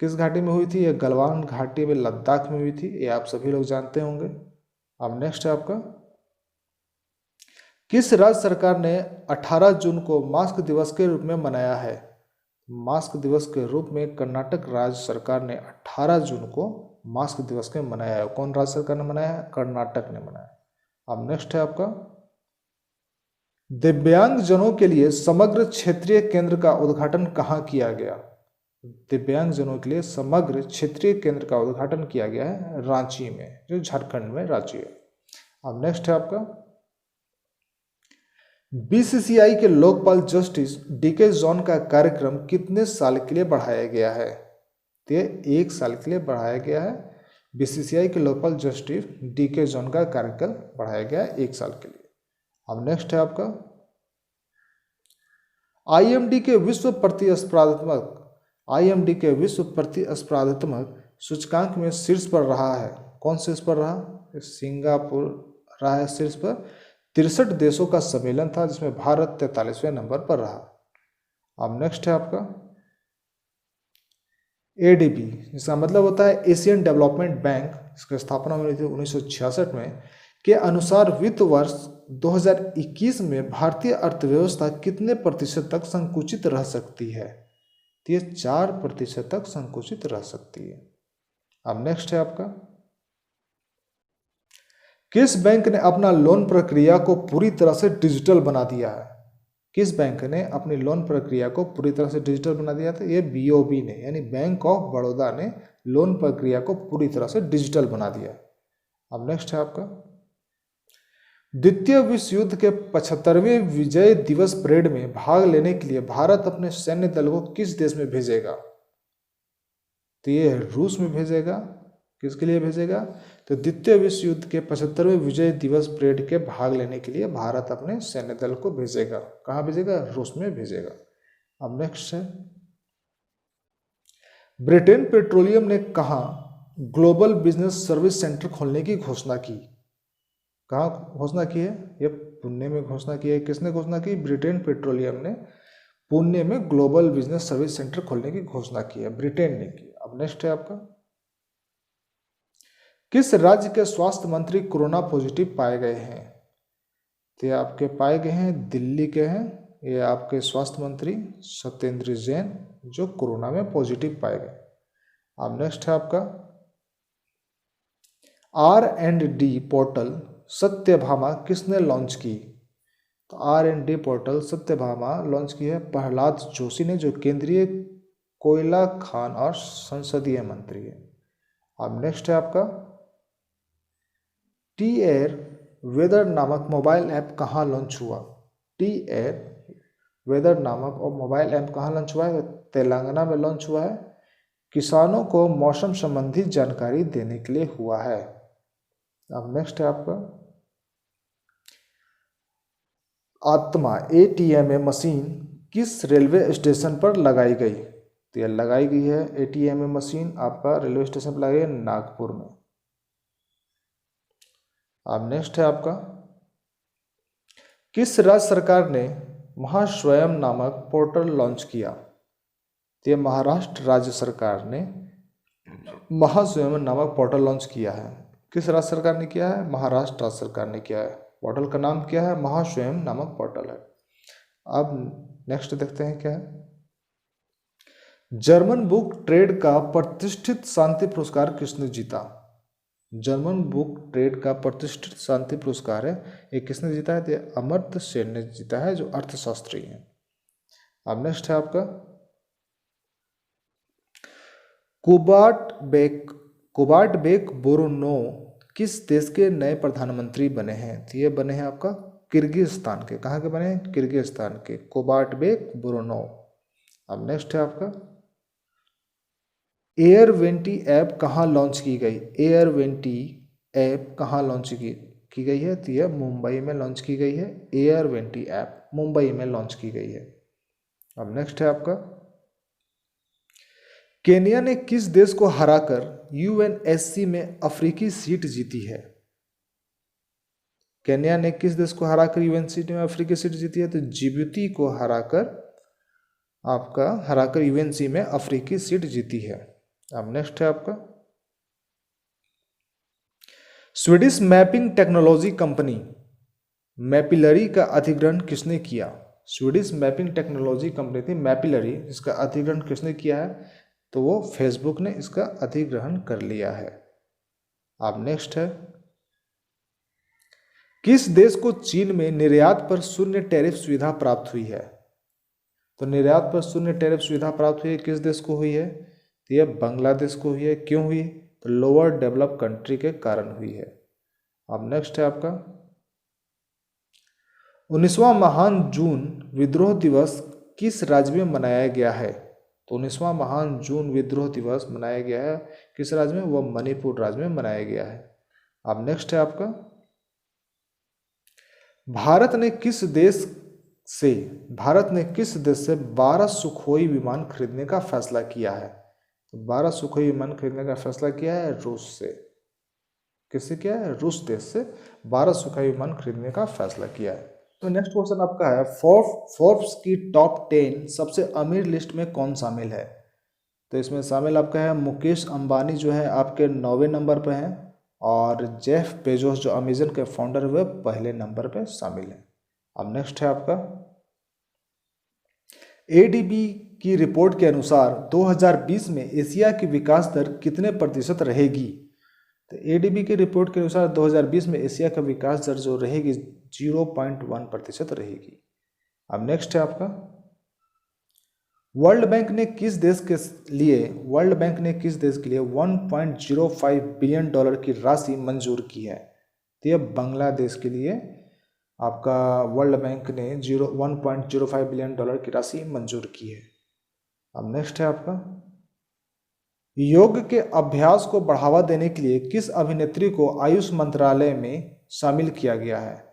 A: किस घाटी में हुई थी? यह गलवान घाटी में लद्दाख में हुई थी। ये आप सभी लोग जानते होंगे। अब नेक्स्ट है आपका, किस राज्य सरकार ने 18 जून को मास्क दिवस के रूप में मनाया है? मास्क दिवस के रूप में कर्नाटक राज्य सरकार ने 18 जून को मास्क दिवस के मनाया है। कौन राज्य सरकार ने मनाया है? कर्नाटक ने मनाया। अब नेक्स्ट है आपका, दिव्यांगजनों के लिए समग्र क्षेत्रीय केंद्र का उद्घाटन कहाँ किया गया? दिव्यांगजनों के लिए समग्र क्षेत्रीय केंद्र का उद्घाटन किया गया है रांची में, जो झारखंड में रांची है। अब नेक्स्ट है आपका, BCCI के लोकपाल जस्टिस DK जॉन का कार्यक्रम कितने साल के लिए बढ़ाया गया है? तो 1 साल के लिए बढ़ाया गया है। BCCI के लोकपाल जस्टिस DK जॉन का कार्यकाल बढ़ाया गया है 1 साल के लिए। अब नेक्स्ट है आपका, IMD के विश्व प्रतिस्पर्धात्मक सूचकांक में शीर्ष पर रहा है। कौन शीर्ष पर रहा? सिंगापुर रहा है शीर्ष पर। 63 देशों का सम्मेलन था जिसमें भारत 43वें नंबर पर रहा। अब नेक्स्ट है आपका, ADB, जिसका मतलब होता है एशियन डेवलपमेंट बैंक, इसकी स्थापना हुई थी 1966 में, के अनुसार वित्त वर्ष 2021 में भारतीय अर्थव्यवस्था कितने प्रतिशत तक संकुचित रह सकती है? तो ये 4% तक संकुचित रह सकती है। अब नेक्स्ट है आपका, किस बैंक ने अपना लोन प्रक्रिया को पूरी तरह से डिजिटल बना दिया है? किस बैंक ने अपनी लोन प्रक्रिया को पूरी तरह से डिजिटल बना दिया था? ये BOB ने, यानी बैंक ऑफ बड़ौदा ने लोन प्रक्रिया को पूरी तरह से डिजिटल बना दिया। अब नेक्स्ट है आपका, द्वितीय विश्व युद्ध के 75वें विजय दिवस परेड में भाग लेने के लिए भारत अपने सैन्य दल को किस देश में भेजेगा? तो ये रूस में भेजेगा। किसके लिए भेजेगा? तो द्वितीय विश्व युद्ध के 75वें विजय दिवस परेड के भाग लेने के लिए भारत अपने सैन्य दल को भेजेगा। कहाँ भेजेगा? रूस में भेजेगा। अब नेक्स्ट है, ब्रिटेन पेट्रोलियम ने कहाँ ग्लोबल बिजनेस सर्विस सेंटर खोलने की घोषणा की? कहाँ घोषणा की है? ये पुणे में घोषणा की है। किसने घोषणा की? ब्रिटेन पेट्रोलियम ने पुणे में ग्लोबल बिजनेस सर्विस सेंटर खोलने की घोषणा की है, ब्रिटेन ने की। अब नेक्स्ट है आपका, किस राज्य के स्वास्थ्य मंत्री कोरोना पॉजिटिव पाए गए हैं? तो ये आपके पाए गए हैं दिल्ली के हैं, ये आपके स्वास्थ्य मंत्री सत्येंद्र जैन जो कोरोना में पॉजिटिव पाए गए। अब नेक्स्ट है आपका, R&D पोर्टल सत्यभामा किसने लॉन्च की? तो R&D पोर्टल सत्यभामा लॉन्च की है प्रहलाद जोशी ने, जो केंद्रीय कोयला खान और संसदीय मंत्री है। अब नेक्स्ट है आपका, टी एयर वेदर नामक मोबाइल ऐप कहाँ लॉन्च हुआ? टी एयर वेदर नामक और मोबाइल ऐप कहाँ लॉन्च हुआ है? तेलंगाना में लॉन्च हुआ है, किसानों को मौसम संबंधी जानकारी देने के लिए हुआ है। अब नेक्स्ट है आपका, आत्मा ATM मशीन किस रेलवे स्टेशन पर लगाई गई? तो यह लगाई गई है ATM मशीन आपका रेलवे स्टेशन पर लगाई है नागपुर में। अब नेक्स्ट है आपका, किस राज्य सरकार ने महास्वयं नामक पोर्टल लॉन्च किया? तो यह महाराष्ट्र राज्य सरकार ने महास्वयं नामक पोर्टल लॉन्च किया है। किस राज्य सरकार ने किया है? महाराष्ट्र राज्य सरकार ने किया है। पोर्टल का नाम क्या है? महास्वयं नामक पोर्टल है। अब नेक्स्ट देखते हैं क्या है, जर्मन बुक ट्रेड का प्रतिष्ठित शांति पुरस्कार किसने जीता? जर्मन बुक ट्रेड का प्रतिष्ठित शांति पुरस्कार है, ये किसने जीता है? तो अमर्त्य सेन ने जीता है, जो अर्थशास्त्री हैं। अब नेक्स्ट है आपका, कोबार्ट बेक बोरोनो किस देश के नए प्रधानमंत्री बने हैं? तो ये बने हैं आपका किर्गिस्तान के। कहाँ के बने हैं? किर्गिस्तान के, कोबार्ट बेक बोरोनो। अब नेक्स्ट है आपका, एयरवेंटी ऐप कहाँ लॉन्च की गई? एयरवेंटी ऐप कहाँ लॉन्च की गई है? तो यह मुंबई में लॉन्च की गई है। एयरवेंटी ऐप मुंबई में लॉन्च की गई है। अब नेक्स्ट है आपका, केन्या ने किस देश को हराकर UNSC में अफ्रीकी सीट जीती है? केन्या ने किस देश को हराकर UNSC में अफ्रीकी सीट जीती है? तो जिबूती को हराकर UNSC में अफ्रीकी सीट जीती है। अब नेक्स्ट है आपका, स्वीडिश मैपिंग टेक्नोलॉजी कंपनी मैपिलरी का अधिग्रहण किसने किया? स्वीडिश मैपिंग टेक्नोलॉजी कंपनी थी मैपिलरी, इसका अधिग्रहण किसने किया है? तो वो फेसबुक ने इसका अधिग्रहण कर लिया है। अब नेक्स्ट है, किस देश को चीन में निर्यात पर शून्य टैरिफ सुविधा प्राप्त हुई है? तो निर्यात पर शून्य टैरिफ सुविधा प्राप्त हुई है किस देश को हुई है? तो यह बांग्लादेश को हुई है। क्यों हुई? तो लोअर डेवलप कंट्री के कारण हुई है। अब नेक्स्ट है आपका, 19वां महान जून विद्रोह दिवस किस राज्य में मनाया गया है? तो 19वां महान जून विद्रोह दिवस मनाया गया है किस राज्य में? वह मणिपुर राज्य में मनाया गया है। अब नेक्स्ट है आपका, भारत ने किस देश से 12 सुखोई विमान खरीदने का फैसला किया है? तो 12 सुखोई विमान खरीदने का फैसला किया है रूस से। किससे किया है? रूस देश से 12 सुखोई विमान खरीदने का फैसला किया है। तो नेक्स्ट क्वेश्चन आपका है, फोर्ब्स की टॉप 10 सबसे अमीर लिस्ट में कौन शामिल है? तो इसमें शामिल आपका है मुकेश अंबानी, जो है आपके 9वें नंबर पर हैं, और जेफ बेजोस जो अमेजन के फाउंडर हुए पहले नंबर पे शामिल हैं। अब नेक्स्ट है आपका, ADB की रिपोर्ट के अनुसार 2020 में एशिया की विकास दर कितने प्रतिशत रहेगी? तो ADB की रिपोर्ट के अनुसार 2020 में एशिया का विकास दर जो रहेगी 0.1% रहेगी। अब नेक्स्ट है आपका, वर्ल्ड बैंक ने किस देश के लिए 1.05 बिलियन डॉलर की राशि मंजूर की है? तो यह बांग्लादेश के लिए आपका वर्ल्ड बैंक ने 1.05 बिलियन डॉलर की राशि मंजूर की है। अब नेक्स्ट है आपका, योग के अभ्यास को बढ़ावा देने के लिए किस अभिनेत्री को आयुष मंत्रालय में शामिल किया गया है?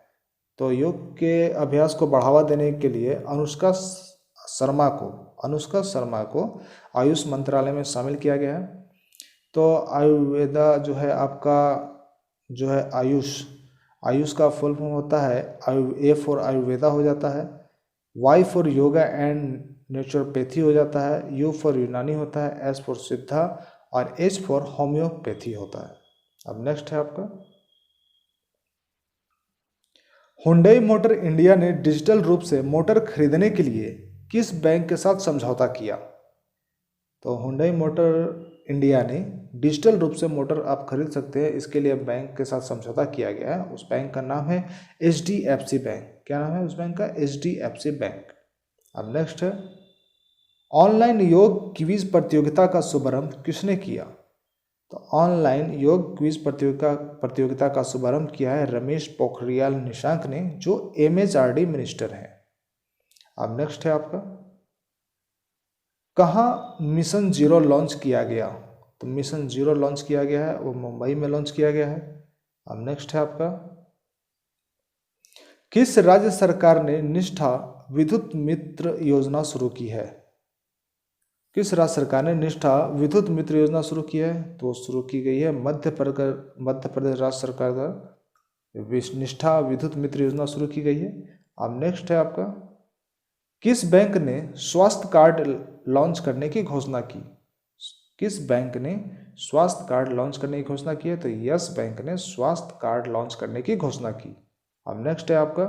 A: तो योग के अभ्यास को बढ़ावा देने के लिए अनुष्का शर्मा को आयुष मंत्रालय में शामिल किया गया है। तो आयुर्वेदा जो है आपका जो है आयुष का फुल फॉर्म होता है A फॉर आयुर्वेदा हो जाता है, Y for yoga and naturopathy हो जाता है, यू फॉर यूनानी होता है, एस फॉर सिद्धा और एच फॉर होम्योपैथी होता है। अब नेक्स्ट है आपका, हुंडई मोटर इंडिया ने डिजिटल रूप से मोटर खरीदने के लिए किस बैंक के साथ समझौता किया? तो हुंडई मोटर इंडिया ने डिजिटल रूप से मोटर आप खरीद सकते हैं, इसके लिए बैंक के साथ समझौता किया गया है। उस बैंक का नाम है HDFC बैंक। क्या नाम है उस बैंक का? HDFC bank. अब नेक्स्ट है, ऑनलाइन योग क्विज प्रतियोगिता का शुभारंभ किसने किया? तो ऑनलाइन योग क्विज प्रतियोगिता का शुभारंभ किया है रमेश पोखरियाल निशंक ने, जो MHRD मिनिस्टर हैं। अब नेक्स्ट है आपका, कहाँ मिशन जीरो लॉन्च किया गया? तो मिशन जीरो लॉन्च किया गया है वो मुंबई में लॉन्च किया गया है। अब नेक्स्ट है आपका, किस राज्य सरकार ने निष्ठा विद्युत मित्र योजना शुरू की है? किस राज्य सरकार ने निष्ठा विद्युत मित्र योजना शुरू की है? तो शुरू की गई है मध्य प्रदेश राज्य सरकार द्वारा निष्ठा विद्युत मित्र योजना शुरू की गई है। अब नेक्स्ट है आपका, किस बैंक ने स्वास्थ्य कार्ड लॉन्च करने की घोषणा की? किस बैंक ने स्वास्थ्य कार्ड लॉन्च करने की घोषणा की है? तो यस बैंक ने स्वास्थ्य कार्ड लॉन्च करने की घोषणा की। अब नेक्स्ट है आपका,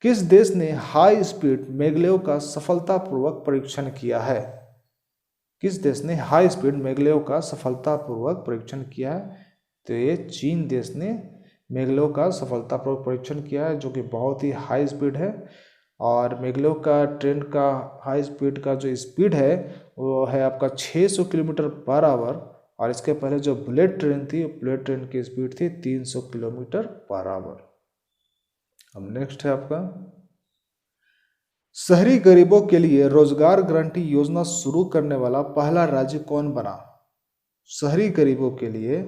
A: किस देश ने हाई स्पीड मैगलेव का सफलतापूर्वक परीक्षण किया है? किस देश ने हाई स्पीड मैगलेव का सफलतापूर्वक परीक्षण किया है? तो ये चीन देश ने मैगलेव का सफलतापूर्वक परीक्षण किया है, जो कि बहुत ही हाई स्पीड है। और मैगलेव का ट्रेन का हाई स्पीड का जो स्पीड है वो है आपका 600 किलोमीटर पर आवर, और इसके पहले जो बुलेट ट्रेन थी, बुलेट ट्रेन की स्पीड थी 300 किलोमीटर पर आवर। अब नेक्स्ट है आपका, शहरी गरीबों के लिए रोजगार गारंटी योजना शुरू करने वाला पहला राज्य कौन बना? शहरी गरीबों के लिए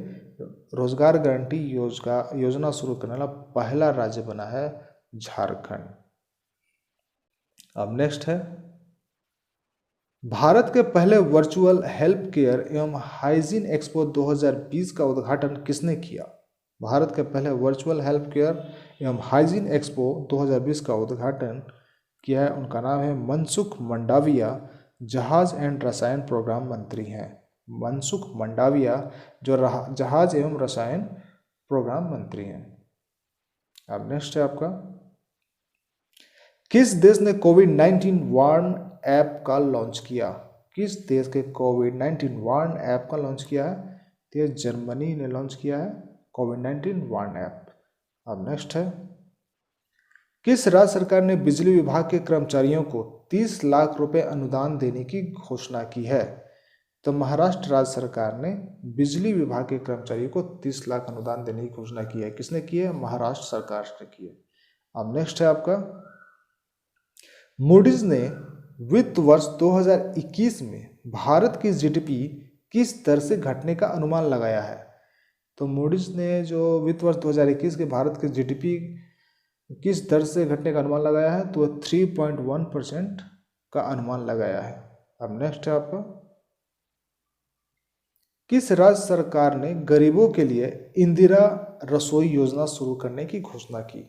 A: रोजगार गारंटी योजना शुरू करने वाला पहला राज्य बना है झारखंड। अब नेक्स्ट है, भारत के पहले वर्चुअल हेल्थ केयर एवं हाइजीन एक्सपो 2020 का उद्घाटन किसने किया? भारत के पहले वर्चुअल हेल्थ केयर एवं हाइजीन एक्सपो 2020 का उद्घाटन किया है, उनका नाम है मनसुख मंडाविया, जहाज एंड रसायन प्रोग्राम मंत्री हैं। मनसुख मंडाविया जो जहाज एवं रसायन प्रोग्राम मंत्री हैं। अब नेक्स्ट है आपका, किस देश ने कोविड-19 वार्न ऐप का लॉन्च किया? किस देश के कोविड-19 वार्न ऐप का लॉन्च किया है? तो जर्मनी ने लॉन्च किया है कोविड-19 वार्न ऐप। अब नेक्स्ट है, किस राज्य सरकार ने बिजली विभाग के कर्मचारियों को 30 लाख रुपए अनुदान देने की घोषणा की है? तो महाराष्ट्र राज्य सरकार ने बिजली विभाग के कर्मचारियों को 30 लाख अनुदान देने की घोषणा की है। किसने की है? महाराष्ट्र सरकार ने की है। अब नेक्स्ट है आपका, मूडीज ने वित्त वर्ष 2021 में भारत की जीडीपी किस दर से घटने का अनुमान लगाया है? तो मूडीज ने जो वित्त वर्ष 2021 के भारत के जीडीपी किस दर से घटने का अनुमान लगाया है? तो 3.1% का अनुमान लगाया है। अब नेक्स्ट है आपका, किस राज्य सरकार ने गरीबों के लिए इंदिरा रसोई योजना शुरू करने की घोषणा की?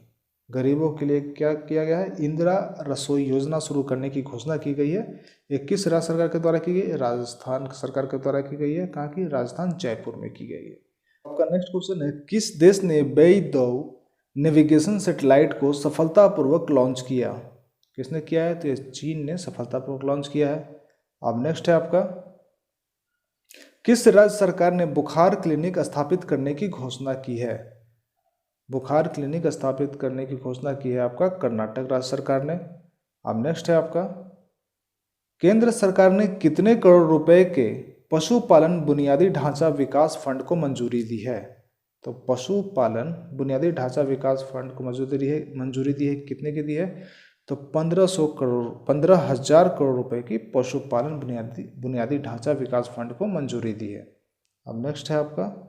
A: गरीबों के लिए क्या किया गया है? इंदिरा रसोई योजना शुरू करने की घोषणा की गई है। ये किस राज्य सरकार के द्वारा की गई है? राजस्थान सरकार के द्वारा की गई है। कहाँ की? राजस्थान जयपुर में की गई है। आपका नेक्स्ट क्वेश्चन है, किस देश ने बेईदौ नेविगेशन सैटेलाइट को सफलतापूर्वक लॉन्च किया? किसने किया है? तो ये चीन ने सफलतापूर्वक लॉन्च किया है। अब नेक्स्ट है आपका, किस राज्य सरकार ने बुखार क्लिनिक स्थापित करने की घोषणा की है? बुखार क्लिनिक स्थापित करने की घोषणा की है आपका कर्नाटक राज्य सरकार ने। अब नेक्स्ट है आपका, केंद्र सरकार ने कितने करोड़ रुपए के पशुपालन बुनियादी ढांचा विकास फंड को मंजूरी दी है? तो पशुपालन बुनियादी ढांचा विकास फंड को मंजूरी दी है। कितने की दी है? तो 15,000 करोड़ रुपए की पशुपालन बुनियादी ढांचा विकास फंड को मंजूरी दी है। अब नेक्स्ट है आपका,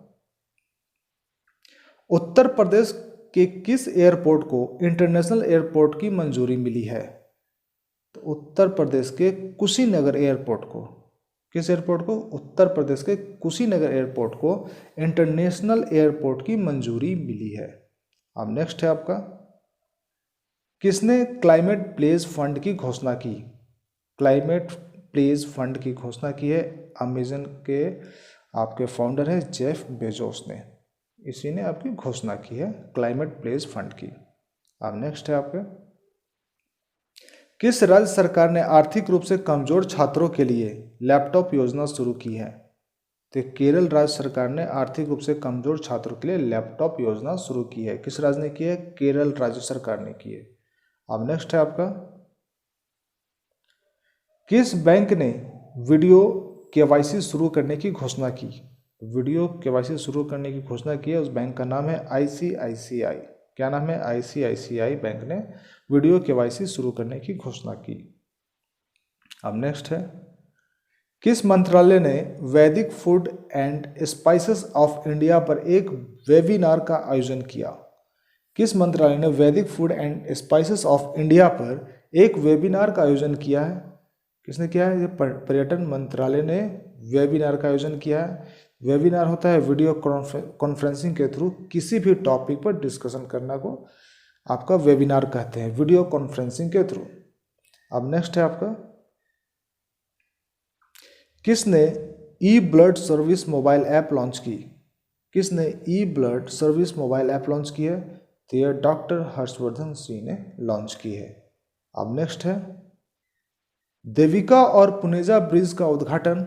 A: उत्तर प्रदेश के किस एयरपोर्ट को इंटरनेशनल एयरपोर्ट की मंजूरी मिली है? तो उत्तर प्रदेश के कुशीनगर एयरपोर्ट को, किस एयरपोर्ट को? उत्तर प्रदेश के कुशीनगर एयरपोर्ट को इंटरनेशनल एयरपोर्ट की मंजूरी मिली है। अब नेक्स्ट है आपका, किसने क्लाइमेट प्लेज फंड की घोषणा की? क्लाइमेट प्लेज फंड की घोषणा की है अमेजन के आपके फाउंडर है जेफ बेजोस ने, इसी ने आपकी घोषणा की है क्लाइमेट प्लेज फंड की। अब नेक्स्ट है आपके, किस राज्य सरकार ने आर्थिक रूप से कमजोर छात्रों के लिए लैपटॉप योजना शुरू की है? तो केरल राज्य सरकार ने आर्थिक रूप से कमजोर छात्रों के लिए लैपटॉप योजना शुरू की है। किस राज्य ने की है? केरल राज्य सरकार ने की है। अब नेक्स्ट है आपका, किस बैंक ने वीडियो केवाईसी शुरू करने की घोषणा की? वीडियो केवाईसी शुरू करने की घोषणा की है, उस बैंक का नाम है आईसीआईसीआई। क्या नाम है? आईसीआईसीआई बैंक ने वीडियो केवाईसी शुरू करने की घोषणा की। अब नेक्स्ट है, किस मंत्रालय ने वैदिक food and spices of India पर एक वेबिनार का आयोजन किया? किस मंत्रालय ने वैदिक food and spices of India पर एक वेबिनार का आयोजन किया है? किसने किया है? ये पर्यटन मंत्रालय ने वेबिनार का आयोजन किया है। वेबिनार होता है वीडियो कॉन्फ्रेंसिंग के थ्रू किसी भी टॉपिक पर डिस्कशन करना को आपका वेबिनार कहते हैं, वीडियो कॉन्फ्रेंसिंग के थ्रू। अब नेक्स्ट है आपका, किसने e blood service mobile app launch की? किसने e blood service mobile app launch की है? तो यह डॉक्टर हर्षवर्धन सिंह ने लॉन्च की है। अब नेक्स्ट है, देविका और पुनेजा ब्रिज का उद्घाटन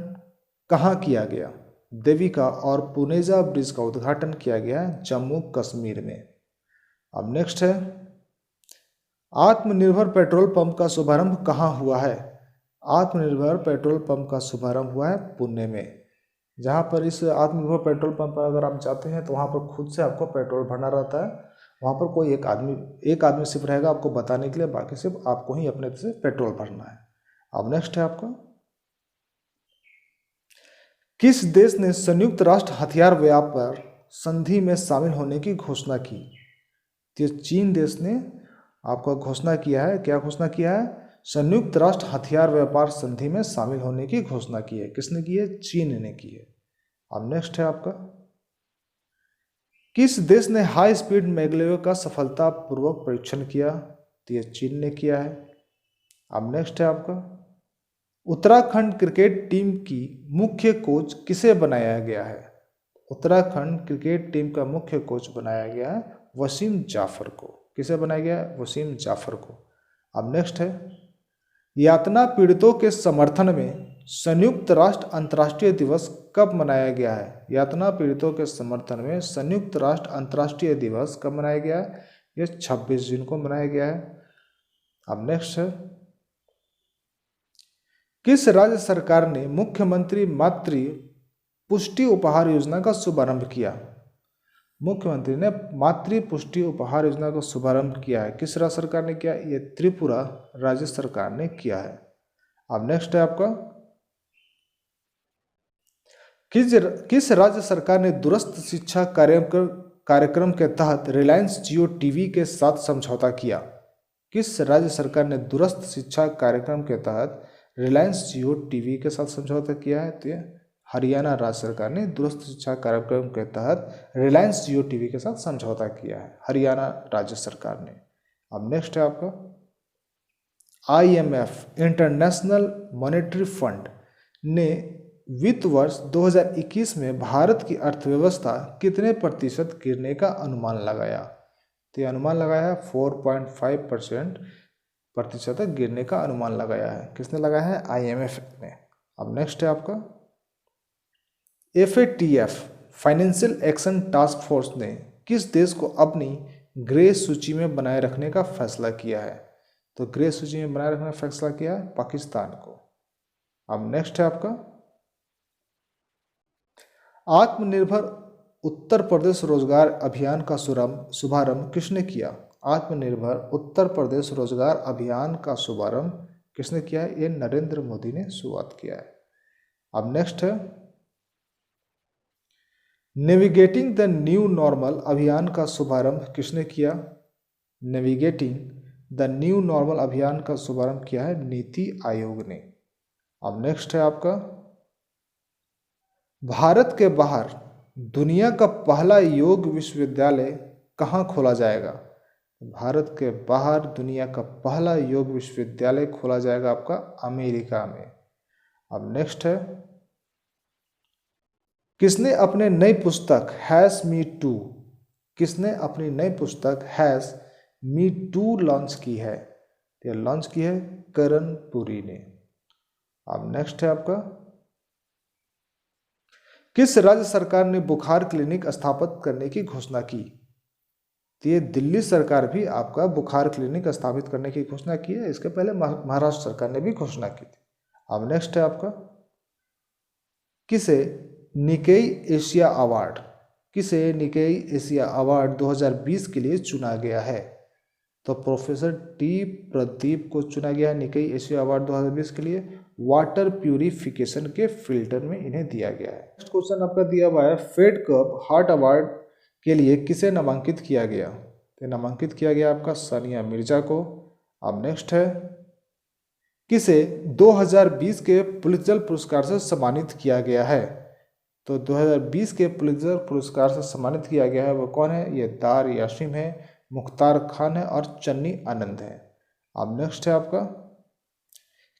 A: कहाँ किया गया? देविका और पुनेजा ब्रिज का उद्घाटन किया गया है जम्मू कश्मीर में। अब नेक्स्ट है, आत्मनिर्भर पेट्रोल पंप का शुभारंभ कहाँ हुआ है? आत्मनिर्भर पेट्रोल पंप का शुभारंभ हुआ है पुणे में। जहाँ पर इस आत्मनिर्भर पेट्रोल पंप पर अगर आप जाते हैं तो वहाँ पर खुद से आपको पेट्रोल भरना रहता है। वहाँ पर कोई एक आदमी सिर्फ रहेगा आपको बताने के लिए, बाकी सिर्फ आपको ही अपने से पेट्रोल भरना है। अब नेक्स्ट है आपका, किस देश ने संयुक्त राष्ट्र हथियार व्यापार संधि में शामिल होने की घोषणा की? तो चीन देश ने आपका घोषणा किया है। क्या घोषणा किया है? संयुक्त राष्ट्र हथियार व्यापार संधि में शामिल होने की घोषणा की है। किसने की है? चीन ने की है। अब नेक्स्ट है आपका, किस देश ने हाई स्पीड मैगलेव का सफलतापूर्वक परीक्षण किया? तो ये चीन ने किया है। अब नेक्स्ट है आपका, उत्तराखंड क्रिकेट टीम की मुख्य कोच किसे बनाया गया है? उत्तराखंड क्रिकेट टीम का मुख्य कोच बनाया गया है वसीम जाफर को। किसे बनाया गया है? वसीम जाफर को। अब नेक्स्ट है, यातना पीड़ितों के समर्थन में संयुक्त राष्ट्र अंतर्राष्ट्रीय दिवस कब मनाया गया है? यातना पीड़ितों के समर्थन में संयुक्त राष्ट्र अंतर्राष्ट्रीय दिवस कब मनाया गया है? ये 26 जून को मनाया गया है। अब नेक्स्ट है, किस राज्य सरकार ने मुख्यमंत्री मातृ पुष्टि उपहार योजना का शुभारंभ किया? मुख्यमंत्री ने मातृ पुष्टि उपहार योजना का शुभारंभ किया है। किस राज्य सरकार ने किया? ये त्रिपुरा राज्य सरकार ने किया है। अब नेक्स्ट है आपका, किस राज्य सरकार ने दूरस्थ शिक्षा कार्यक्रम के तहत रिलायंस जियो टीवी के साथ समझौता किया? किस राज्य सरकार ने दूरस्थ शिक्षा कार्यक्रम के तहत रिलायंस जियो टीवी के साथ समझौता किया है? तो हरियाणा राज्य सरकार ने दूरस्थ शिक्षा कार्यक्रम के तहत रिलायंस जियो टीवी के साथ समझौता किया है, हरियाणा राज्य सरकार ने। अब नेक्स्ट है आपका, IMF इंटरनेशनल मॉनेटरी फंड ने वित्त वर्ष 2021 में भारत की अर्थव्यवस्था कितने प्रतिशत गिरने का अनुमान लगाया? तो ये अनुमान लगाया है 4.5% प्रतिशत गिरने का अनुमान लगाया है। किसने लगाया है? IMF ने। अब नेक्स्ट है आपका, FATF financial action task force ने किस देश को अपनी ग्रे सूची में बनाए रखने का फैसला किया है? तो ग्रे सूची में बनाए रखने का फैसला किया है पाकिस्तान को। अब नेक्स्ट है आपका, आत्मनिर्भर उत्तर प्रदेश रोजगार अभियान का शुभारंभ किसने किया? आत्मनिर्भर उत्तर प्रदेश रोजगार अभियान का शुभारंभ किसने किया है? ये नरेंद्र मोदी ने शुरुआत किया है। अब नेक्स्ट है, नेविगेटिंग द न्यू नॉर्मल अभियान का शुभारंभ किसने किया? नेविगेटिंग द न्यू नॉर्मल अभियान का शुभारंभ किया है नीति आयोग ने। अब नेक्स्ट है आपका, भारत के बाहर दुनिया का पहला योग विश्वविद्यालय कहाँ खोला जाएगा? भारत के बाहर दुनिया का पहला योग विश्वविद्यालय खोला जाएगा आपका अमेरिका में। अब नेक्स्ट है, किसने अपने नई पुस्तक हैश मी टू, किसने अपनी नई पुस्तक हैश मी टू लॉन्च की है? ये लॉन्च की है करण पुरी ने। अब नेक्स्ट है आपका, किस राज्य सरकार ने बुखार क्लिनिक स्थापित करने की घोषणा की? तो ये दिल्ली सरकार भी आपका बुखार क्लिनिक स्थापित करने की घोषणा की है। इसके पहले महाराष्ट्र सरकार ने भी घोषणा की थी। अब नेक्स्ट है आपका, किसे निकेई एशिया अवार्ड, किसे निकेई एशिया अवार्ड 2020 के लिए चुना गया है? तो प्रोफेसर टी प्रदीप को चुना गया है निकेई एशिया अवार्ड 2020 के लिए। वाटर प्यूरिफिकेशन के फिल्टर में इन्हें दिया गया है। नेक्स्ट क्वेश्चन आपका दिया हुआ है, फेड कप हार्ट अवार्ड के लिए किसे नामांकित किया गया? तो नामांकित किया गया आपका सानिया मिर्जा को। अब नेक्स्ट है, किसे 2020 के पुलित्जर पुरस्कार से सम्मानित किया गया है? तो 2020 के पुलित्जर पुरस्कार से सम्मानित किया गया है वो कौन है? ये दार यासिम है, मुख्तार खान है और चन्नी आनंद है। अब नेक्स्ट है आपका,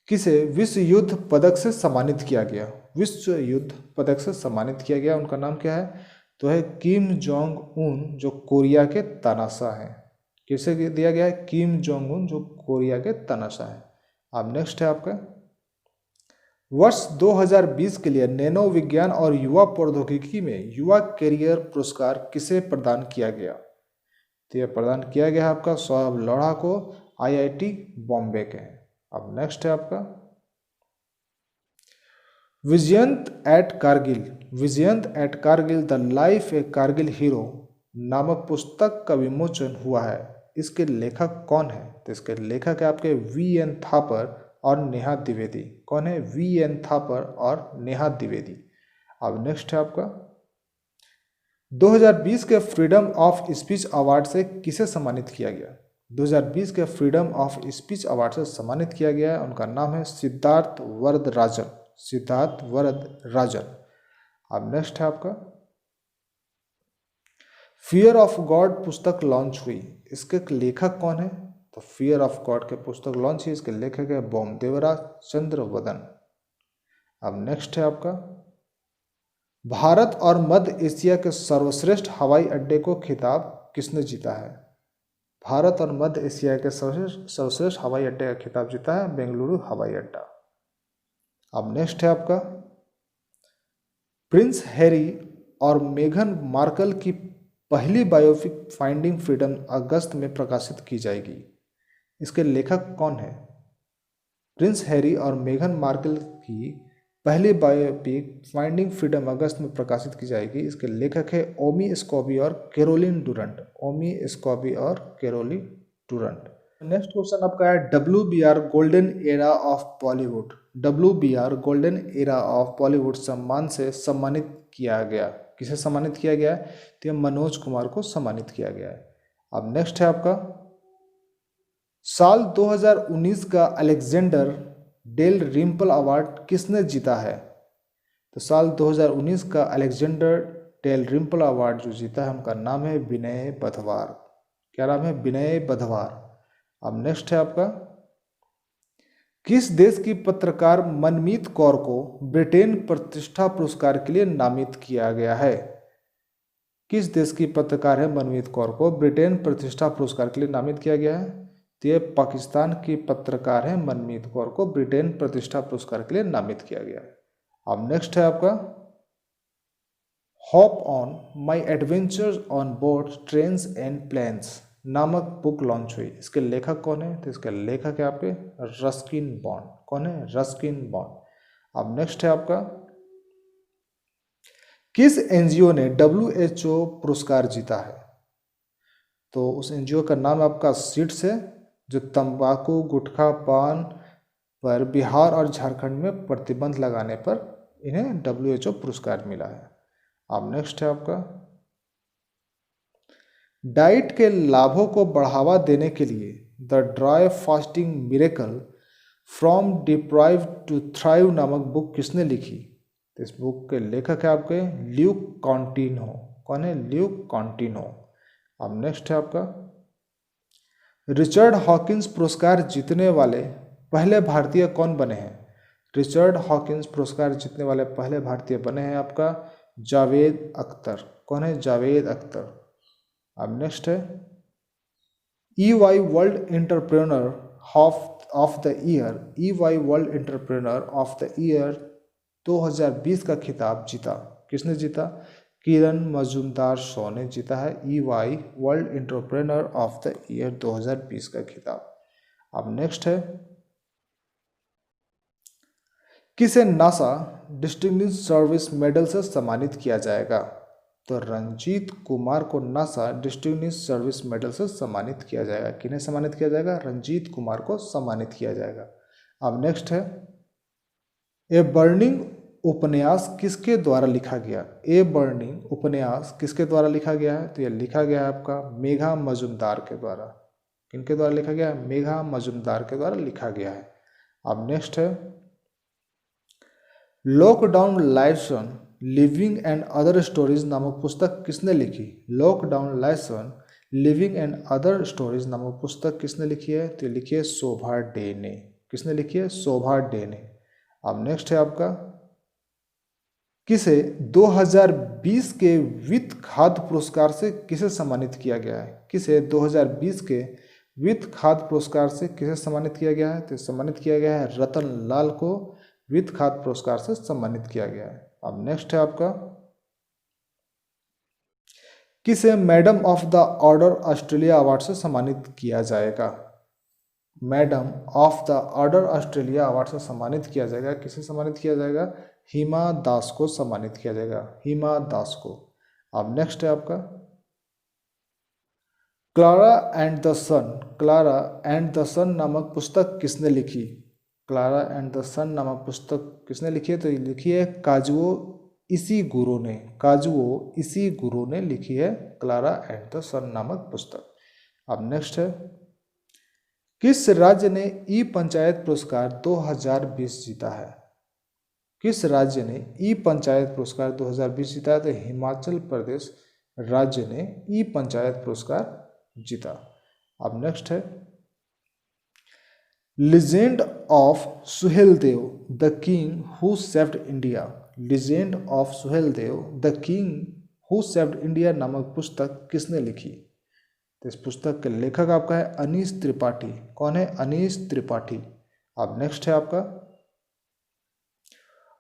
A: किसे विश्व युद्ध पदक से सम्मानित किया गया? विश्व युद्ध पदक से सम्मानित किया गया, उनका नाम क्या है? तो है किम जोंग उन, जो कोरिया के तानाशाह हैं। किसे दिया गया है? किम जोंग उन, जो कोरिया के तानाशाह हैं। अब नेक्स्ट है आपका, वर्ष 2020 के लिए नैनो विज्ञान और युवा प्रौद्योगिकी में युवा कैरियर पुरस्कार किसे प्रदान किया गया? तो यह प्रदान किया गया आपका सौरभ लोढ़ा को, आईआईटी बॉम्बे के। अब नेक्स्ट है आपका, Vijyant at Kargil, Vijyant at Kargil the life a Kargil hero नामक पुस्तक का विमोचन हुआ है। इसके लेखक कौन है? तो इसके लेखक है आपके वी.एन. थापर और नेहा द्विवेदी। कौन है? वी.एन. थापर और नेहा द्विवेदी। अब नेक्स्ट है आपका, 2020 के फ्रीडम ऑफ स्पीच अवार्ड से किसे सम्मानित किया गया? 2020 के फ्रीडम ऑफ स्पीच अवार्ड से सम्मानित किया गया है, उनका नाम है सिद्धार्थ वरदराजन, सिद्धार्थ वरदराजन। अब नेक्स्ट है आपका, फियर ऑफ गॉड पुस्तक लॉन्च हुई, इसके लेखक कौन है? तो फियर ऑफ गॉड के पुस्तक लॉन्च हुई, इसके लेखक है बोमदेवरा चंद्रवदन। अब नेक्स्ट है आपका, भारत और मध्य एशिया के सर्वश्रेष्ठ हवाई अड्डे को खिताब किसने जीता है? भारत और मध्य एशिया के सर्वश्रेष्ठ हवाई अड्डे का खिताब जीता है बेंगलुरु हवाई अड्डा। अब नेक्स्ट है आपका, प्रिंस हैरी और मेघन मार्कल की पहली बायोपिक फाइंडिंग फ्रीडम अगस्त में प्रकाशित की जाएगी, इसके लेखक कौन है? प्रिंस हैरी और मेघन मार्कल की पहली बायोपिक फाइंडिंग फ्रीडम अगस्त में प्रकाशित की जाएगी, इसके लेखक है ओमी स्कॉबी और कैरोलिन डुरंट, ओमी स्कॉबी और कैरोलिन डुरंट। नेक्स्ट क्वेश्चन आपका है, WBR golden era of Bollywood, WBR golden era of Bollywood सम्मान से सम्मानित किया गया, किसे सम्मानित किया गया है? तो मनोज कुमार को सम्मानित किया गया है। अब नेक्स्ट है आपका, साल 2019 का अलेक्जेंडर डेल रिम्पल अवार्ड किसने जीता है? तो साल 2019 का अलेक्जेंडर डेल रिम्पल अवार्ड जो जीता है उनका नाम है विनय बधवार। क्या नाम है? विनय बधवार। अब नेक्स्ट है आपका, किस देश की पत्रकार मनमीत कौर को ब्रिटेन प्रतिष्ठा पुरस्कार के लिए नामित किया गया है? किस देश की पत्रकार है मनमीत कौर को ब्रिटेन प्रतिष्ठा पुरस्कार के लिए नामित किया गया है? तो ये पाकिस्तान की पत्रकार है मनमीत कौर को ब्रिटेन प्रतिष्ठा पुरस्कार के लिए नामित किया गया है। अब नेक्स्ट है आपका, hop on my adventures on boat trains and planes नामक बुक लॉन्च हुई, इसके लेखक कौन है? तो इसके लेखक है आपके रस्किन बॉन्ड। कौन है? Ruskin bond. अब नेक्स्ट है आपका, किस एनजीओ ने WHO पुरस्कार जीता है? तो उस एनजीओ का नाम आपका सीड्स है, जो तंबाकू गुटखा पान पर बिहार और झारखंड में प्रतिबंध लगाने पर इन्हें WHO पुरस्कार मिला है। अब नेक्स्ट है आपका, डाइट के लाभों को बढ़ावा देने के लिए the dry fasting miracle from deprive to thrive नामक बुक किसने लिखी? तो इस बुक के लेखक है आपके ल्यूक कॉन्टिनो। कौन है? ल्यूक कॉन्टिनो। अब नेक्स्ट है आपका, रिचर्ड हॉकिंस पुरस्कार जीतने वाले पहले भारतीय कौन बने हैं? रिचर्ड हॉकिंस पुरस्कार जीतने वाले पहले भारतीय बने हैं आपका जावेद अख्तर। कौन है? जावेद अख्तर। अब नेक्स्ट है EY world entrepreneur of the year. EY world entrepreneur of the year 2020 का खिताब जीता। किसने जीता? किरण मजूमदार शॉ ने जीता है EY world entrepreneur of the year 2020 का खिताब। अब नेक्स्ट है किसे नासा डिस्टिंग्विश्ड सर्विस मेडल से सम्मानित किया जाएगा? तो रंजीत कुमार को नासा डिस्टिंग्विश्ड सर्विस मेडल से सम्मानित किया जाएगा। किन्हें सम्मानित किया जाएगा? रंजीत कुमार को सम्मानित किया जाएगा। अब नेक्स्ट है ए बर्निंग उपन्यास किसके द्वारा लिखा गया? ए बर्निंग उपन्यास किसके द्वारा लिखा गया है? तो यह लिखा गया है आपका मेघा मजुमदार के द्वारा। किनके द्वारा लिखा गया है? मेघा मजुमदार के द्वारा लिखा गया है। अब नेक्स्ट है lockdown licence living and other stories नामक पुस्तक किसने लिखी? Lockdown licence living and other stories नामक पुस्तक किसने लिखी है? तो लिखी है शोभा डे ने। किसने लिखी है? शोभा डे ने। अब नेक्स्ट है आपका किसे 2020 के वित्त खाद्य पुरस्कार से किसे सम्मानित किया गया है? किसे 2020 के वित्त खाद्य पुरस्कार से किसे सम्मानित किया गया है? तो सम्मानित किया गया है रतन लाल को वित्त खाद्य पुरस्कार से सम्मानित किया गया है। अब नेक्स्ट है आपका किसे madam of the order Australia award से सम्मानित किया जाएगा? Madam of the order Australia award से सम्मानित किया जाएगा। किसे सम्मानित किया जाएगा? हिमा दास को सम्मानित किया जाएगा। हिमा दास को। अब नेक्स्ट है आपका Clara and the sun. Clara and the sun नामक पुस्तक किसने लिखी? क्लारा एंड द सन नामक पुस्तक किसने लिखी है? तो ये लिखी है काजुओ इशिगुरो ने। काजुओ इशिगुरो ने लिखी है क्लारा एंड द सन नामक पुस्तक। अब नेक्स्ट है किस राज्य ने ई पंचायत पुरस्कार 2020 जीता है? किस राज्य ने ई पंचायत पुरस्कार 2020 जीता है? तो हिमाचल प्रदेश राज्य ने ई पंचायत पुरस्कार जीता। अब नेक्स्ट है legend of Suheldev the king who saved India. Legend of Suheldev the king who saved India नामक पुस्तक किसने लिखी? तो इस पुस्तक के लेखक आपका है अनीश त्रिपाठी। कौन है? अनीश त्रिपाठी। अब नेक्स्ट है आपका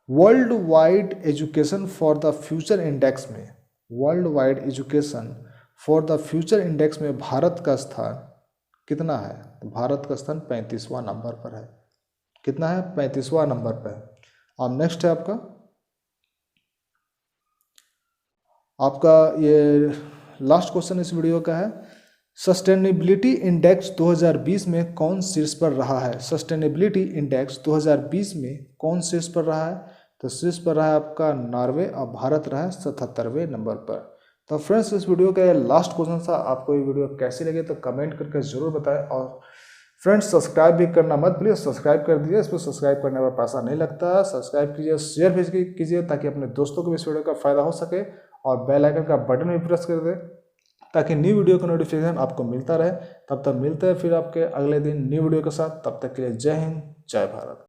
A: world wide education for the future index में। World wide education for the future index में भारत का स्थान कितना है? तो भारत का स्थान 35वां नंबर पर है। कितना है? 35वां नंबर पर है। अब नेक्स्ट है आपका ये लास्ट क्वेश्चन इस वीडियो का है सस्टेनेबिलिटी इंडेक्स 2020 में कौन शीर्ष पर रहा है? सस्टेनेबिलिटी इंडेक्स 2020 में कौन शीर्ष पर रहा है? तो शीर्ष पर रहा है आपका नॉर्वे और भारत रहा है 77वें नंबर पर। तो फ्रेंड्स इस वीडियो का लास्ट क्वेश्चन था। आपको ये वीडियो कैसी लगे तो कमेंट करके जरूर बताएं और फ्रेंड्स सब्सक्राइब भी करना मत भूलिए। सब्सक्राइब कर दीजिए। इस पर सब्सक्राइब करने पर पैसा नहीं लगता। सब्सक्राइब कीजिए, शेयर भी कीजिए ताकि अपने दोस्तों को भी इस वीडियो का फायदा हो सके और बेल आइकन का बटन भी प्रेस कर दे ताकि न्यू वीडियो का नोटिफिकेशन आपको मिलता रहे। तब तक मिलते हैं फिर आपके अगले दिन न्यू वीडियो के साथ। तब तक के लिए जय हिंद, जय भारत।